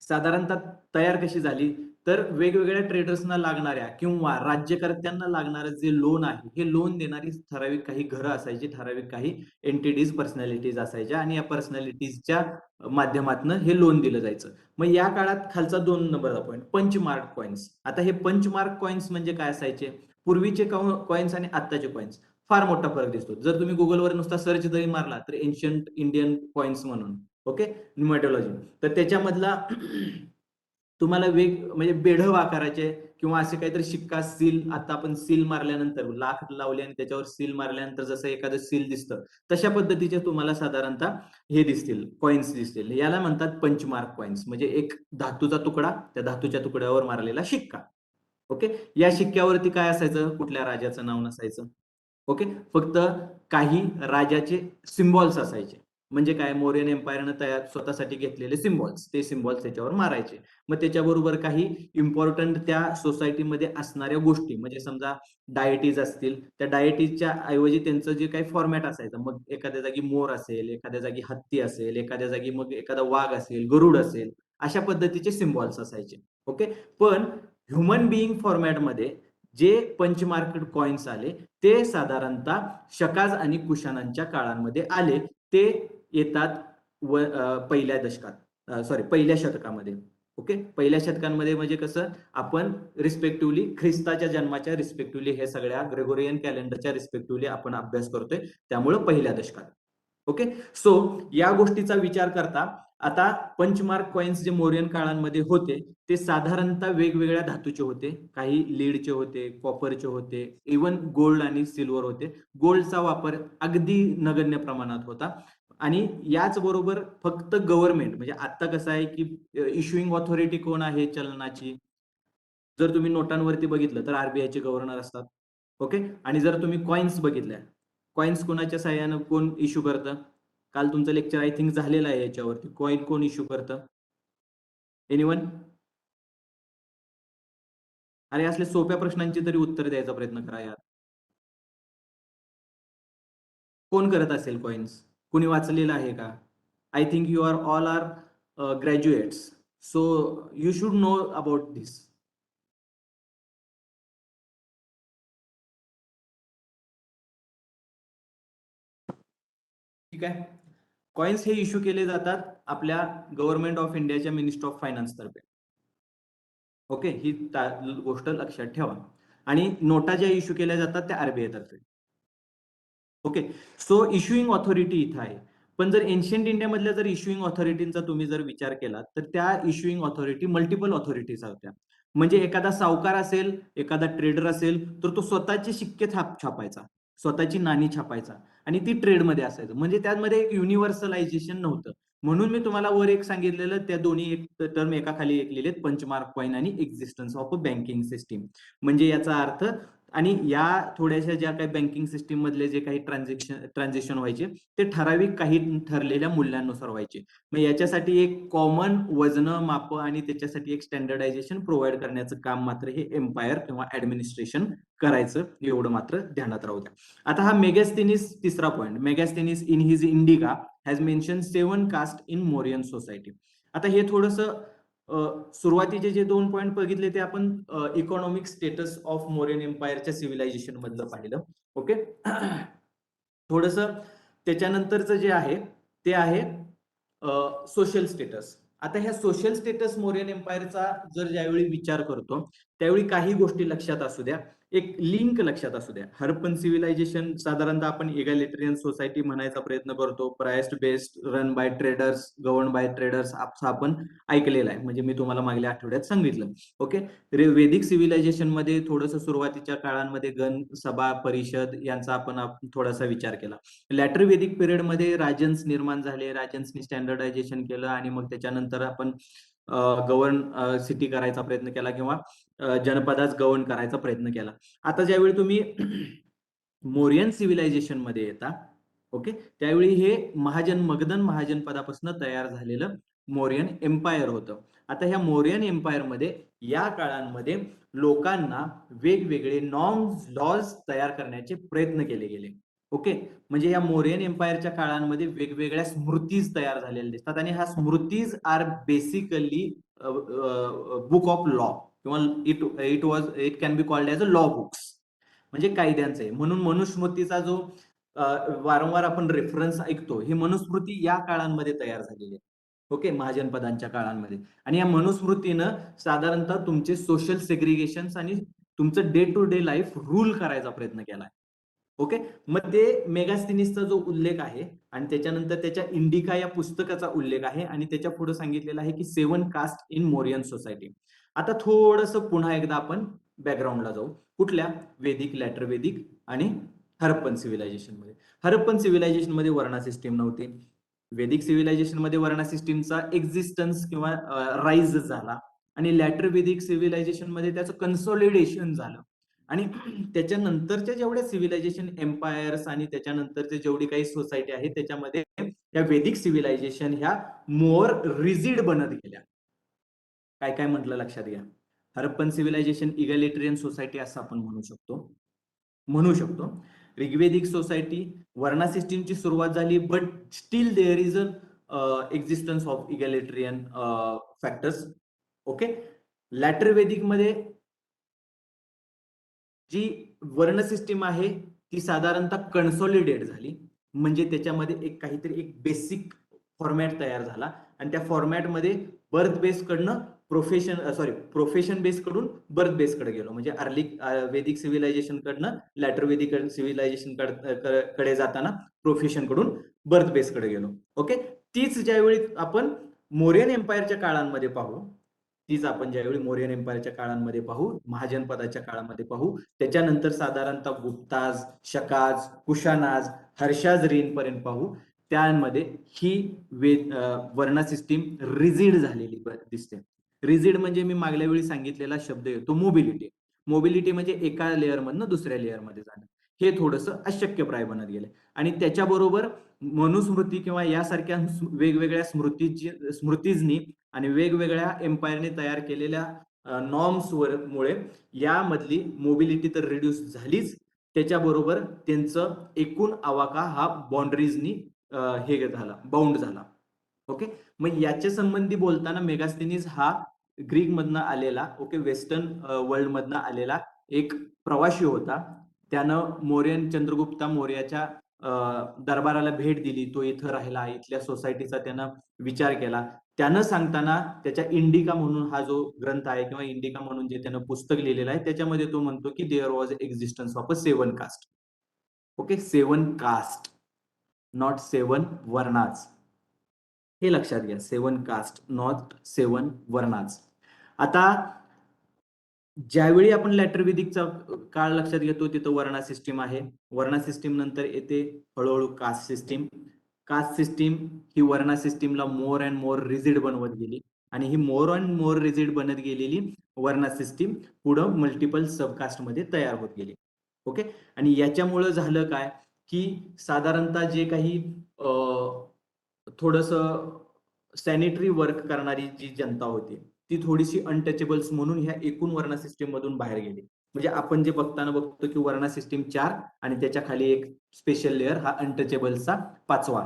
साधारणतः तयार कशी झाली तर वेगवेगळ्या ट्रेडर्सना लागणाऱ्या किंवा राज्यकर्त्यांना लागणारं जे लोन आहे हे लोन देणारी ठराविक काही घरं असायची, ठराविक काही एंटिटीज पर्सनॅलिटीज असायच्या आणि या पर्सनॅलिटीजच्या माध्यमातून हे लोन दिलं जायचं. मग या काळात खालचा 2 नंबरचा पॉईंट पंचमार्क कॉइन्स. आता हे पंचमार्क कॉइन्स म्हणजे काय असायचे? पूर्वीचे कॉइन्स आणि आत्ताचे कॉइन्स फार मोठा फरक दिसतो. जर तुम्ही गुगलवर नुसता सर्च जरी मारला तर एन्शियंट इंडियन कॉइन्स म्हणून, ओके, न्यूमॅटॉलॉजी, तर त्याच्यामधला तुम्हाला म्हणजे बेढव आकाराचे किंवा असे काहीतरी शिक्का, सील, आता आपण सील मारल्यानंतर लाख लावले आणि त्याच्यावर सील मारल्यानंतर जसं एखादं सील दिसतं तशा पद्धतीचे तुम्हाला साधारणतः हे दिसतील, कॉइन्स दिसतील. याला म्हणतात पंचमार्क कॉइन्स. म्हणजे एक धातूचा तुकडा, त्या धातूच्या तुकड्यावर मारलेला शिक्का. ओके, या शिक्क्यावरती काय असायचं? कुठल्या राजाचं नाव नसायचं. ओके, फक्त काही राजाचे सिम्बॉल्स असायचे. म्हणजे काय? मौर्यन एम्पायरनं तयार स्वतःसाठी घेतलेले सिम्बॉल्स, ते सिम्बॉल्स त्याच्यावर मारायचे. मग त्याच्याबरोबर काही इम्पॉर्टंट त्या सोसायटीमध्ये असणाऱ्या गोष्टी, म्हणजे समजा डायटीज असतील, त्या डायटीजच्या ऐवजी त्यांचं जे काही फॉर्मॅट असायचं, मग एखाद्या जागी मोर असेल, एखाद्या जागी हत्ती असेल, एखाद्या जागी मग एखादा वाघ असेल, गरुड असेल, अशा पद्धतीचे सिम्बॉल्स असायचे. ओके, पण ह्युमन बिईंग फॉर्मॅटमध्ये जे पंचमार्क कॉइन्स आले ते साधारणतः शकाज आणि कुशाणांच्या काळांमध्ये आले. ते येतात पहिल्या दशकात. सॉरी पहिल्या शतकामध्ये. ओके, पहिल्या शतकांमध्ये म्हणजे कसं आपण रिस्पेक्टिव्हली ख्रिस्ताच्या जन्माच्या रिस्पेक्टिव्हली हे सगळ्या ग्रेगोरियन कॅलेंडरच्या रिस्पेक्टिव्हली आपण अभ्यास करतोय, त्यामुळं पहिल्या दशकात. ओके, सो या गोष्टीचा विचार करता आता पंचमार्क कॉइन्स जे मौर्यन काळांमध्ये होते ते साधारणतः वेगवेगळ्या धातूचे होते, काही लीडचे होते, कॉपरचे होते, इवन गोल्ड आणि सिल्वर होते. गोल्डचा वापर अगदी नगण्य प्रमाणात होता. आणि याच बरोबर फक्त गव्हर्नमेंट म्हणजे आता कसं आहे की इश्युइंग ऑथॉरिटी कोण आहे चलनाची, जर तुम्ही नोटांवरती बघितलं तर आरबीआयचे गव्हर्नर असतात. ओके, आणि जर तुम्ही कॉइन्स बघितल्या, कॉइन्स कोणाच्या साह्यानं कोण इश्यू करतं, काल तुमचं लेक्चर आय थिंक झालेलं आहे याच्यावरती, कॉइन कोण इश्यू करतं, एनिवन? अरे असले सोप्या प्रश्नांची तरी उत्तर द्यायचा प्रयत्न करा यार. कोण करत असेल कॉइन्स? कुणी वाचलेलं आहे का? I think you are all are graduates, so you should know about this. ठीक आहे, कॉइन्स हे इश्यू केले जातात आपल्या गव्हर्नमेंट ऑफ इंडियाच्या मिनिस्टर ऑफ फायनान्स तर्फे. ओके, ही गोष्ट लक्षात ठेवा. आणि नोटा ज्या इश्यू केल्या जातात त्या आरबीआय तर्फे. ओके, सो इश्युइंग ऑथॉरिटी इथं आहे. पण जर एन्शियंट इंडियामधल्या जर इश्युइंग ऑथॉरिटींचा तुम्ही जर विचार केला तर त्या इश्युइंग ऑथॉरिटी मल्टिपल ऑथॉरिटीज होत्या. म्हणजे एखादा सावकार असेल, एखादा ट्रेडर असेल तर तो स्वतःचे शिक्के छापायचा, स्वतःची नाणी छापायचा आणि ती ट्रेडमध्ये असायचं. म्हणजे त्यामध्ये एक युनिव्हर्सलायझेशन नव्हतं. म्हणून मी तुम्हाला वर एक सांगितलेलं, त्या दोन्ही एक टर्म एका खाली एक लिहिलेत, पंचमार्क कॉइन आणि existence of a banking system. म्हणजे याचा अर्थ, आणि या थोड्याशा ज्या काही बँकिंग सिस्टीम मधले जे काही ट्रान्झॅक्शन व्हायचे ते ठराविक काही ठरलेल्या मूल्यांनुसार व्हायचे. मग याच्यासाठी एक कॉमन वजन माप आणि त्याच्यासाठी एक स्टँडर्डायझेशन प्रोव्हाइड करण्याचं काम मात्र हे एम्पायर किंवा ऍडमिनिस्ट्रेशन करायचं, एवढं मात्र ध्यानात राहू द्या. आता हा मेगॅस्थेनिस तिसरा point, Megasthenes in his Indica has mention 7 caste in Mauryan society. आता हे थोडंसं सुरुवातीचे जे 2 पॉईंट बघितले ते आपण इकॉनॉमिक स्टेटस ऑफ मोरियन एम्पायरच्या सिव्हिलायझेशन मधलं पाहिलं. ओके, थोडस त्याच्यानंतरचं जे आहे ते आहे सोशल स्टेटस. आता ह्या सोशल स्टेटस मोरियन एम्पायरचा जर ज्यावेळी विचार करतो त्यावेळी काही गोष्टी लक्षात असू द्या, एक लिंक लक्षात असू द्या. हरप्पन सिव्हिलायझेशन साधारणतः आपण इगॅलिटरियन सोसायटी म्हणायचा प्रयत्न करतो, price based, run by traders, govern by traders, असं आपण ऐकलेलं आहे. म्हणजे मी तुम्हाला मागल्या आठवड्यात सांगितलं. ओके, वेदिक सिव्हिलायझेशन मध्ये थोडंसं सुरुवातीच्या काळांमध्ये गण सभा परिषद यांचा आपण थोडासा विचार केला. लॅटर वेदिक पिरियड मध्ये राजन्स निर्माण झाले, राजन्सनी स्टँडर्डायझेशन केलं आणि मग त्याच्यानंतर आपण गव्हर्न सिटी करायचा प्रयत्न केला किंवा जनपदाच गव्हर्न करायचा प्रयत्न केला. आता ज्यावेळी तुम्ही मोरियन सिव्हिलायझेशन मध्ये येता, ओके, त्यावेळी हे मगधन महाजनपदापासून तयार झालेलं मोरियन एम्पायर होतं. आता ह्या मोरियन एम्पायर मध्ये या काळांमध्ये लोकांना वेगवेगळे नॉर्म्स, लॉज तयार करण्याचे प्रयत्न केले गेले. ओके, म्हणजे या मोरियन एम्पायरच्या काळांमध्ये वेगवेगळ्या स्मृतीज तयार झालेल्या दिसतात आणि ह्या smritis are basically book of law किंवा it can be called as a law books, म्हणजे कायद्यांचे. म्हणून मनुस्मृतीचा जो वारंवार आपण रेफरन्स ऐकतो, ही मनुस्मृती या काळांमध्ये तयार झालेली आहे. ओके, महाजनपदांच्या काळांमध्ये. आणि या मनुस्मृतीनं साधारणतः तुमचे सोशल सेग्रिगेशन आणि तुमचं day to day life rule करायचा प्रयत्न केला. ओके, मग ते मेगास्थेनिसचा जो उल्लेख आहे आणि त्याच्यानंतर त्याच्या इंडिका या पुस्तकाचा उल्लेख आहे आणि त्याच्या पुढे सांगितलेलं आहे की 7 कास्ट इन मोरियन सोसायटी. आता थोडस पुन्हा एकदा आपण बॅकग्राऊंडला जाऊ. कुठल्या? वेदिक, लॅटर वेदिक आणि हरप्पन सिव्हिलायझेशन मध्ये. हरप्पन सिव्हिलायझेशन मध्ये वर्णा सिस्टीम नव्हती. वेदिक सिव्हिलायझेशन मध्ये वर्णा सिस्टीमचा एक्झिस्टन्स किंवा राईज झाला आणि लॅटर वेदिक सिव्हिलायझेशन मध्ये त्याचं कन्सॉलिडेशन झालं. आणि त्याच्यानंतरच्या जेवढ्या सिव्हिलायझेशन एम्पायर्स आणि त्याच्यानंतरचे जेवढी काही सोसायटी आहे त्याच्यामध्ये या वेदिक सिव्हिलायझेशन ह्या मोर रिजिड बनत गेल्या. काय काय म्हटलं लक्षात घ्या. हरप्पन सिव्हिलायझेशन इगॅलिटरियन सोसायटी असं आपण म्हणू शकतो. ऋग्वेदिक सोसायटी, वर्णा सिस्टीमची सुरुवात झाली, but still there is a existence of egalitarian factors. Okay, later Vedic मध्ये जी वर्ण सिस्टीम आहे ती साधारणतः कन्सॉलिडेट झाली, म्हणजे त्याच्यामध्ये एक काहीतरी एक बेसिक फॉर्मॅट तयार झाला आणि त्या फॉर्मॅटमध्ये बर्थ बेस कडनं प्रोफेशन बेस कडून बर्थ बेस कडे गेलो. म्हणजे अर्ली वेदिक सिव्हिलायझेशन कडनं लॅटर वेदिक सिव्हिलायझेशन कडे जाताना प्रोफेशन कडून बर्थ बेस कडे गेलो. ओके, तीच ज्यावेळी आपण मौर्यन एम्पायरच्या काळांमध्ये पाहू, मौर्यन एम्पायरच्या काळांमध्ये पाहू, महाजनपदाच्या काळामध्ये पाहू, त्याच्यानंतर साधारणतः गुप्ताज, शकाज, कुशानाज, हर्षाज पर्यंत पाहू, त्यामध्ये ही वर्ण सिस्टीम रिजिड झालेली दिसते. रिजिड म्हणजे मी मागल्या वेळी सांगितलेला शब्द येतो मोबिलिटी. मोबिलिटी म्हणजे एका लेअर मधनं दुसऱ्या लेअर मध्ये जाणं, हे थोडंसं अशक्यप्राय बनत गेलं. आणि त्याच्याबरोबर मनुस्मृती किंवा यासारख्या वेगवेगळ्या स्मृतीजनी आणि वेगवेगळ्या एम्पायरने तयार केलेल्या नॉर्म्स मुळे यामधली मोबिलिटी तर रिड्यूस झालीच, त्याच्याबरोबर त्यांचं एकूण आवाका हा बाउंड्रीजनी हे झाला, बाउंड झाला. ओके, मग याच्या संबंधी बोलताना मेगास्थेनीज हा ग्रीक मधनं आलेला, ओके, वेस्टर्न वर्ल्ड मधनं आलेला एक प्रवासी होता. त्यानं चंद्रगुप्ता मौर्याच्या दरबाराला भेट दिली, तो इथं राहिला, इथल्या सोसायटीचा त्यानं विचार केला. त्यानं सांगताना त्याच्या इंडिका म्हणून हा जो ग्रंथ आहे किंवा इंडिका म्हणून जे त्यानं पुस्तक लिहिलेलं आहे, त्याच्यामध्ये तो म्हणतो की there was existence of a 7 caste. Okay, 7 caste, not 7 varnas, हे लक्षात घ्या. 7 कास्ट, नॉट 7 वर्णाज. आता ज्यावेळी आपण लॅटर वेदिकचा काळ लक्षात घेतो, तिथं वर्णा सिस्टीम आहे. वर्णा सिस्टीम नंतर येते हळूहळू कास्ट सिस्टीम. कास्ट सिस्टीम ही वर्णा सिस्टीमला मोर अँड मोर रिजिड बनवत गेली, आणि ही मोर अँड मोर रिजिड बनत गेलेली वर्णा सिस्टीम पुढं मल्टिपल सबकास्ट मध्ये तयार होत गेली. ओके, आणि याच्यामुळं झालं काय की साधारणतः जे काही थोडस सॅनिटरी वर्क करणारी जी जनता होती, ती थोडीशी अनटचेबल्स म्हणून ह्या एकूण वर्णा सिस्टीम मधून बाहेर गेली. म्हणजे आपण जे बघताना बघतो की वर्णा सिस्टीम 4 आणि त्याच्या खाली एक स्पेशल लेअर हा अनटचेबल्सचा 5वा.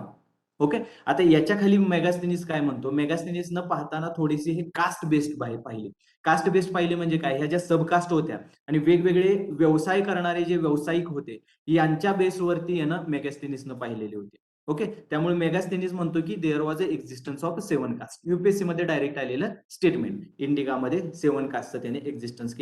ओके, आता याच्या खाली मेगास्थेनीस काय म्हणतो, मेगास्थेनीस न पाहताना थोडीशी हे कास्ट बेस्ड पाहिली. कास्ट बेस्ड पाहिले म्हणजे काय, ह्या ज्या सबकास्ट होत्या आणि वेगवेगळे व्यवसाय करणारे जे व्यावसायिक होते, यांच्या बेसवरती मेगास्थेनीसनं पाहिलेले होते. ओके, त्यामुळे मेगास्थेनीस म्हणतो की there was a existence of 7 caste. UPSC मध्ये डायरेक्ट आलेलं स्टेटमेंट, इंडिकामध्ये 7 कास्टचं त्याने एक्झिस्टन्स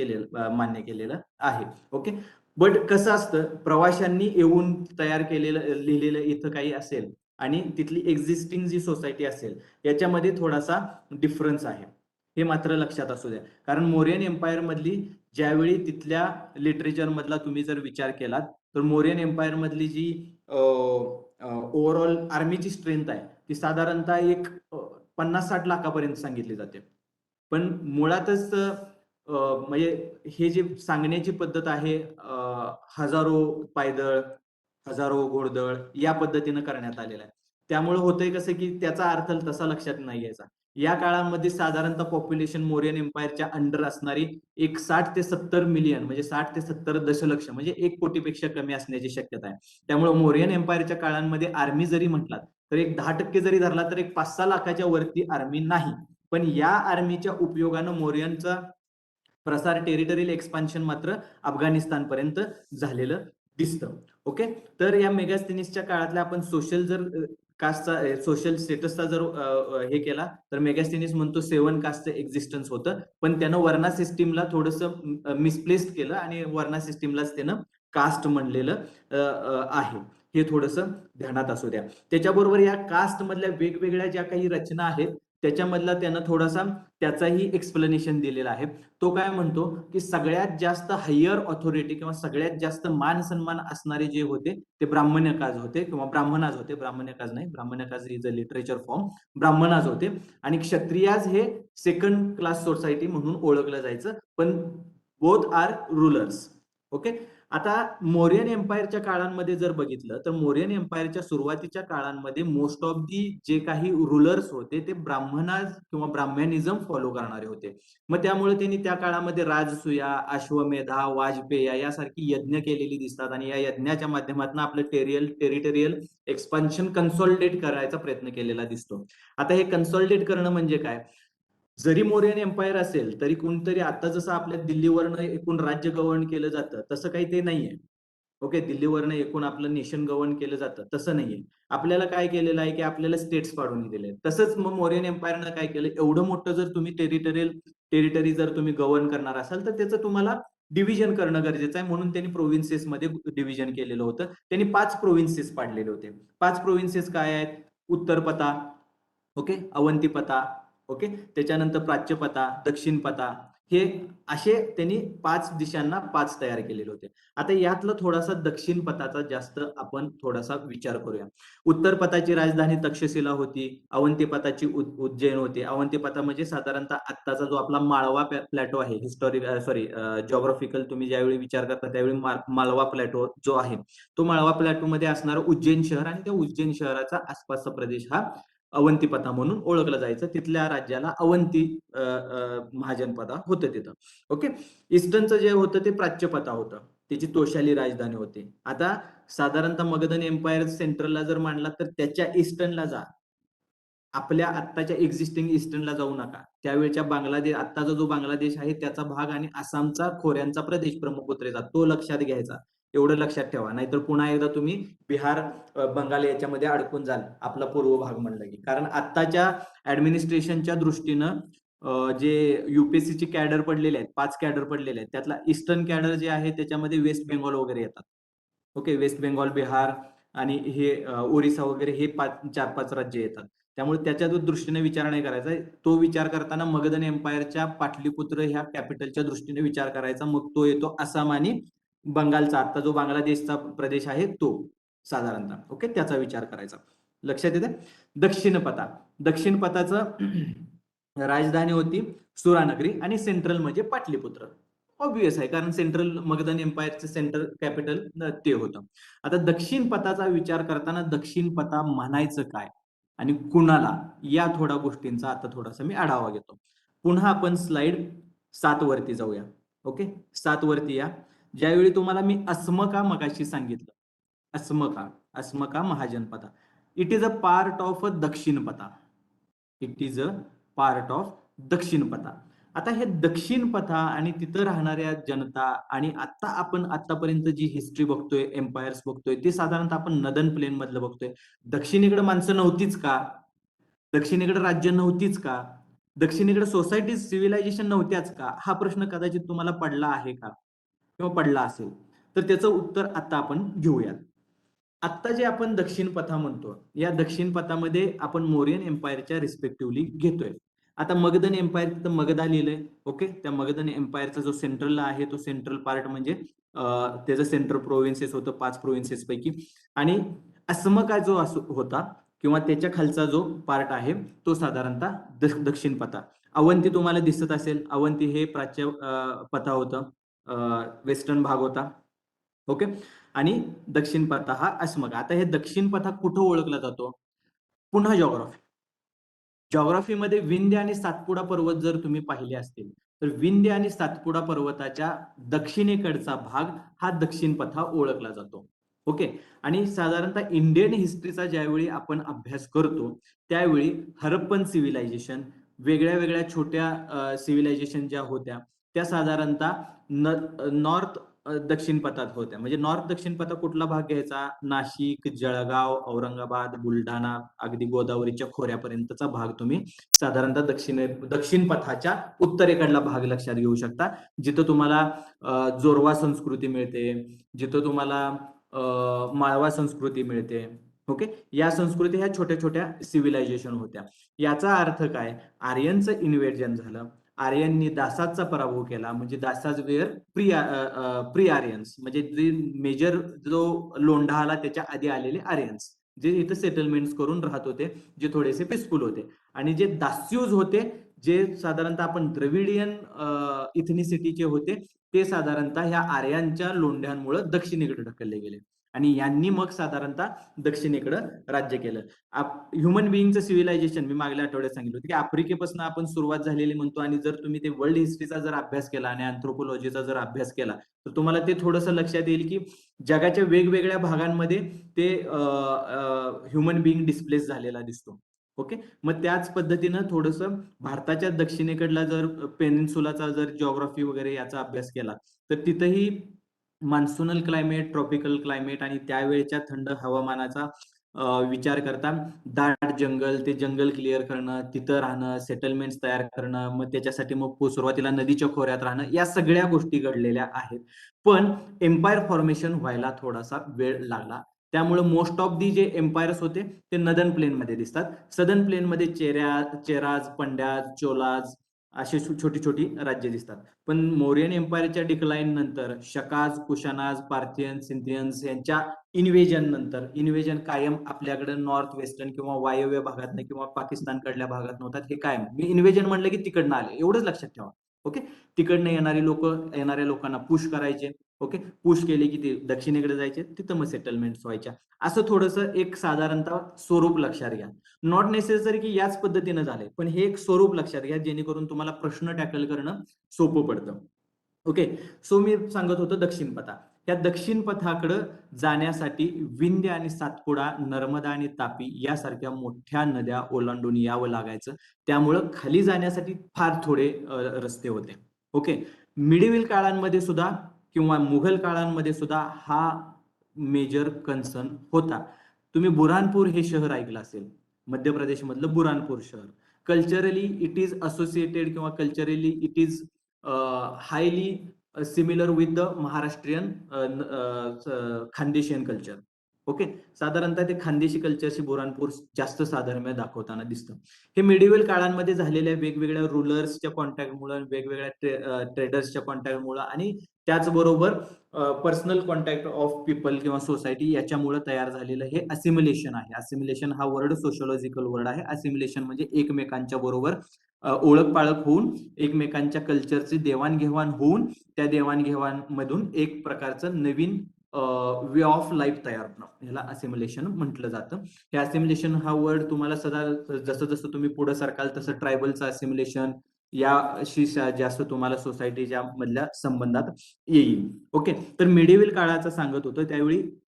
मान्य केलेलं आहे. ओके, बट कसं असतं, प्रवाशांनी येऊन तयार केलेलं लिहिलेलं इथं काही असेल आणि तिथली एक्झिस्टिंग जी सोसायटी असेल, याच्यामध्ये थोडासा डिफरन्स आहे, हे मात्र लक्षात असू द्या. कारण मौर्यन एम्पायर मधली ज्यावेळी तिथल्या लिटरेचर मधला तुम्ही जर विचार केलात, तर मौर्यन एम्पायर मधली जी ओव्हरऑल आर्मीची स्ट्रेंथ आहे, ती साधारणतः एक 50-60 लाखापर्यंत सांगितली जाते. पण मुळातच म्हणजे हे जे सांगण्याची पद्धत आहे, हजारो पायदळ, हजारो घोडदळ या पद्धतीनं करण्यात आलेला आहे. त्यामुळे होतंय कसं की त्याचा अर्थ तसा लक्षात नाही यायचा. या काळामध्ये साधारणतः पॉप्युलेशन मौर्यन एम्पायरच्या अंडर असणारी एक 60 ते 70 मिलियन, म्हणजे 60 ते 70 दशलक्ष, म्हणजे 1 कोटीपेक्षा कमी असण्याची शक्यता आहे. त्यामुळे मौर्यन एम्पायरच्या काळांमध्ये आर्मी जरी म्हटलात तर एक 10% जरी धरला तर एक 5-6 लाखाच्या वरती आर्मी नाही. पण या आर्मीच्या उपयोगानं मौर्यांचा प्रसार, टेरिटरियल एक्सपान्शन मात्र अफगाणिस्तानपर्यंत झालेलं दिसतं. ओके, तर या मेगास्थेनीसच्या काळातल्या आपण सोशल जर कास्टचा, सोशल स्टेटसचा जर हे केला, तर मेगास्थेनीस म्हणतो 7 कास्टचं एक्झिस्टन्स होतं, पण त्यानं वर्णा सिस्टीमला थोडंसं मिसप्लेस्ड केलं आणि वर्णा सिस्टीमलाच त्यानं कास्ट म्हणलेलं आहे. हे थोडंसं ध्यानात असू द्या. त्याच्याबरोबर या कास्ट मधल्या वेगवेगळ्या ज्या काही रचना आहेत, त्याच्यामधला त्यानं थोडासा त्याचाही एक्सप्लेनेशन दिलेला आहे. तो काय म्हणतो की सगळ्यात जास्त हायर ऑथॉरिटी किंवा सगळ्यात जास्त मान सन्मान असणारे जे होते ते ब्राह्मण्यकाज होते किंवा ब्राह्मणाज होते. ब्राह्मण्यकाज नाही, Brahmanyakas is a literature form. Brahmanas होते आणि क्षत्रियाज हे सेकंड क्लास सोसायटी म्हणून ओळखलं जायचं, पण बोथ आर रूलर्स. ओके, आता मौर्यन एम्पायरच्या काळांमध्ये जर बघितलं तर मौर्यन एम्पायरच्या सुरुवातीच्या काळांमध्ये मोस्ट ऑफ दी जे काही रूलर्स होते ते ब्राह्मणाज किंवा ब्राह्मणिझम फॉलो करणारे होते. मग त्यामुळे त्यांनी त्या काळामध्ये राजसूया, अश्वमेधा, वाजपेय यासारखी यज्ञ केलेली दिसतात आणि या यज्ञाच्या माध्यमातून आपलं टेरिटरियल एक्सपान्शन कन्सॉलिडेट करायचा प्रयत्न केलेला दिसतो. आता हे कन्सॉलिडेट करणं म्हणजे काय, जरी मौर्यन एम्पायर असेल तरी कोणतरी, आता जसं आपल्या दिल्लीवरनं एकूण राज्य गव्हर्न केलं जातं तसं काही ते नाहीये. ओके, दिल्लीवरनं एकूण आपलं नेशन गव्हर्न केलं जातं, तसं नाहीये. आपल्याला काय केलेलं आहे, की आपल्याला स्टेट्स पाडून दिलेले आहेत. तसंच मग मौर्यन एम्पायरनं काय केलं, एवढं मोठं जर तुम्ही टेरिटरी जर तुम्ही गव्हर्न करणार असाल, तर त्याचं तुम्हाला डिव्हिजन करणं गरजेचं आहे. म्हणून त्यांनी प्रोव्हिन्सेसमध्ये डिव्हिजन केलेलं होतं. त्यांनी 5 प्रोव्हिन्सेस पाडलेले होते. 5 प्रोव्हिन्सेस काय आहेत? उत्तरपता, ओके, अवंतीपता, ओके, त्याच्यानंतर प्राच्यपता, दक्षिणपता, हे असे त्यांनी 5 दिशांना 5 तयार केलेले होते. आता यातलं थोडासा दक्षिण पथाचा जास्त आपण थोडासा विचार करूया. उत्तर पथाची राजधानी तक्षशिला होती. अवंती पथाची उज्जैन होती. अवंती पथा म्हणजे साधारणतः आत्ताचा जो आपला माळवा प्लॅटो आहे, जिओग्राफिकल तुम्ही ज्यावेळी विचार करता त्यावेळी माळवा प्लॅटो जो आहे, तो माळवा प्लॅटो मध्ये असणारं उज्जैन शहर आणि त्या उज्जैन शहराचा आसपासचा प्रदेश हा अवंती पथा म्हणून ओळखला जायचं. तिथल्या राज्याला अवंती महाजनपदा होतं तिथं. ओके, ईस्टर्नचं जे होतं ते प्राच्यपथा होतं. त्याची तोशाली राजधानी होती. आता साधारणतः मगधन एम्पायर सेंट्रलला जर मांडला तर त्याच्या ईस्टर्नला जा. आपल्या आत्ताच्या एक्झिस्टिंग ईस्टर्नला जाऊ नका. त्यावेळच्या बांगलादेश, आत्ताचा जो बांगलादेश आहे त्याचा भाग आणि आसामचा खोऱ्यांचा प्रदेश ब्रह्मपुत्रेचा, तो लक्षात घ्यायचा. एवढं लक्षात ठेवा. नाहीतर पुन्हा एकदा तुम्ही बिहार, बंगाल याच्यामध्ये अडकून जाल आपला पूर्व भाग म्हणलं की. कारण आत्ताच्या ऍडमिनिस्ट्रेशनच्या दृष्टीनं जे युपीएससीची कॅडर पडलेले आहेत, 5 कॅडर पडलेले आहेत, त्यातला ईस्टर्न कॅडर जे आहे त्याच्यामध्ये वेस्ट बेंगॉल वगैरे येतात. ओके, वेस्ट बेंगॉल, बिहार आणि हे ओरिसा वगैरे हे 4-5 राज्य येतात. त्यामुळे त्याच्या दृष्टीने विचार नाही करायचा. तो विचार करताना मगधन एम्पायरच्या पाटलीपुत्र ह्या कॅपिटलच्या दृष्टीने विचार करायचा. मग तो येतो आसाम आणि बंगालचा, आता जो बांगलादेशचा प्रदेश आहे तो साधारणतः. ओके, त्याचा विचार करायचा. लक्षात येते. दक्षिण पथा, दक्षिण पथाचं राजधानी होती सुरानगरी आणि सेंट्रल म्हणजे पाटलीपुत्र. ऑब्विस आहे, कारण सेंट्रल मगधन एम्पायरचं सेंट्रल कॅपिटल ते होतं. आता दक्षिण पथाचा विचार करताना दक्षिण पथा म्हणायचं काय आणि कुणाला, या थोड्या गोष्टींचा आता थोडासा मी आढावा घेतो. पुन्हा आपण स्लाइड 7 वरती जाऊया. ओके, 7 वरती या. ज्यावेळी तुम्हाला मी अस्मका मगाशी सांगितलं, अस्मका महाजनपथा, it is a part of a Dakshinapatha. It is a part of Dakshinapatha. आता हे दक्षिण पथा आणि तिथं राहणाऱ्या जनता आणि आता आपण आतापर्यंत जी हिस्ट्री बघतोय, एम्पायर्स बघतोय, ते साधारणतः आपण नदन प्लेन मधलं बघतोय. दक्षिणेकडे माणसं नव्हतीच का? दक्षिणेकडे राज्य नव्हतीच का? दक्षिणेकडे सोसायटीज, सिव्हिलायझेशन नव्हत्याच का? हा प्रश्न कदाचित तुम्हाला पडला आहे का किंवा पडला असेल, तर त्याचं उत्तर आता आपण घेऊयात. आत्ता जे आपण दक्षिण पथा म्हणतो, या दक्षिण पथामध्ये आपण मौर्यन एम्पायरच्या रिस्पेक्टिव्हली घेतोय. आता मगधन एम्पायर, तिथं मगधा लिहिलंय. ओके, त्या मगधन एम्पायरचा जो सेंट्रलला आहे तो सेंट्रल पार्ट म्हणजे त्याचं सेंट्रल प्रोव्हिन्सेस होतं 5 प्रोव्हिन्सेस पैकी. आणि अस्मका जो होता किंवा त्याच्या खालचा जो पार्ट आहे तो साधारणतः दक्षिण पथा. अवंती तुम्हाला दिसत असेल, अवंती हे प्राच्य पथा होतं, वेस्टर्न भाग होता. ओके, आणि दक्षिण पथा हा अस्मका. आता हे दक्षिण पथा कुठं ओळखला जातो? पुन्हा जॉग्राफीमध्ये विंध्य आणि सातपुडा पर्वत जर तुम्ही पाहिले असतील, तर विंध्य आणि सातपुडा पर्वताच्या दक्षिणेकडचा भाग हा दक्षिण पथा ओळखला जातो. ओके, आणि साधारणतः इंडियन हिस्ट्रीचा ज्यावेळी आपण अभ्यास करतो त्यावेळी हरप्पन सिव्हिलायझेशन, वेगळ्या वेगळ्या छोट्या सिव्हिलायझेशन ज्या होत्या त्या साधारणतः नॉर्थ दक्षिण पथात होत्या. म्हणजे नॉर्थ दक्षिण पथा कुठला भाग घ्यायचा? नाशिक, जळगाव, औरंगाबाद, बुलढाणा, अगदी गोदावरीच्या खोऱ्यापर्यंतचा भाग तुम्ही साधारणतः दक्षिण पथाच्या उत्तरेकडला भाग लक्षात घेऊ शकता. जिथं तुम्हाला जोरवा संस्कृती मिळते, जिथं तुम्हाला माळवा संस्कृती मिळते. ओके, या संस्कृती ह्या छोट्या छोट्या सिव्हिलायझेशन होत्या. याचा अर्थ काय? आर्यनचं इन्व्हेजन झालं, आर्यननी दासाचा पराभव केला, म्हणजे दासाज वेअर प्री आर्यन्स, म्हणजे जे मेजर जो लोंढा आला त्याच्या आधी आलेले आर्यन्स, जे इथं सेटलमेंट करून राहत होते, जे थोडेसे पीसफुल होते. आणि जे दास्यूज होते, जे साधारणतः आपण द्रविडियन इथनिसिटीचे होते, ते साधारणतः ह्या आर्यांच्या लोंढ्यांमुळे दक्षिणेकडे ढकलले गेले आणि यांनी मग साधारणतः दक्षिणेकडे राज्य केलं. ह्युमन बिईंगचं सिव्हिलायझेशन मी मागल्या आठवड्यात सांगितलं होतं की आफ्रिकेपासून आपण सुरुवात झालेली म्हणतो, आणि जर तुम्ही ते वर्ल्ड हिस्ट्रीचा जर अभ्यास केला आणि अँथ्रोपोलॉजीचा जर अभ्यास केला तर तुम्हाला ते थोडंसं लक्षात येईल की जगाच्या वेगवेगळ्या भागांमध्ये ते ह्युमन बिईंग डिस्प्लेस झालेला दिसतो. ओके, मग त्याच पद्धतीनं थोडंसं भारताच्या दक्षिणेकडला जर पेनिन्सुलाचा जर जिओग्राफी वगैरे याचा अभ्यास केला तर तिथंही मान्सूनल क्लायमेट, ट्रॉपिकल क्लायमेट आणि त्यावेळेच्या थंड हवामानाचा विचार करता दाट जंगल, ते जंगल क्लिअर करणं, तिथं राहणं, सेटलमेंट्स तयार करणं, मग त्याच्यासाठी मग सुरुवातीला नदीच्या खोऱ्यात राहणं, या सगळ्या गोष्टी घडलेल्या आहेत. पण एम्पायर फॉर्मेशन व्हायला थोडासा वेळ लागला. त्यामुळे मोस्ट ऑफ दी जे एम्पायर्स होते ते नदर्न प्लेनमध्ये दिसतात. सदर्न प्लेनमध्ये चेराज, पंड्याज, चोलाज अशी छोटी छोटी राज्य दिसतात. पण मौर्यन एम्पायरच्या डिक्लाइन नंतर शकाज, कुशानाज, पार्थियन, सिंथियन्स यांच्या इन्व्हेजन नंतर, इन्व्हेजन कायम आपल्याकडे नॉर्थ वेस्टर्न किंवा वायव्य भागात किंवा पाकिस्तानकडल्या भागात नव्हतात, हे कायम. मी इन्व्हेजन म्हणलं की तिकडनं आले, एवढंच लक्षात ठेवा. ओके, तिकडनं येणाऱ्या लोकांना पुश करायचे. ओके, पुश केले की ते दक्षिणेकडे जायचे, तिथं मग सेटलमेंट व्हायच्या. असं थोडंसं एक साधारणतः स्वरूप लक्षात घ्या. नॉट नेसेसरी की याच पद्धतीनं झालंय, पण हे एक स्वरूप लक्षात घ्या जेणेकरून तुम्हाला प्रश्न टॅकल करणं सोपं पडतं. ओके, सो मी सांगत होतो दक्षिण पथा. या दक्षिण पथाकडे जाण्यासाठी विंध्य आणि सातपुडा, नर्मदा आणि तापी यासारख्या मोठ्या नद्या ओलांडून यावं लागायचं. त्यामुळं खाली जाण्यासाठी फार थोडे रस्ते होते. ओके, मिडिव्हिल काळांमध्ये सुद्धा किंवा मुघल काळांमध्ये सुद्धा हा मेजर कन्सर्न होता. तुम्ही बुरानपूर हे शहर ऐकलं असेल, मध्य प्रदेशमधलं बुरानपूर शहर. कल्चरली इट इज असोसिएटेड किंवा culturally it is highly similar with the Maharashtrian Khandeshian culture. Okay, साधारणतः ते खानदेशी कल्चरशी बुरानपूर जास्त साधर्म्य दाखवताना दिसतं. हे मिडिव्हिल काळांमध्ये झालेल्या वेगवेगळ्या रुलर्सच्या कॉन्टॅक्टमुळे, वेगवेगळ्या ट्रेडर्सच्या कॉन्टॅक्टमुळे आणि त्याचबरोबर पर्सनल कॉन्टॅक्ट ऑफ पीपल किंवा सोसायटी याच्यामुळे तयार झालेलं हे असिम्युलेशन आहे. असिम्युलेशन हा वर्ड सोशोलॉजिकल वर्ड आहे. असिम्युलेशन म्हणजे एकमेकांच्या बरोबर ओळख पाळख होऊन, एकमेकांच्या कल्चरची देवाणघेवाण होऊन, त्या देवाणघेवाण मधून एक प्रकारचं नवीन वे ऑफ लाईफ तयार होणं, ह्याला असिम्युलेशन म्हटलं जातं. हे असिम्युलेशन हा वर्ड तुम्हाला सदा जसं जसं तुम्ही पुढे सरकाल तसं ट्रायबलचं असिम्युलेशन याशी जास्त तुम्हाला सोसायटीच्या मधल्या संबंधात येईल. ओके, तर मिडिव्हिल काळाचं सांगत होतं.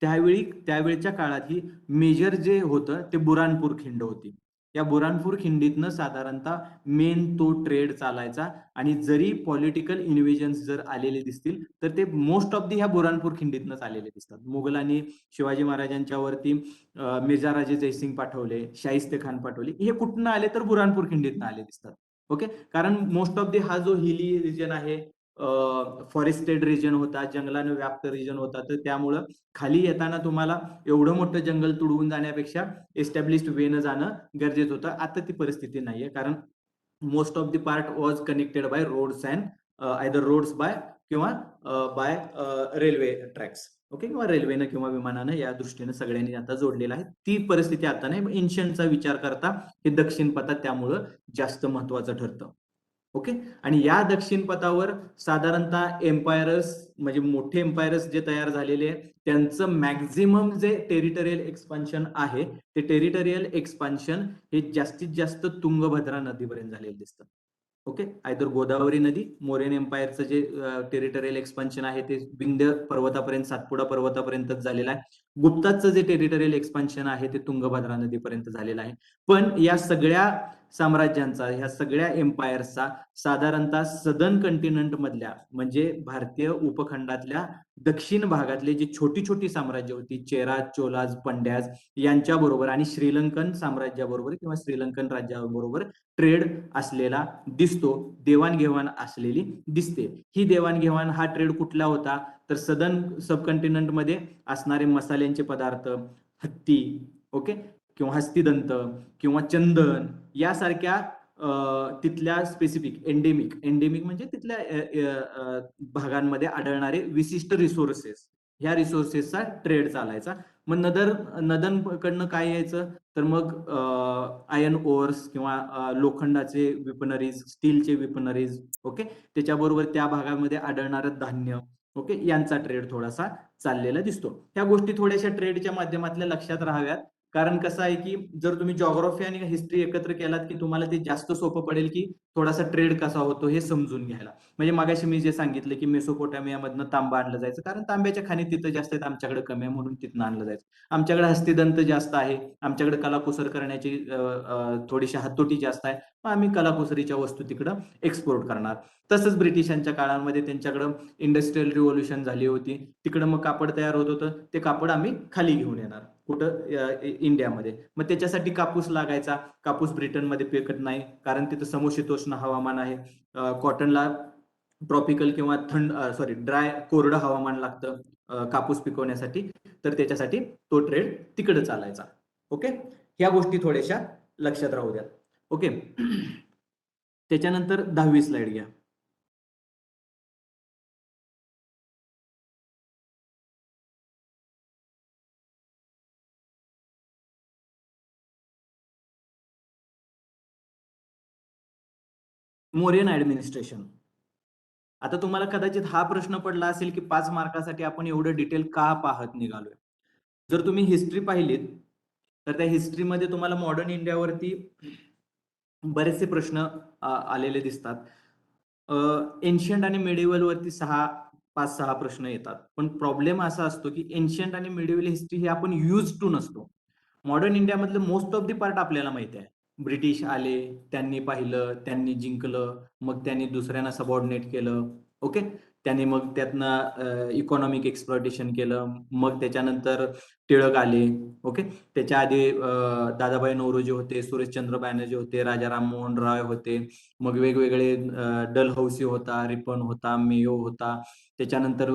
त्यावेळच्या काळात ही मेजर जे होतं ते बुरानपूर खिंड होती. या बुरानपूर खिंडीतनं साधारणतः मेन तो ट्रेड चालायचा. आणि जरी पॉलिटिकल इन्व्हेजन्स जर आलेले दिसतील तर ते मोस्ट ऑफ दी ह्या बुरानपूर खिंडीतनंच आलेले दिसतात. मुघलांनी शिवाजी महाराजांच्या वरती मिर्झा राजे जयसिंग पाठवले, शाहिस्ते खान पाठवले, हे कुठनं आले तर बुरानपूर खिंडीतनं आले दिसतात. ओके, कारण मोस्ट ऑफ दी हा जो हिली रिजन आहे, फॉरेस्टेड रिजन होता, जंगलानं व्याप्त रिजन होता, तर त्यामुळं खाली येताना तुम्हाला एवढं मोठं जंगल तुडवून जाण्यापेक्षा एस्टॅब्लिश्ड वेनं जाणं गरजेचं होतं. आता ती परिस्थिती नाहीये, कारण most of the part was connected by roads and either roads by किंवा बाय रेल्वे ट्रॅक्स. ओके, किंवा रेल्वेनं किंवा विमानानं या दृष्टीने सगळ्यांनी आता जोडलेलं आहे. ती परिस्थिती आता नाही. एन्शियंटचा विचार करता हे दक्षिण पथात त्यामुळं जास्त महत्वाचं ठरतं. ओके, आणि या दक्षिण पथावर साधारणतः एम्पायरस म्हणजे मोठे एम्पायरस जे तयार झालेले त्यांचं मॅक्झिमम जे टेरिटोरियल एक्सपान्शन आहे, ते टेरिटोरियल एक्सपान्शन हे जास्तीत जास्त तुंगभद्रा नदीपर्यंत झालेलं दिसतं. ओके, आयदर गोदावरी नदी, मौर्यन एम्पायरचं जे टेरिटोरियल एक्सपान्शन आहे ते विंध्य पर्वतापर्यंत, सातपुडा पर्वतापर्यंतच झालेलं आहे. गुप्ताचं जे टेरिटोरियल एक्सपान्शन आहे ते तुंगभद्रा नदीपर्यंत झालेलं आहे. पण या सगळ्या साम्राज्यांचा, ह्या सगळ्या एम्पायर्सचा साधारणतः सदर्न कंटिनेंट मधल्या म्हणजे भारतीय उपखंडातल्या दक्षिण भागातले जी छोटी छोटी साम्राज्य होती, चेराज, चोलाज, पंड्याज यांच्याबरोबर आणि श्रीलंकन साम्राज्याबरोबर किंवा श्रीलंकन राज्याबरोबर ट्रेड असलेला दिसतो, देवाणघेवाण असलेली दिसते. ही देवाणघेवाण, हा ट्रेड कुठला होता तर सदर्न सबकंटिनेंट मध्ये असणारे मसाल्यांचे पदार्थ, हत्ती, ओके, किंवा हस्तिदंत किंवा चंदन यासारख्या तिथल्या स्पेसिफिक एंडेमिक म्हणजे तिथल्या भागांमध्ये आढळणारे विशिष्ट रिसोर्सेस, ह्या रिसोर्सेसचा ट्रेड चालायचा. मग नदन कडनं काय यायचं तर मग आयर्न ओअर्स किंवा लोखंडाचे विपनरीज, स्टीलचे विपनरीज, ओके, त्याच्याबरोबर त्या भागामध्ये आढळणारं धान्य, ओके, यांचा ट्रेड थोडासा चाललेला दिसतो. ह्या गोष्टी थोड्याशा ट्रेडच्या माध्यमातल्या लक्षात राहाव्यात. कारण कसं आहे की जर तुम्ही जॉग्राफी आणि हिस्ट्री एकत्र केलात की तुम्हाला ते जास्त सोपं पडेल की थोडासा ट्रेड कसा होतो हे समजून घ्यायला. म्हणजे मागाशी मी जे सांगितलं की मेसोपोटामियामधनं तांबा आणलं जायचं, कारण तांब्याच्या खाणी तिथं जास्त आहेत, आमच्याकडे कमी आहे म्हणून तिथनं आणलं जायचं. आमच्याकडे हस्तिदंत जास्त आहे, आमच्याकडे कलाकुसर करण्याची थोडीशी हातोटी जास्त आहे, मग आम्ही कलाकुसरीच्या वस्तू तिकडं एक्सपोर्ट करणार. तसंच ब्रिटिशांच्या काळामध्ये त्यांच्याकडं इंडस्ट्रियल रिव्होल्युशन झाली होती, तिकडं मग कापड तयार होत होतं, ते कापड आम्ही खाली घेऊन येणार कुठं इंडियामध्ये. मग त्याच्यासाठी कापूस लागायचा, कापूस ब्रिटनमध्ये पिकत नाही कारण तिथं समशीतोष्ण हवामान आहे. कॉटनला ट्रॉपिकल किंवा ड्राय कोरडं हवामान लागतं कापूस पिकवण्यासाठी, तर त्याच्यासाठी तो ट्रेड तिकडे चालायचा. ओके, ह्या गोष्टी थोड्याशा लक्षात राहू द्या. ओके, त्याच्यानंतर 10वी स्लाइड घ्या. मोरियन ऍडमिनिस्ट्रेशन. आता तुम्हाला कदाचित हा प्रश्न पडला असेल की 5 मार्कासाठी आपण एवढं डिटेल का पाहत निघालोय. जर तुम्ही हिस्ट्री पाहिलीत तर त्या हिस्ट्रीमध्ये तुम्हाला मॉडर्न इंडियावरती बरेचसे प्रश्न आलेले दिसतात. एन्शियंट आणि मिडिवल वरती 5-6 प्रश्न येतात. पण प्रॉब्लेम असा असतो की एन्शियंट आणि मिडिवल हिस्ट्री ही आपण यूज टू नसतो. मॉडर्न इंडियामधलं मोस्ट ऑफ द पार्ट आपल्याला माहिती आहे. ब्रिटिश आले, त्यांनी पाहिलं, त्यांनी जिंकलं, मग त्यांनी दुसऱ्यांना सबऑर्डिनेट केलं. ओके, त्यांनी मग त्यातनं इकॉनॉमिक एक्सप्लॉयटेशन केलं. मग त्याच्यानंतर टिळक आले. ओके, त्याच्या आधी दादाभाई नौरोजी होते, सुरेशचंद्र बॅनर्जी होते, राजा राममोहन रॉय होते. मग वेगवेगळे डलहौसी होता, रिपन होता, मेयो होता. त्याच्यानंतर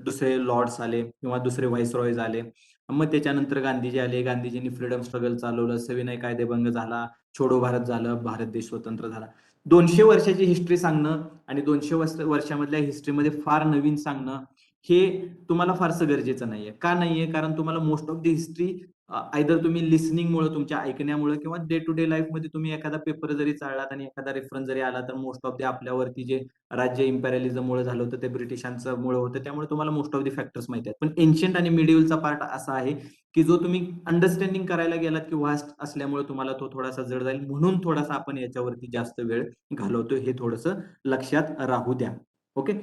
दुसरे लॉर्ड्स आले किंवा दुसरे व्हाईसरॉयज आले. मग त्याच्यानंतर गांधीजी आले, गांधीजींनी फ्रीडम स्ट्रगल चालवलं, सविनय कायदेभंग झाला, छोडो भारत झालं, भारत देश स्वतंत्र झाला. 200 वर्षाची हिस्ट्री सांगणं आणि 200 वर्षामधल्या हिस्ट्रीमध्ये फार नवीन सांगणं हे तुम्हाला फारसं गरजेचं नाहीये. का नाहीये? कारण तुम्हाला most of the history either तुम्ही लिसनिंगमुळे, तुमच्या ऐकण्यामुळे किंवा डे टू डे लाईफमध्ये तुम्ही एखादा पेपर जरी चाळलात आणि एखादा रेफरन्स जरी आला तर मोस्ट ऑफ द आपल्यावरती जे राज्य इम्पेरियलिझममुळे झालं होतं ते ब्रिटिशांचं मुळे होतं, त्यामुळे तुम्हाला मोस्ट ऑफ द फॅक्टर्स माहिती आहेत. पण एन्शियंट आणि मिडिवलचा पार्ट असा आहे की जो तुम्ही अंडरस्टँडिंग करायला गेलात की वास्ट असल्यामुळे तुम्हाला तो थोडासा जड जाईल, म्हणून थोडासा आपण याच्यावरती जास्त वेळ घालवतोय, हे थोडंसं लक्षात राहू द्या. ओके,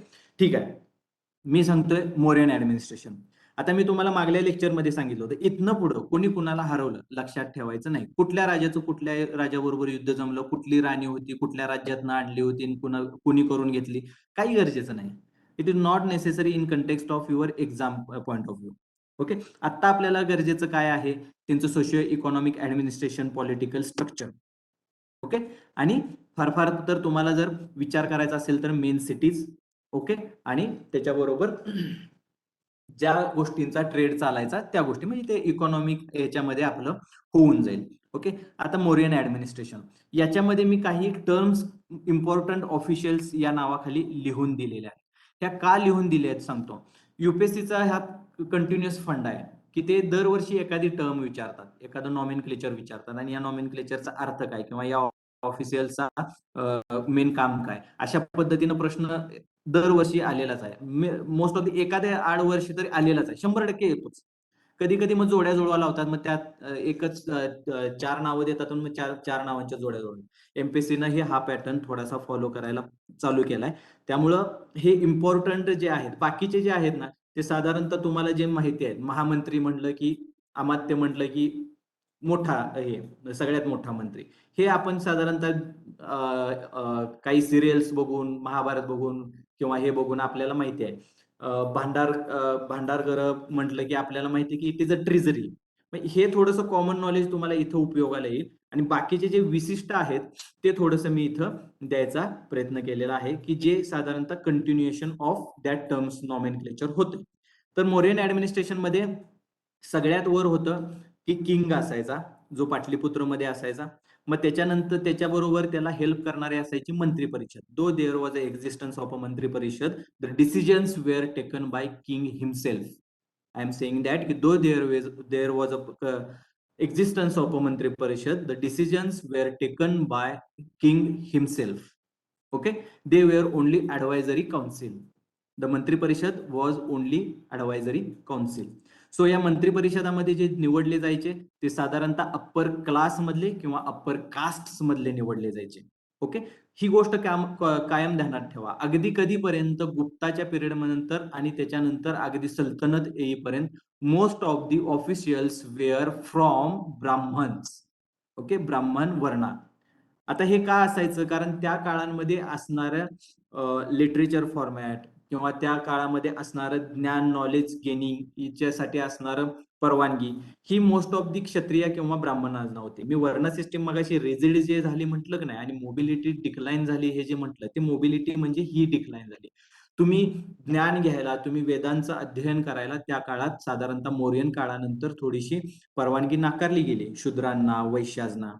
ठीक आहे. मी सांगतोय मोरियन ऍडमिनिस्ट्रेशन. आता मी तुम्हाला मागल्या लेक्चरमध्ये सांगितलं होतं, इथनं पुढं कोणी कुणाला हरवलं लक्षात ठेवायचं नाही. कुठल्या राजाचं कुठल्या राजाबरोबर युद्ध जमलं, कुठली राणी होती, कुठल्या राज्यातनं आणली होती, कुणी करून घेतली, काही गरजेचं नाही. It is not necessary in context of your exam point of view. Okay, आता आपल्याला गरजेचं काय आहे, त्यांचं socio economic administration, political structure. Okay, आणि फार फार तर तुम्हाला जर विचार करायचा असेल तर मेन सिटीज. ओके, आणि त्याच्याबरोबर ज्या गोष्टींचा ट्रेड चालायचा त्या गोष्टी, म्हणजे ते इकॉनॉमिक याच्यामध्ये आपलं होऊन जाईल. ओके, आता मोरियन ऍडमिनिस्ट्रेशन याच्यामध्ये मी काही टर्म्स इम्पॉर्टंट ऑफिशियल्स या नावाखाली लिहून दिलेल्या आहेत. त्या का लिहून दिल्या आहेत सांगतो. युपीएससीचा हा कंटिन्युअस फंड आहे की ते दरवर्षी एखादी टर्म विचारतात, एखादं नॉमेनक्लेचर विचारतात आणि या नॉमेनक्लेचरचा अर्थ काय किंवा या ऑफिशियलचा मेन काम काय, अशा पद्धतीनं प्रश्न दरवर्षी आलेलाच आहे. मोस्ट ऑफ एखाद्या आड वर्षी तरी आलेलाच आहे, 100% येतोच. कधी कधी मग जोड्या जुळवा लावतात, मग त्यात एकच 4 नावं देतात मग चार नावांच्या जोड्या जुळवा. एमपीएससीनं हे हा पॅटर्न थोडासा फॉलो करायला चालू केलाय. त्यामुळं हे इम्पॉर्टंट जे आहेत, बाकीचे जे आहेत ना ते साधारणतः तुम्हाला जे माहिती आहेत, महामंत्री म्हणलं की, अमात्य म्हटलं की मोठा, हे सगळ्यात मोठा मंत्री, हे आपण साधारणतः काही सिरियल्स बघून, महाभारत बघून किंवा हे बघून आपल्याला माहिती आहे. भांडारकर म्हटलं की आपल्याला माहिती की इट इज अ ट्रिजरी. हे थोडंसं कॉमन नॉलेज तुम्हाला इथं उपयोगाला येईल. आणि बाकीचे जे विशिष्ट आहेत ते थोडंसं मी इथं द्यायचा प्रयत्न केलेला आहे की जे साधारणतः continuation of that terms nomenclature होते. तर मोरियन ऍडमिनिस्ट्रेशन मध्ये सगळ्यात वर होतं की किंग असायचा, जो पाटलीपुत्र मध्ये असायचा. मग त्याच्यानंतर त्याच्याबरोबर त्याला हेल्प करणारे असायची मंत्री परिषद. Though there was a existence of a mantri parishad, the decisions were taken by king himself. I am saying that की though there was a existence of a Mantri Parishad, the decisions were taken by king himself. Okay, they were only advisory council. The Mantri Parishad was only advisory council. So या मंत्री परिषदामध्ये जे निवडले जायचे ते साधारणतः upper class मधले किंवा upper caste मधले निवडले जायचे. ओके, ही गोष्ट कायम ध्यानात ठेवा. अगदी कधीपर्यंत गुप्ताच्या पिरियड नंतर आणि त्याच्यानंतर अगदी सल्तनत येईपर्यंत most of the officials were from Brahmins. Okay, Brahmin varna. आता हे का असायचं? कारण त्या काळांमध्ये असणारं लिटरेचर फॉर्मॅट किंवा त्या काळामध्ये असणारं ज्ञान, नॉलेज गेनिंग याच्यासाठी असणारं परवानगी ही मोस्ट ऑफ दी क्षत्रिय किंवा ब्राह्मणांना होती. मी वर्ण सिस्टीम मगाशी रिजिड जे झाली म्हटलं की नाही आणि मोबिलिटी डिक्लाइन झाली हे जे म्हटलं ते मोबिलिटी म्हणजे ही डिक्लाइन झाली. तुम्ही ज्ञान घ्यायला, तुम्ही वेदांचं अध्ययन करायला त्या काळात साधारणतः मौर्यन काळानंतर थोडीशी परवानगी नाकारली गेली शूद्रांना, वैश्याजना.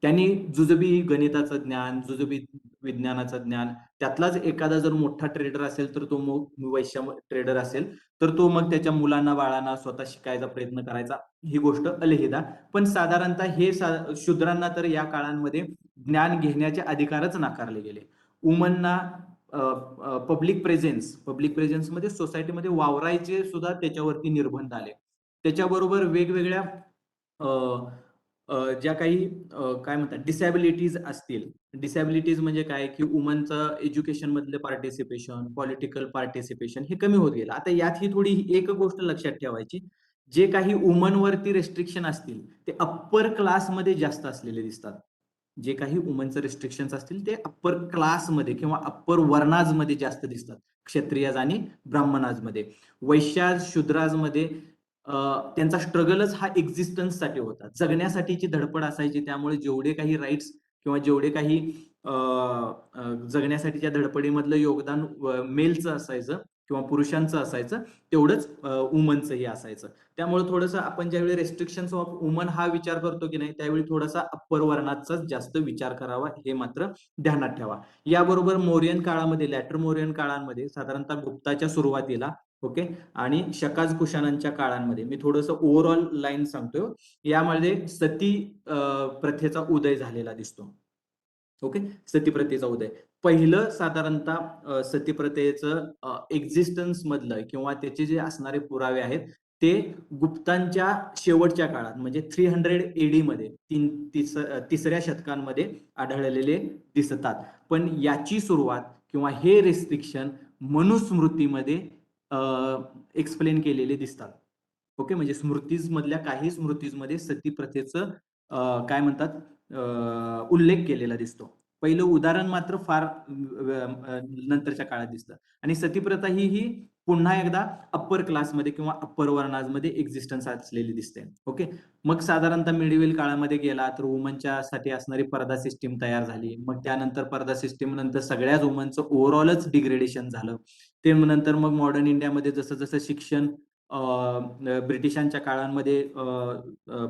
त्यांनी जुजबी गणिताचं ज्ञान, जुजबी विज्ञानाचं ज्ञान, त्यातलाच एखादा जर मोठा ट्रेडर असेल तर तो मग वैश्य ट्रेडर असेल तर तो मग त्याच्या मुलांना बाळांना स्वतः शिकायचा प्रयत्न करायचा, ही गोष्ट अलहिदा. पण साधारणतः हे शूद्रांना तर या काळांमध्ये ज्ञान घेण्याचे अधिकारच नाकारले गेले. वुमनना पब्लिक प्रेझेन्स मध्ये सोसायटीमध्ये वावरायचे सुद्धा त्याच्यावरती निर्बंध आले. त्याच्याबरोबर वेगवेगळ्या ज्या काही काय म्हणतात डिसॅबिलिटीज असतील. डिसॅबिलिटीज म्हणजे काय की वुमनचं एज्युकेशन मधलं पार्टिसिपेशन, पॉलिटिकल पार्टिसिपेशन हे कमी होत गेलं. आता यात ही थोडी एक गोष्ट लक्षात ठेवायची, जे काही वुमनवरती रेस्ट्रिक्शन असतील ते अप्पर क्लासमध्ये जास्त असलेले दिसतात. जे काही वुमनचं रिस्ट्रिक्शन्स असतील ते अप्पर क्लासमध्ये किंवा अप्पर वर्णाजमध्ये जास्त दिसतात, क्षत्रियाज आणि ब्राह्मणाजमध्ये. वैश्याज, शूद्राजमध्ये त्यांचा स्ट्रगलच हा एक्झिस्टन्ससाठी होता, जगण्यासाठीची धडपड असायची. त्यामुळे जेवढे काही राईट्स किंवा जेवढे काही जगण्यासाठीच्या धडपडीमधलं योगदान मेलचं असायचं किंवा पुरुषांचं असायचं तेवढंच वुमनचंही असायचं. त्यामुळे थोडंसं आपण ज्यावेळी रेस्ट्रिक्शन्स ऑफ वुमन हा विचार करतो की नाही त्यावेळी थोडासा अप्पर वर्णाचाच जास्त विचार करावा, हे मात्र ध्यानात ठेवा. याबरोबर मौर्यन काळामध्ये, लॅटर मौर्यन काळांमध्ये साधारणतः गुप्ताच्या सुरुवातीला ओके आणि शकाज कुशाणांच्या काळांमध्ये मी थोडंसं ओव्हरऑल लाईन सांगतोय. यामध्ये सती प्रथेचा उदय झालेला दिसतो. ओके, सतीप्रथेचा उदय. पहिलं साधारणतः सतीप्रथेचं एक्झिस्टन्स मधलं किंवा त्याचे जे असणारे पुरावे आहेत ते गुप्तांच्या शेवटच्या काळात म्हणजे 300 AD मध्ये तिसऱ्या शतकांमध्ये आढळलेले दिसतात. पण याची सुरुवात किंवा हे रिस्ट्रिक्शन मनुस्मृतीमध्ये एक्सप्लेन केलेले दिसतात. ओके, म्हणजे स्मृतीज मधल्या काही स्मृतीज मध्ये सती प्रथेचं काय म्हणतात उल्लेख केलेला दिसतो. पहिलं उदाहरण मात्र फार नंतरच्या काळात दिसतं. आणि सतीप्रथा ही पुन्हा एकदा अप्पर क्लासमध्ये किंवा अप्पर वर्णाजमध्ये एक्झिस्टन्स असलेली दिसते. ओके, मग साधारणतः मिडिव्हल काळामध्ये गेला तर वुमनच्या साठी असणारी पर्दा सिस्टीम तयार झाली. मग त्यानंतर पर्दा सिस्टीम नंतर सगळ्याच वुमनचं ओव्हरऑलच डिग्रेडेशन झालं. ते नंतर मग मॉडर्न इंडियामध्ये जसं जसं शिक्षण ब्रिटिशांच्या काळामध्ये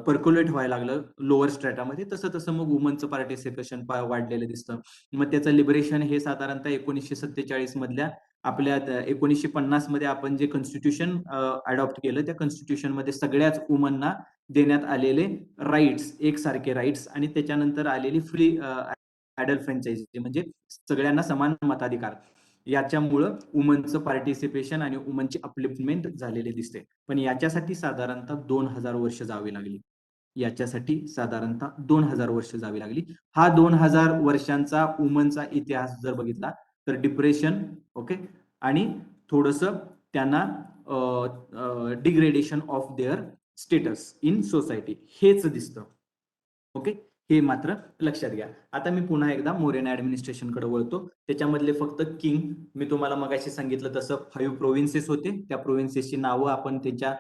पर्क्युलेट व्हायला लागलं लोअर स्ट्रॅटामध्ये, तसं तसं मग वुमनचं पार्टिसिपेशन वाढलेलं दिसतं. मग त्याचं लिबरेशन हे साधारणतः 1947 मधल्या आपल्या 1950 मध्ये आपण जे कॉन्स्टिट्यूशन अडॉप्ट केलं त्या कॉन्स्टिट्यूशन मध्ये सगळ्याच वुमनना देण्यात आलेले राईट्स, एकसारखे राईट्स आणि त्याच्यानंतर आलेली फ्री ऍडल्ट फ्रँचायझी म्हणजे सगळ्यांना समान मताधिकार, याच्यामुळं वुमनचं पार्टिसिपेशन आणि वुमनची अपलिफ्टमेंट झालेले दिसते. पण याच्यासाठी साधारणतः 2000 वर्ष जावी लागली. याच्यासाठी साधारणतः 2000 वर्ष जावी लागली. हा 2000 वर्षांचा वुमनचा इतिहास जर बघितला तर डिप्रेशन ओके आणि थोडस त्यांना degradation of their status in society हेच दिसतं. ओके, हे मात्र लक्षात घ्या. आता मी पुन्हा एकदा मौर्यन ऍडमिनिस्ट्रेशन कडे वळतो. त्याच्यामधले फक्त किंग मी तुम्हाला मगाशी सांगितलं तसं 5 प्रोव्हिन्सेस होते. त्या प्रोव्हिन्सेसची नावं आपण त्याच्या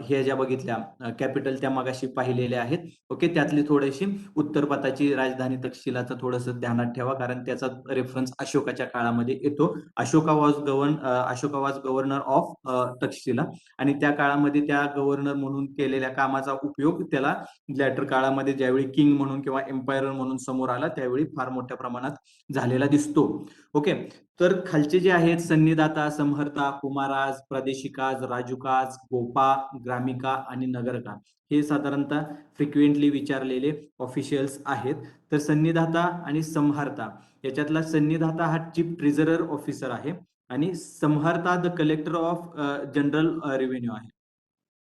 हे ज्या बघितल्या कॅपिटल त्या मगाशी पाहिलेल्या आहेत. ओके, त्यातली थोडीशी उत्तरपथाची राजधानी तक्षशिलाचं थोडंसं ध्यानात ठेवा कारण त्याचा रेफरन्स अशोकाच्या काळामध्ये येतो. Ashoka was governor of Takshashila आणि त्या काळामध्ये त्या गव्हर्नर म्हणून केलेल्या कामाचा उपयोग त्याला लॅटर काळामध्ये ज्यावेळी किंग म्हणून किंवा एम्पायर म्हणून समोर आला त्यावेळी फार मोठ्या प्रमाणात झालेला दिसतो. ओके, तर खालचे जे आहेत सन्निदाता, समहर्ता, कुमाराज, प्रादेशिकाज, राजुकाज, गोपा, ग्रामिका आणि नगरका हे साधारणतः फ्रिक्वेंटली विचारलेले ऑफिशियल्स आहेत. तर सन्निदाता आणि समहर्ता याच्यातला सन्निदाता हा चीफ ट्रेझरर ऑफिसर आहे आणि Samaharta the collector of general revenue आहे.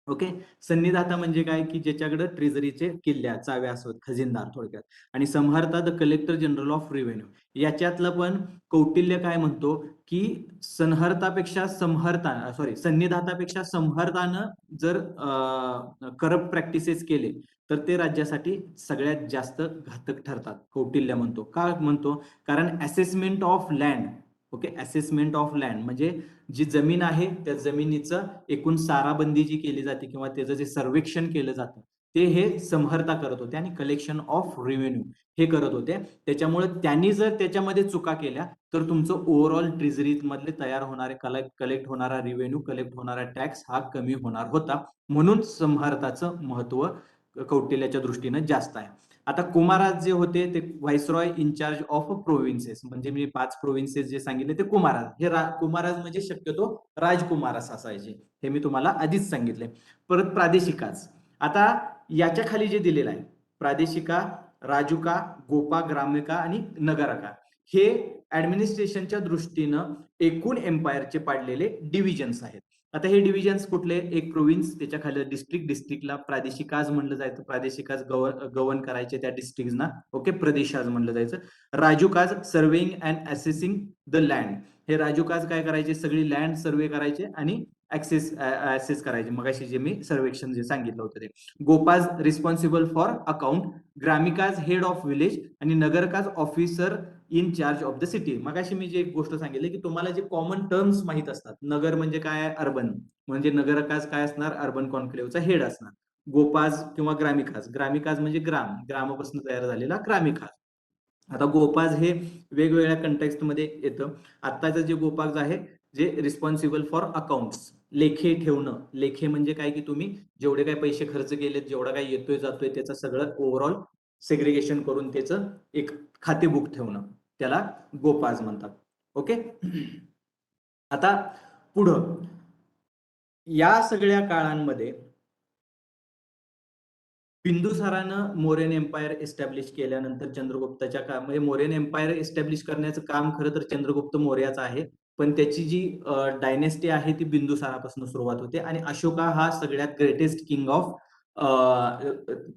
ओके. सन्निधाता म्हणजे काय की ज्याच्याकडे ट्रेझरीचे किल्ल्या चाव्या असतात, खजिनदार थोडक्यात. आणि Samaharta the collector general of revenue. याच्यातलं पण कौटिल्य काय म्हणतो की सन्निधातापेक्षा संहर्तानं जर करप्ट प्रॅक्टिसेस केले तर ते राज्यासाठी सगळ्यात जास्त घातक ठरतात, कौटिल्य म्हणतो. का म्हणतो? कारण assessment of land, okay, assessment of land म्हणजे जी जमीन आहे त्या जमिनीचं एकूण साराबंदी जी केली जाते किंवा त्याचं जे सर्वेक्षण केलं जातं ते हे संहर्ता करत होते आणि कलेक्शन ऑफ रेव्हेन्यू हे करत होते. त्याच्यामुळे त्यांनी जर त्याच्यामध्ये चुका केल्या तर तुमचं ओव्हरऑल ट्रेझरी मधले तयार होणारे कलेक्ट होणारा रेव्हेन्यू, कलेक्ट होणारा टॅक्स हा कमी होणार होता. म्हणून संहर्ताचं महत्व कौटिल्याच्या दृष्टीने जास्त आहे. आता कुमाराज जे होते ते व्हाईसरॉय इन्चार्ज ऑफ प्रोव्हिन्सेस, म्हणजे मी 5 प्रोव्हिन्सेस जे सांगितले ते कुमाराज. हे कुमाराज म्हणजे शक्यतो राजकुमारच असायचे, हे मी तुम्हाला आधीच सांगितले. परत प्रादेशिकाज. आता याच्या खाली जे दिलेलं आहे प्रादेशिका, राजुका, गोपा, ग्रामिका आणि नगरका, हे ऍडमिनिस्ट्रेशनच्या दृष्टीनं एकूण एम्पायरचे पाडलेले डिव्हिजन्स आहेत. आता हे डिव्हिजन्स कुठले? एक प्रोव्हिन्स, त्याच्या खाली डिस्ट्रिक्ट, डिस्ट्रिक्टला प्रादेशिकाज म्हणलं जायचं, प्रादेशिकाज गव्हर्न करायचे त्या डिस्ट्रिक्टना, ओके, प्रदेशाज म्हणलं जायचं. Rajukas surveying and assessing the land, हे राजुकाज काय करायचे? सगळी लँड सर्वे करायचे आणि ऍसेस करायचे, मगाशी जे मी सर्वेक्षण जे सांगितलं होतं ते. Gopas responsible for account, Gramikas head of village आणि Nagarakas officer in charge of the city. मगाशी मी जे एक गोष्ट सांगितली की तुम्हाला जे कॉमन टर्म्स माहित असतात, नगर म्हणजे काय? अर्बन, म्हणजे नगरकाज काय असणार? अर्बन कॉन्क्लेव्हचा हेड असणार. गोपाज किंवा ग्रामिकाज, ग्रामिकाज म्हणजे ग्रामापासून तयार झालेला ग्रामिकाज. आता गोपाज हे वेगवेगळ्या कंटेक्स्ट मध्ये येतं. आत्ताचं जे गोपाज आहे जे रिस्पॉन्सिबल फॉर अकाउंट्स, लेखे ठेवणं. लेखे म्हणजे काय की तुम्ही जेवढे काही पैसे खर्च केलेत, जेवढा काही येतोय जातोय त्याचं सगळं ओव्हरऑल सेग्रिगेशन करून त्याचं एक खातेबुक ठेवणं, त्याला गोपाज म्हणतात. ओके. आता पुढं या सगळ्या काळांमध्ये बिंदुसारानं मौर्यन एम्पायर एस्टॅब्लिश केल्यानंतर चंद्रगुप्ताच्या काळामध्ये, मौर्यन एम्पायर एस्टॅब्लिश करण्याचं काम खरं तर चंद्रगुप्त मौर्याचं आहे, पण त्याची जी डायनेस्टी आहे ती बिंदुसारापासून सुरुवात होते आणि अशोका हा सगळ्यात greatest king of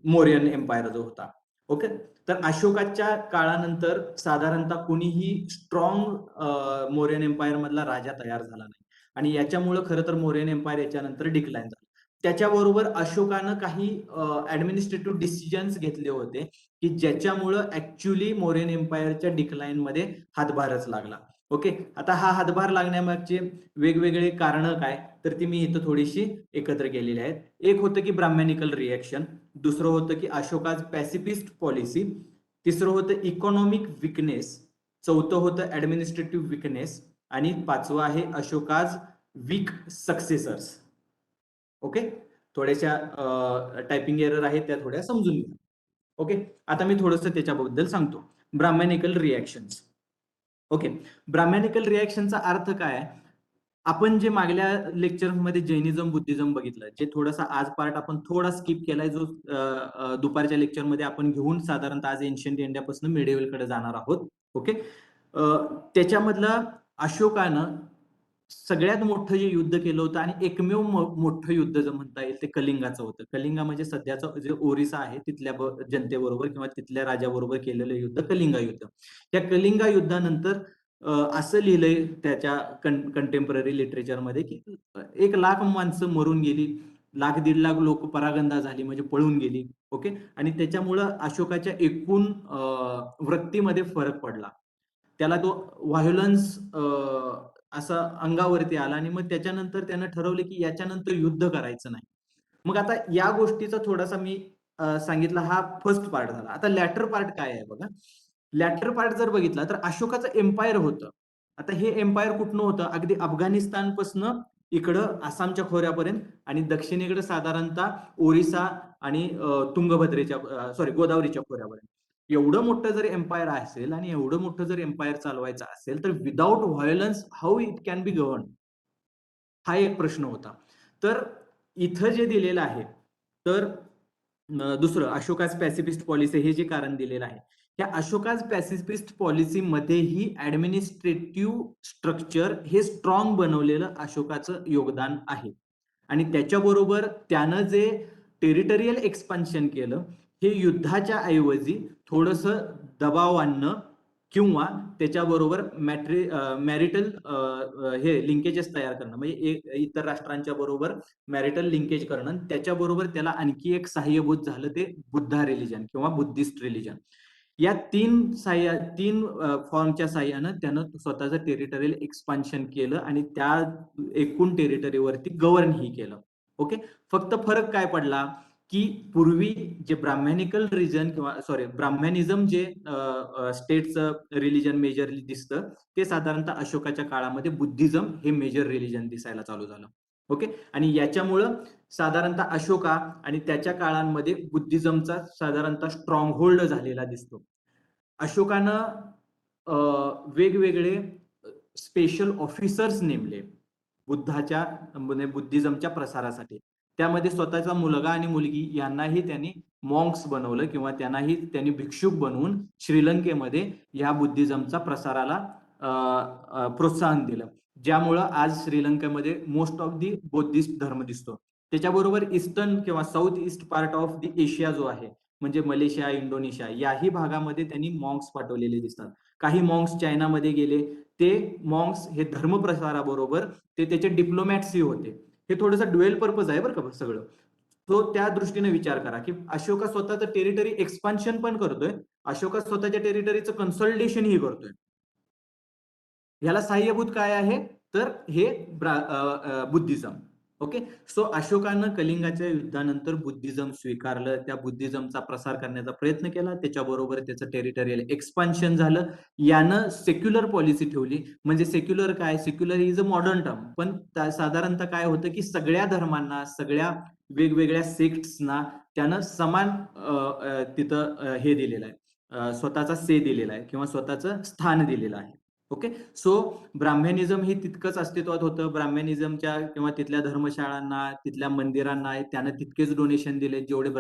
Mauryan empire जो होता. ओके. तर अशोकाच्या काळानंतर साधारणतः कुणीही स्ट्रॉंग मौर्यन एम्पायर मधला राजा तयार झाला नाही आणि याच्यामुळे खरं तर मौर्यन एम्पायर याच्यानंतर डिक्लाइन झाला. त्याच्याबरोबर अशोकानं काही ऍडमिनिस्ट्रेटिव्ह डिसिजन्स घेतले होते की ज्याच्यामुळं ऍक्च्युली मौर्यन एम्पायरच्या डिक्लाइन मध्ये हातभारच लागला. ओके. आता हा हातभार लागण्यामागचे वेगवेगळे कारण काय, तर ती मी इथं थोडीशी एकत्र केलेली आहेत. एक होतं की ब्राह्मॅनिकल रिएक्शन, दुसरं होतं की अशोकाज पॅसिफिस्ट पॉलिसी, तिसरं होतं इकॉनॉमिक विकनेस, चौथं होतं ऍडमिनिस्ट्रेटिव्ह विकनेस आणि पाचवं आहे अशोकाज वीक सक्सेसर्स. ओके. थोड्याशा टायपिंग एरर आहेत त्या थोड्या समजून घ्या. ओके. आता मी थोडंसं त्याच्याबद्दल सांगतो. ब्राह्मॅनिकल रिॲक्शन्स. ओके. ब्राह्मॅनिकल रिॲक्शनचा अर्थ काय? आपण जे मागल्या लेक्चरमध्ये जैनिझम बुद्धिझम बघितलं, जे थोडासा आज पार्ट आपण थोडा स्किप केलाय, जो दुपारच्या लेक्चरमध्ये आपण घेऊन साधारणतः आज एन्शियंट इंडियापासून मिडिवल कडे जाणार आहोत. ओके. त्याच्यामधलं अशोकानं सगळ्यात मोठं जे युद्ध केलं होतं आणि एकमेव मोठं युद्ध जर म्हणता येईल ते कलिंगाचं होतं. कलिंगा म्हणजे सध्याचं जे ओरिसा आहे तिथल्या जनतेबरोबर किंवा तिथल्या राजाबरोबर केलेलं युद्ध कलिंगा युद्ध. त्या कलिंगा युद्धानंतर असं लिहिलंय त्याच्या कंटेम्पररी लिटरेचरमध्ये की 1,00,000 माणसं मरून गेली, 1,00,000-1.5 लाख लोक परागंदा झाली म्हणजे पळून गेली. ओके. आणि त्याच्यामुळं अशोकाच्या एकूण वृत्तीमध्ये फरक पडला. त्याला तो व्हायोलन्स असा अंगावरती आला आणि मग त्याच्यानंतर त्यानं ठरवलं की याच्यानंतर युद्ध करायचं नाही. मग आता या गोष्टीचा थोडासा मी सांगितला, हा फर्स्ट पार्ट झाला. आता लॅटर पार्ट काय आहे बघा. लॅटर पार्ट जर बघितला तर अशोकाचं एम्पायर होतं. आता हे एम्पायर कुठनं होतं? अगदी अफगाणिस्तानपासनं इकडं आसामच्या खोऱ्यापर्यंत आणि दक्षिणेकडे साधारणतः ओरिसा आणि गोदावरीच्या खोऱ्यापर्यंत. एवढं मोठं जर एम्पायर असेल आणि एवढं मोठं जर एम्पायर चालवायचं असेल तर without violence how it can be govern, हा एक प्रश्न होता. तर इथं जे दिलेलं आहे तर दुसरं अशोकाज पॅसिफिस्ट पॉलिसी हे जे कारण दिलेलं आहे, त्या अशोकाज पॅसिफिस्ट पॉलिसीमध्येही ऍडमिनिस्ट्रेटिव्ह स्ट्रक्चर हे स्ट्रॉंग बनवलेलं अशोकाचं योगदान आहे. आणि त्याच्याबरोबर त्यानं जे टेरिटरियल एक्सपान्शन केलं हे युद्धाच्या ऐवजी थोडंसं दबाव आणणं किंवा त्याच्याबरोबर मॅरिटल हे लिंकेजेस तयार करणं, म्हणजे इतर राष्ट्रांच्या बरोबर मॅरिटल लिंकेज करणं, त्याच्याबरोबर त्याला आणखी एक सहाय्यभूत झालं ते बुद्धा रिलिजन किंवा बुद्धिस्ट रिलिजन. या तीन फॉर्मच्या साह्यानं त्यानं स्वतःचं टेरिटरियल एक्सपान्शन केलं आणि त्या एकूण टेरिटरीवरती गव्हर्नही केलं. ओके, फक्त फरक काय पडला की पूर्वी जे ब्राह्मॅनिकल रिजन किंवा ब्राह्मॅनिझम जे स्टेटचं रिलिजन मेजरली दिसतं ते साधारणतः अशोकाच्या काळामध्ये बुद्धिझम हे मेजर रिलिजन दिसायला चालू झालं. ओके, आणि याच्यामुळं साधारणतः अशोका आणि त्याच्या काळांमध्ये बुद्धिझमचा साधारणतः स्ट्रॉंग होल्ड झालेला दिसतो. अशोकानं वेगवेगळे स्पेशल ऑफिसर्स नेमले बुद्धाच्या बुद्धिझमच्या प्रसारासाठी. त्यामध्ये स्वतःचा मुलगा आणि मुलगी यांनाही त्यांनी मॉन्क्स बनवलं किंवा त्यांनी भिक्षुक बनवून श्रीलंकेमध्ये या बुद्धिझमचा प्रसाराला प्रोत्साहन दिलं, ज्यामुळं आज श्रीलंकेमध्ये मोस्ट ऑफ दी बौद्धिस्ट धर्म दिसतो. त्याच्याबरोबर ईस्टर्न किंवा south east part of the Asia जो आहे म्हणजे मलेशिया, इंडोनेशिया याही भागामध्ये त्यांनी मॉन्क्स पाठवलेले दिसतात. काही मॉन्क्स चायनामध्ये गेले, ते मॉन्क्स हे धर्मप्रसाराबरोबर ते त्याचे डिप्लोमॅट्सही होते. हे थोडंसं ड्युएल पर्पज आहे बरं का सगळं. तो त्या दृष्टीने विचार करा की अशोका स्वतःचं टेरिटरी एक्सपान्शन पण करतोय, अशोका स्वतःच्या टेरिटरीचं कन्सॉलिडेशनही करतोय. ह्याला सहाय्यभूत काय आहे तर हे बुद्धिझम. ओके, सो अशोकानं कलिंगाच्या युद्धानंतर बुद्धिझम स्वीकारलं, त्या बुद्धिझमचा प्रसार करण्याचा प्रयत्न केला, त्याच्याबरोबर त्याचं टेरिटरियल एक्सपान्शन झालं. यानं सेक्युलर पॉलिसी ठेवली. म्हणजे सेक्युलर काय, secular is a modern term, पण साधारणतः काय होतं की सगळ्या धर्मांना, सगळ्या वेगवेगळ्या सेक्ट्सना त्यानं समान तिथं हे दिलेलं आहे, स्वतःचा से दिलेला आहे किंवा स्वतःचं स्थान दिलेलं आहे. ओके, सो ब्राह्मॅनिझम हे तितकंच अस्तित्वात होतं. ब्राह्मॅनिझमच्या किंवा तिथल्या धर्मशाळांना, तिथल्या मंदिरांना त्यानं तितकेच डोनेशन दिले जेवढे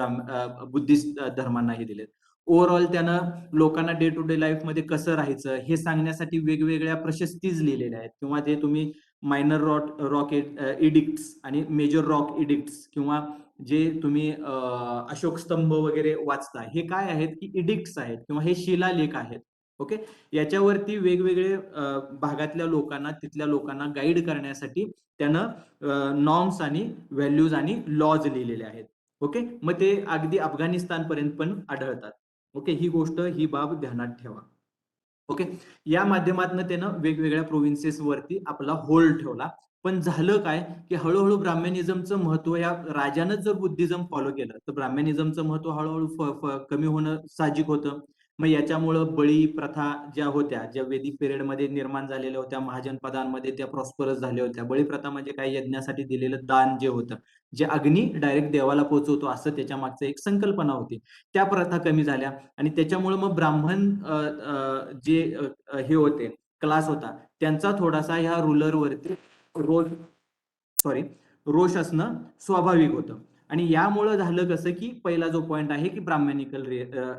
बुद्धिस्ट धर्मांनाही दिले. ओव्हरऑल त्यानं लोकांना डे टू डे लाईफ मध्ये कसं राहायचं हे सांगण्यासाठी वेगवेगळ्या प्रशस्तीज लिहिलेल्या आहेत किंवा ते तुम्ही मायनर रॉक इडिक्ट्स आणि मेजर रॉक इडिक्ट्स किंवा जे तुम्ही अशोक स्तंभ वगैरे वाचता हे काय आहेत की इडिक्ट्स आहेत किंवा हे शिलालेख आहेत. ओके, याच्यावरती वेगवेगळे भागातल्या लोकांना, तिथल्या लोकांना गाईड करण्यासाठी त्यानं नॉर्म्स आणि व्हॅल्यूज आणि लॉज लिहिलेले आहेत. ओके, मग ते अगदी अफगाणिस्तान पर्यंत पण आढळतात. ओके, ही गोष्ट, ही बाब ध्यानात ठेवा. ओके, या माध्यमातून त्यानं वेगवेगळ्या प्रोव्हिन्सेस वरती आपला होल्ड ठेवला. पण झालं काय की हळूहळू ब्राह्मॅनिझमचं महत्व, या राजानं जर बुद्धिझम फॉलो केलं तर ब्राह्मॅनिझमचं महत्व हळूहळू कमी होणं साहजिक होतं. मग याच्यामुळं बळी प्रथा ज्या होत्या, ज्या वैदिक पिरियडमध्ये निर्माण झालेल्या होत्या, महाजनपदांमध्ये त्या प्रॉस्परस झाल्या होत्या. बळी प्रथा म्हणजे काही यज्ञासाठी दिलेलं दान जे होतं, जे अग्नी डायरेक्ट देवाला पोहोचवतो असं त्याच्या मागचं एक संकल्पना होती, त्या प्रथा कमी झाल्या. आणि त्याच्यामुळे मग ब्राह्मण जे हे होते, क्लास होता, त्यांचा थोडासा ह्या रुलरवरती रोष असणं स्वाभाविक होतं. आणि यामुळं झालं कसं की पहिला जो पॉइंट आहे की ब्राह्मॅनिकल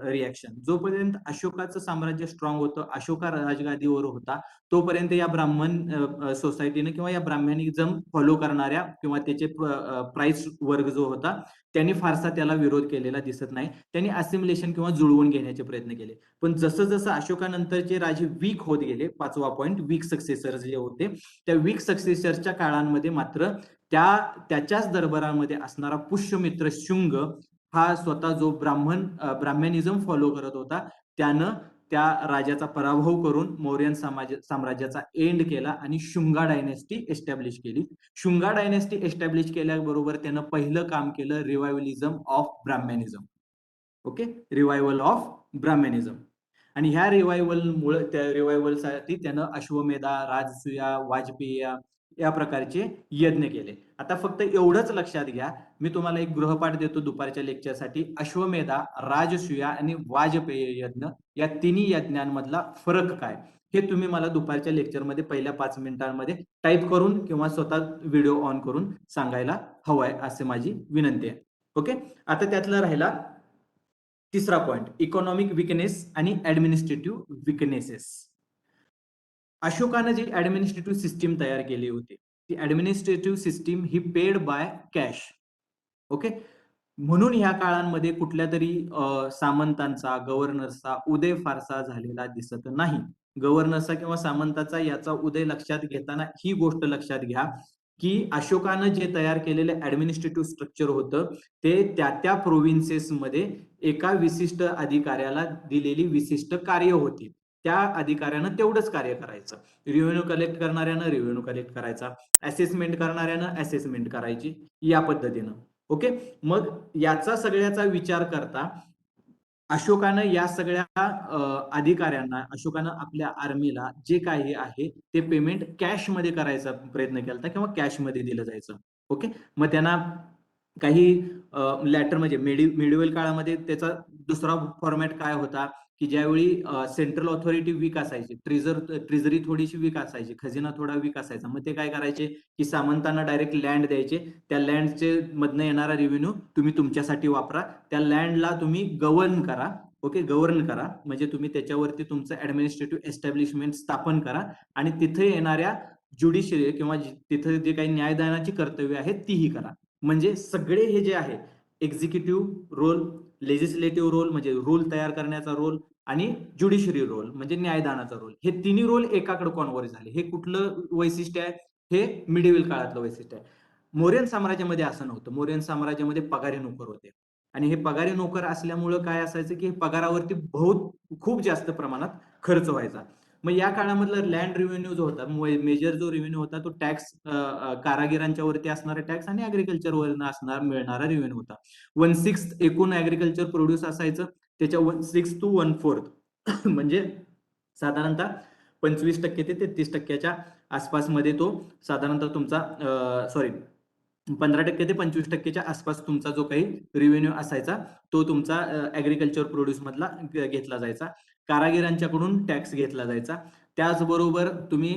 रिॲक्शन. जोपर्यंत अशोकाचं साम्राज्य स्ट्रॉंग होतं, अशोका राजगादीवर होता, तोपर्यंत या ब्राह्मण सोसायटीने किंवा या ब्राह्मॅनिझम फॉलो करणाऱ्या किंवा त्याचे प्राइस वर्ग जो होता त्यांनी फारसा त्याला विरोध केलेला दिसत नाही. त्यांनी असिमिलेशन किंवा जुळवून घेण्याचे प्रयत्न केले. पण जसं जसं अशोकानंतरचे राजे वीक होत गेले, 5वा पॉइंट, वीक सक्सेसर्स जे होते, त्या वीक सक्सेसरच्या काळांमध्ये मात्र त्याच्याच दरबारामध्ये असणारा पुष्यमित्र शुंग हा स्वतः जो ब्राह्मॅनिझम फॉलो करत होता, त्यानं त्या राजाचा पराभव करून मौर्यन साम्राज्याचा एंड केला आणि शुंगा डायनेस्टी एस्टॅब्लिश केली. शुंगा डायनेस्टी एस्टॅब्लिश केल्याबरोबर त्यानं पहिलं काम केलं revivalism of Brahmanism. Okay, revival of Brahmanism. आणि ह्या रिवायवलमुळे, त्या रिवायवलसाठी त्यानं अश्वमेधा, राजसूया, वाजपेयी या प्रकारचे यज्ञ केले. आता फक्त एवढंच लक्षात घ्या, मी तुम्हाला एक गृहपाठ देतो दुपारच्या लेक्चरसाठी. अश्वमेधा, राजसूया आणि वाजपेयी यज्ञ या तिन्ही यज्ञांमधला फरक काय हे तुम्ही मला दुपारच्या लेक्चरमध्ये पहिल्या 5 मिनिटांमध्ये टाईप करून किंवा स्वतः व्हिडिओ ऑन करून सांगायला हवाय, असे माझी विनंती आहे. ओके, आता त्यातला राहिला तिसरा पॉइंट, इकॉनॉमिक विकनेस आणि ऍडमिनिस्ट्रेटिव्ह विकनेसेस. अशोकानं जी ऍडमिनिस्ट्रेटिव्ह सिस्टीम तयार केली होती, ती की administrative system he paid by cash. Okay, म्हणून ह्या काळांमध्ये कुठल्या तरी सामंतांचा, गव्हर्नरचा उदय फारसा झालेला दिसत नाही. गव्हर्नरचा किंवा सामंताचा याचा उदय लक्षात घेताना ही गोष्ट लक्षात घ्या की अशोकानं जे तयार केलेलं ऍडमिनिस्ट्रेटिव्ह स्ट्रक्चर होतं ते त्या प्रोव्हिन्सेसमध्ये एका विशिष्ट अधिकाऱ्याला दिलेली विशिष्ट कार्य होती. त्या अधिकाऱ्यानं तेवढंच कार्य करायचं. रिव्हेन्यू कलेक्ट करणाऱ्यानं रिव्हेन्यू कलेक्ट करायचा, असेसमेंट करणाऱ्यानं असेसमेंट करायची, या पद्धतीनं. ओके, मग याचा सगळ्याचा विचार करता अशोकानं या सगळ्या अधिकाऱ्यांना, अशोकानं आपल्या आर्मीला जे काही आहे ते पेमेंट कॅशमध्ये करायचा प्रयत्न केला किंवा कॅशमध्ये दिलं जायचं. ओके, मग त्यांना काही लॅटर म्हणजे मिडिवल काळामध्ये त्याचा दुसरा फॉर्मॅट काय होता की ज्यावेळी सेंट्रल ऑथॉरिटी वीक असायची, ट्रेझरी थोडीशी वीक असायची, खजिना थोडा वीक असायचा, मग ते काय करायचे की सामंतांना डायरेक्ट लँड द्यायचे. त्या लँडचे मधनं येणारा रेव्हेन्यू तुम्ही तुमच्यासाठी वापरा, त्या लँडला तुम्ही गव्हर्न करा. ओके, गव्हर्न करा म्हणजे तुम्ही त्याच्यावरती तुमचं ऍडमिनिस्ट्रेटिव्ह एस्टॅब्लिशमेंट स्थापन करा आणि तिथे येणाऱ्या ज्युडिशियरी किंवा तिथे जे काही न्यायदानाची कर्तव्य आहेत तीही करा. म्हणजे सगळे हे जे आहे एक्झिक्युटिव्ह रोल, लेजिस्लेटिव्ह रोल म्हणजे रूल तयार करण्याचा रोल आणि ज्युडिशरी रोल म्हणजे न्यायदानाचा रोल, हे तिन्ही रोल एकाकडे कॉन्व्हर्ज झाले. हे कुठलं वैशिष्ट्य आहे? हे मिडिवल काळातलं वैशिष्ट्य आहे. मौर्यन साम्राज्यामध्ये असं नव्हतं. मौर्यन साम्राज्यामध्ये पगारी नोकर होते आणि हे पगारी नोकर असल्यामुळं काय असायचं की पगारावरती खूप जास्त प्रमाणात खर्च व्हायचा. मग या काळामधला लँड रेव्हेन्यू जो होता, मेजर जो रेव्हेन्यू होता तो टॅक्स, कारागिरांच्या वरती असणारा टॅक्स आणि अॅग्रिकल्चर वरनं मिळणारा रेव्हेन्यू होता. 1/6 एकूण अॅग्रिकल्चर प्रोड्यूस असायचं, त्याच्या 1/6 to 1/4 म्हणजे साधारणतः 25% ते 33% आसपासमध्ये तो साधारणतः तुमचा सॉरी 15% ते 25%च्या आसपास तुमचा जो काही रेव्हेन्यू असायचा तो तुमचा ऍग्रिकल्चर प्रोड्यूस मधला घेतला जायचा. कारागिरांच्याकडून टॅक्स घेतला जायचा. त्याचबरोबर तुम्ही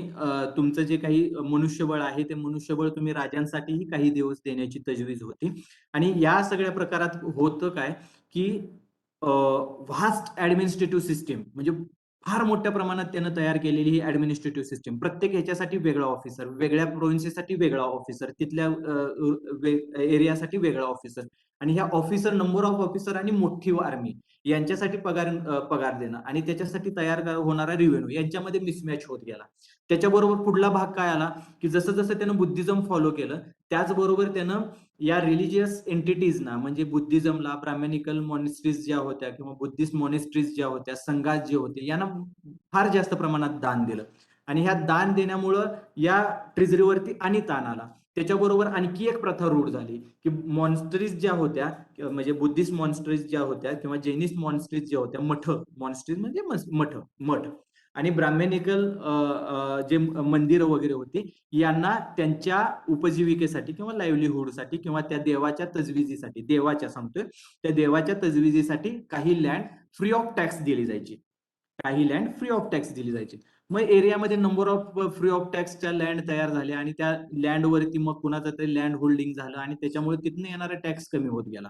तुमचं जे काही मनुष्यबळ आहे ते मनुष्यबळ तुम्ही राजांसाठीही काही दिवस देण्याची तजवीज होती. आणि या सगळ्या प्रकारात होतं काय की व्हास्ट ऍडमिनिस्ट्रेटिव्ह सिस्टीम म्हणजे फार मोठ्या प्रमाणात त्यानं तयार केलेली ही ऍडमिनिस्ट्रेटिव्ह सिस्टीम, प्रत्येक ह्याच्यासाठी वेगळा ऑफिसर, वेगळ्या प्रोव्हिन्सीसाठी वेगळा ऑफिसर, तिथल्या एरियासाठी वेगळा ऑफिसर, आणि ह्या ऑफिसर, नंबर ऑफ ऑफिसर आणि मोठी आर्मी यांच्यासाठी पगार देणं आणि त्याच्यासाठी तयार होणारा रेव्हेन्यू यांच्यामध्ये मिसमॅच होत गेला. त्याच्याबरोबर पुढला भाग काय आला की जसं जसं त्यानं बुद्धिझम फॉलो केलं त्याचबरोबर त्यानं या रिलिजियस एंटिटीजना म्हणजे बुद्धिझमला, ब्राह्मणिकल मॉनेस्ट्रीज ज्या होत्या किंवा बुद्धिस्ट मॉनेस्ट्रीज ज्या होत्या, संघात जे होते, यांना फार जास्त प्रमाणात दान दिलं आणि ह्या दान देण्यामुळं या ट्रेझरीवरती आणि ताण आला. त्याच्याबरोबर आणखी एक प्रथा रूढ झाली की मॉन्स्टरीज ज्या होत्या म्हणजे बुद्धिस्ट मॉन्स्टरीज ज्या होत्या किंवा जैनिस्ट मॉन्स्टरीज ज्या होत्या, मॉन्स्टरीज म्हणजे मठ आणि ब्राह्मणिकल जे मंदिरं वगैरे होती यांना त्यांच्या उपजीविकेसाठी किंवा लाईव्हलीहूडसाठी किंवा त्या देवाच्या तजविजीसाठी, देवाच्या सांगतोय, त्या देवाच्या तजविजीसाठी काही लँड फ्री ऑफ टॅक्स दिली जायची, काही लँड फ्री ऑफ टॅक्स दिली जायची. मग एरियामध्ये नंबर ऑफ फ्री ऑफ टॅक्सच्या लँड तयार झाल्या आणि त्या लँडवरती मग कुणाचं तरी लँड होल्डिंग झालं आणि त्याच्यामुळे तिथनं येणारा टॅक्स कमी होत गेला.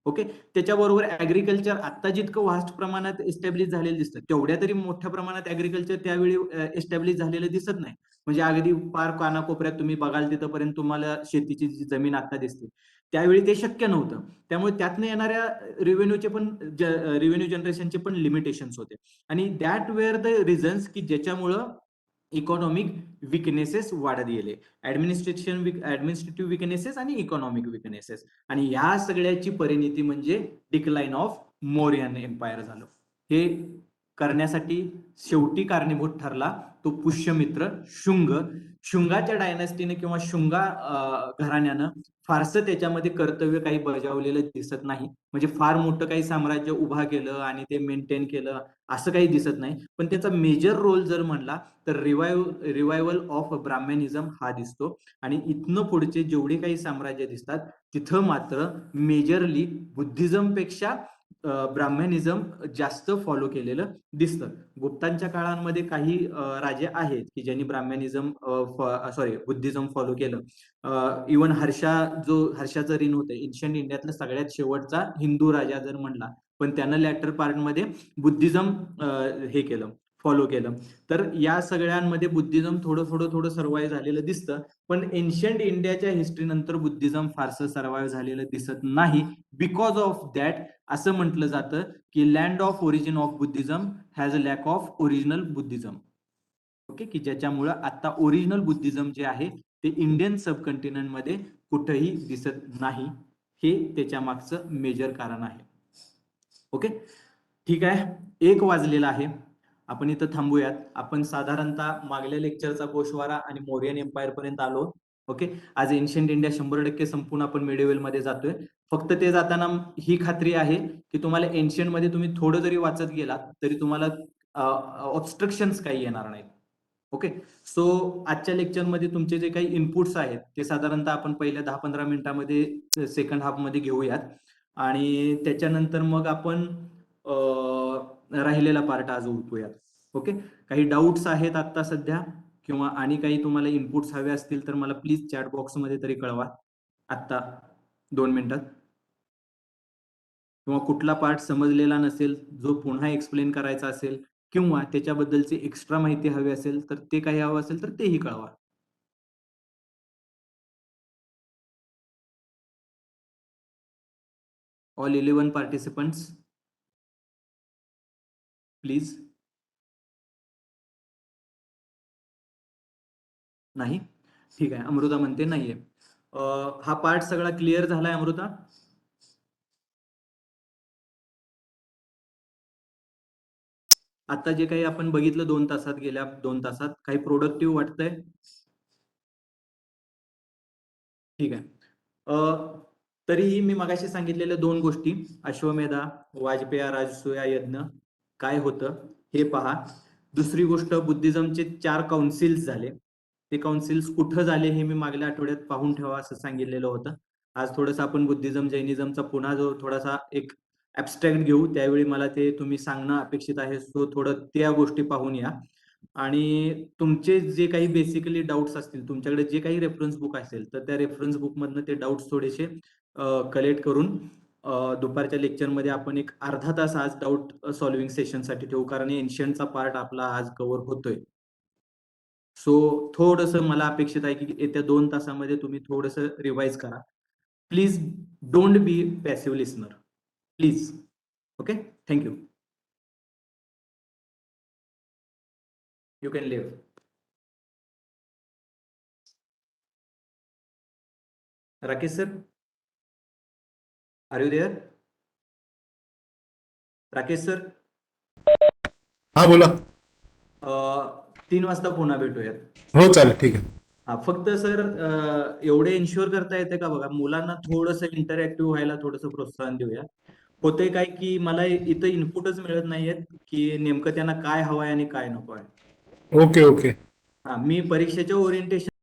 ओके, त्याच्याबरोबर ऍग्रिकल्चर आता जितकं वास्ट प्रमाणात एस्टॅब्लिश झालेलं दिसतं तेवढ्या तरी मोठ्या प्रमाणात ऍग्रिकल्चर त्यावेळी एस्टॅब्लिश झालेलं दिसत नाही. म्हणजे अगदी पार कानाकोपऱ्यात तुम्ही बघाल तिथपर्यंत तुम्हाला शेतीची जी जमीन आता दिसते, त्यावेळी ते शक्य नव्हतं. त्यामुळे त्यातनं येणाऱ्या रेव्हेन्यू जनरेशनचे पण लिमिटेशन्स होते आणि दॅट वेअर द रिझन्स की ज्याच्यामुळं इकॉनॉमिक विकनेसेस वाढत गेले, ऍडमिनिस्ट्रेटिव्ह विकनेसेस आणि इकॉनॉमिक विकनेसेस, आणि ह्या सगळ्याची परिणिती म्हणजे डिक्लाइन ऑफ मौर्यन एम्पायर झालं. हे करण्यासाठी शेवटी कारणीभूत ठरला तो पुष्यमित्र शुंग. शुंगाच्या डायनास्टीने किंवा शुंगा घराण्यानं फारसं त्याच्यामध्ये कर्तव्य काही बजावलेलं दिसत नाही. म्हणजे फार मोठं काही साम्राज्य उभा केलं आणि ते मेंटेन केलं असं काही दिसत नाही. पण त्याचा मेजर रोल जर म्हणला तर रिवायवल ऑफ ब्राह्मणिझम हा दिसतो. आणि इथनं पुढचे जेवढे काही साम्राज्य दिसतात तिथं मात्र मेजरली बुद्धिझम पेक्षा ब्राह्मणिझम जास्त फॉलो केलेलं दिसतं. गुप्तांच्या काळामध्ये काही राजे आहेत की ज्यांनी बुद्धिझम फॉलो केलं. इवन हर्षाचं ऋण होतं, एन्शियंट इंडियातला सगळ्यात शेवटचा हिंदू राजा जर म्हणला, पण त्यानं लॅटर पार्टमध्ये बुद्धिझम हे केलं, फॉलो केलं. तर या सगळ्यांमध्ये बुद्धिझम थोडं सर्वाईव्ह झालेलं दिसतं, पण एन्शियंट इंडियाच्या हिस्ट्री नंतर बुद्धिझम फारसं सर्वाईव्ह झालेलं दिसत नाही. बिकॉज ऑफ दॅट असं म्हटलं जातं की land of origin of Buddhism has a lack of original Buddhism. Okay, की ज्याच्यामुळं आता ओरिजिनल बुद्धिझम जे आहे ते इंडियन सबकंटिनेंट मध्ये कुठेही दिसत नाही. हे त्याच्या मागचं मेजर कारण आहे. ओके, ठीक आहे. 1 वाजलेला आहे. आपण इथं थांबूयात. आपण साधारणतः मागल्या लेक्चरचा गोशवारा आणि मौर्यन एम्पायर पर्यंत आलो. ओके, आज एन्शियंट इंडिया 100% संपून आपण मिडिवल मध्ये जातोय. फक्त ते जाताना ही खात्री आहे की तुम्हाला एन्शियंट मध्ये तुम्ही थोडं जरी वाचत गेलात तरी तुम्हाला ऑब्स्ट्रक्शन्स काही येणार नाहीत. ओके, सो आजच्या लेक्चरमध्ये तुमचे जे काही इनपुट्स आहेत ते साधारणतः आपण पहिल्या 10-15 मिनिटांमध्ये सेकंड हाफ मध्ये घेऊयात आणि त्याच्यानंतर मग आपण राहिलेला पार्ट आज उरकूयात. ओके, काही डाऊट्स आहेत आता सध्या किंवा आणि काही तुम्हाला इनपुट्स हवे असतील तर मला प्लीज चॅट बॉक्समध्ये तरी कळवा आत्ता 2 मिनिटात. किंवा कुठला पार्ट समजलेला नसेल जो पुन्हा एक्सप्लेन करायचा असेल किंवा त्याच्याबद्दलची एक्स्ट्रा माहिती हवी असेल तर ते काही हवं असेल तर तेही कळवा. All 11 participants please. नाही, ठीक आहे. अमृता म्हणते नाहीये. हा पार्ट सगळा क्लिअर झालाय अमृता? आता जे काही आपण बघितलं 2 तासात, गेल्या 2 तासात काही प्रोडक्टिव्ह वाटतंय? ठीक आहे. तरीही मी मगाशी सांगितलेल्या 2 गोष्टी, अश्वमेधा, वाजपेया राजसूया यज्ञ काय होतं हे पहा. दुसरी गोष्ट, बुद्धिझमचे 4 काउन्सिल्स झाले. ते काउन्सिल्स कुठं झाले हे मी मागल्या आठवड्यात पाहून ठेवा असं सांगितलेलं होतं. आज थोडंसं आपण बुद्धिझम जैनिझमचा पुन्हा जो थोडासा एक ऍबस्ट्रॅक्ट घेऊ, त्यावेळी मला ते तुम्ही सांगणं अपेक्षित आहे. सो थोडं त्या गोष्टी पाहून या आणि तुमचे जे काही बेसिकली डाऊट्स असतील, तुमच्याकडे जे काही रेफरन्स बुक असेल तर त्या रेफरन्स बुक मधनं ते डाऊट्स थोडेसे कलेक्ट करून दुपारच्या लेक्चरमध्ये आपण एक अर्धा तास आज डाऊट सॉल्व्हिंग सेशनसाठी ठेवू, कारण एन्शियंटचा पार्ट आपला आज कव्हर होतोय. सो थोडंसं मला अपेक्षित आहे की येत्या 2 तासामध्ये तुम्ही थोडंसं रिवाइज करा. Please don't be passive listener, please. Okay, thank you. You can leave. Rakesh sir, are you there? Rakesh sir, हा बोला. 3 वाजता पुन्हा भेटूयात. हो चालेल, ठीक आहे. हा, फक्त सर एवढे इन्शुअर करता येते का बघा, मुलांना थोडंसं इंटरॅक्टिव्ह व्हायला थोडंसं प्रोत्साहन देऊया. होतंय काय की मला इथं इनपुटच मिळत नाहीयेत की नेमकं त्यांना काय हवंय आणि काय नको आहे. Okay okay. हा, मी परीक्षेच्या ओरिएंटेशन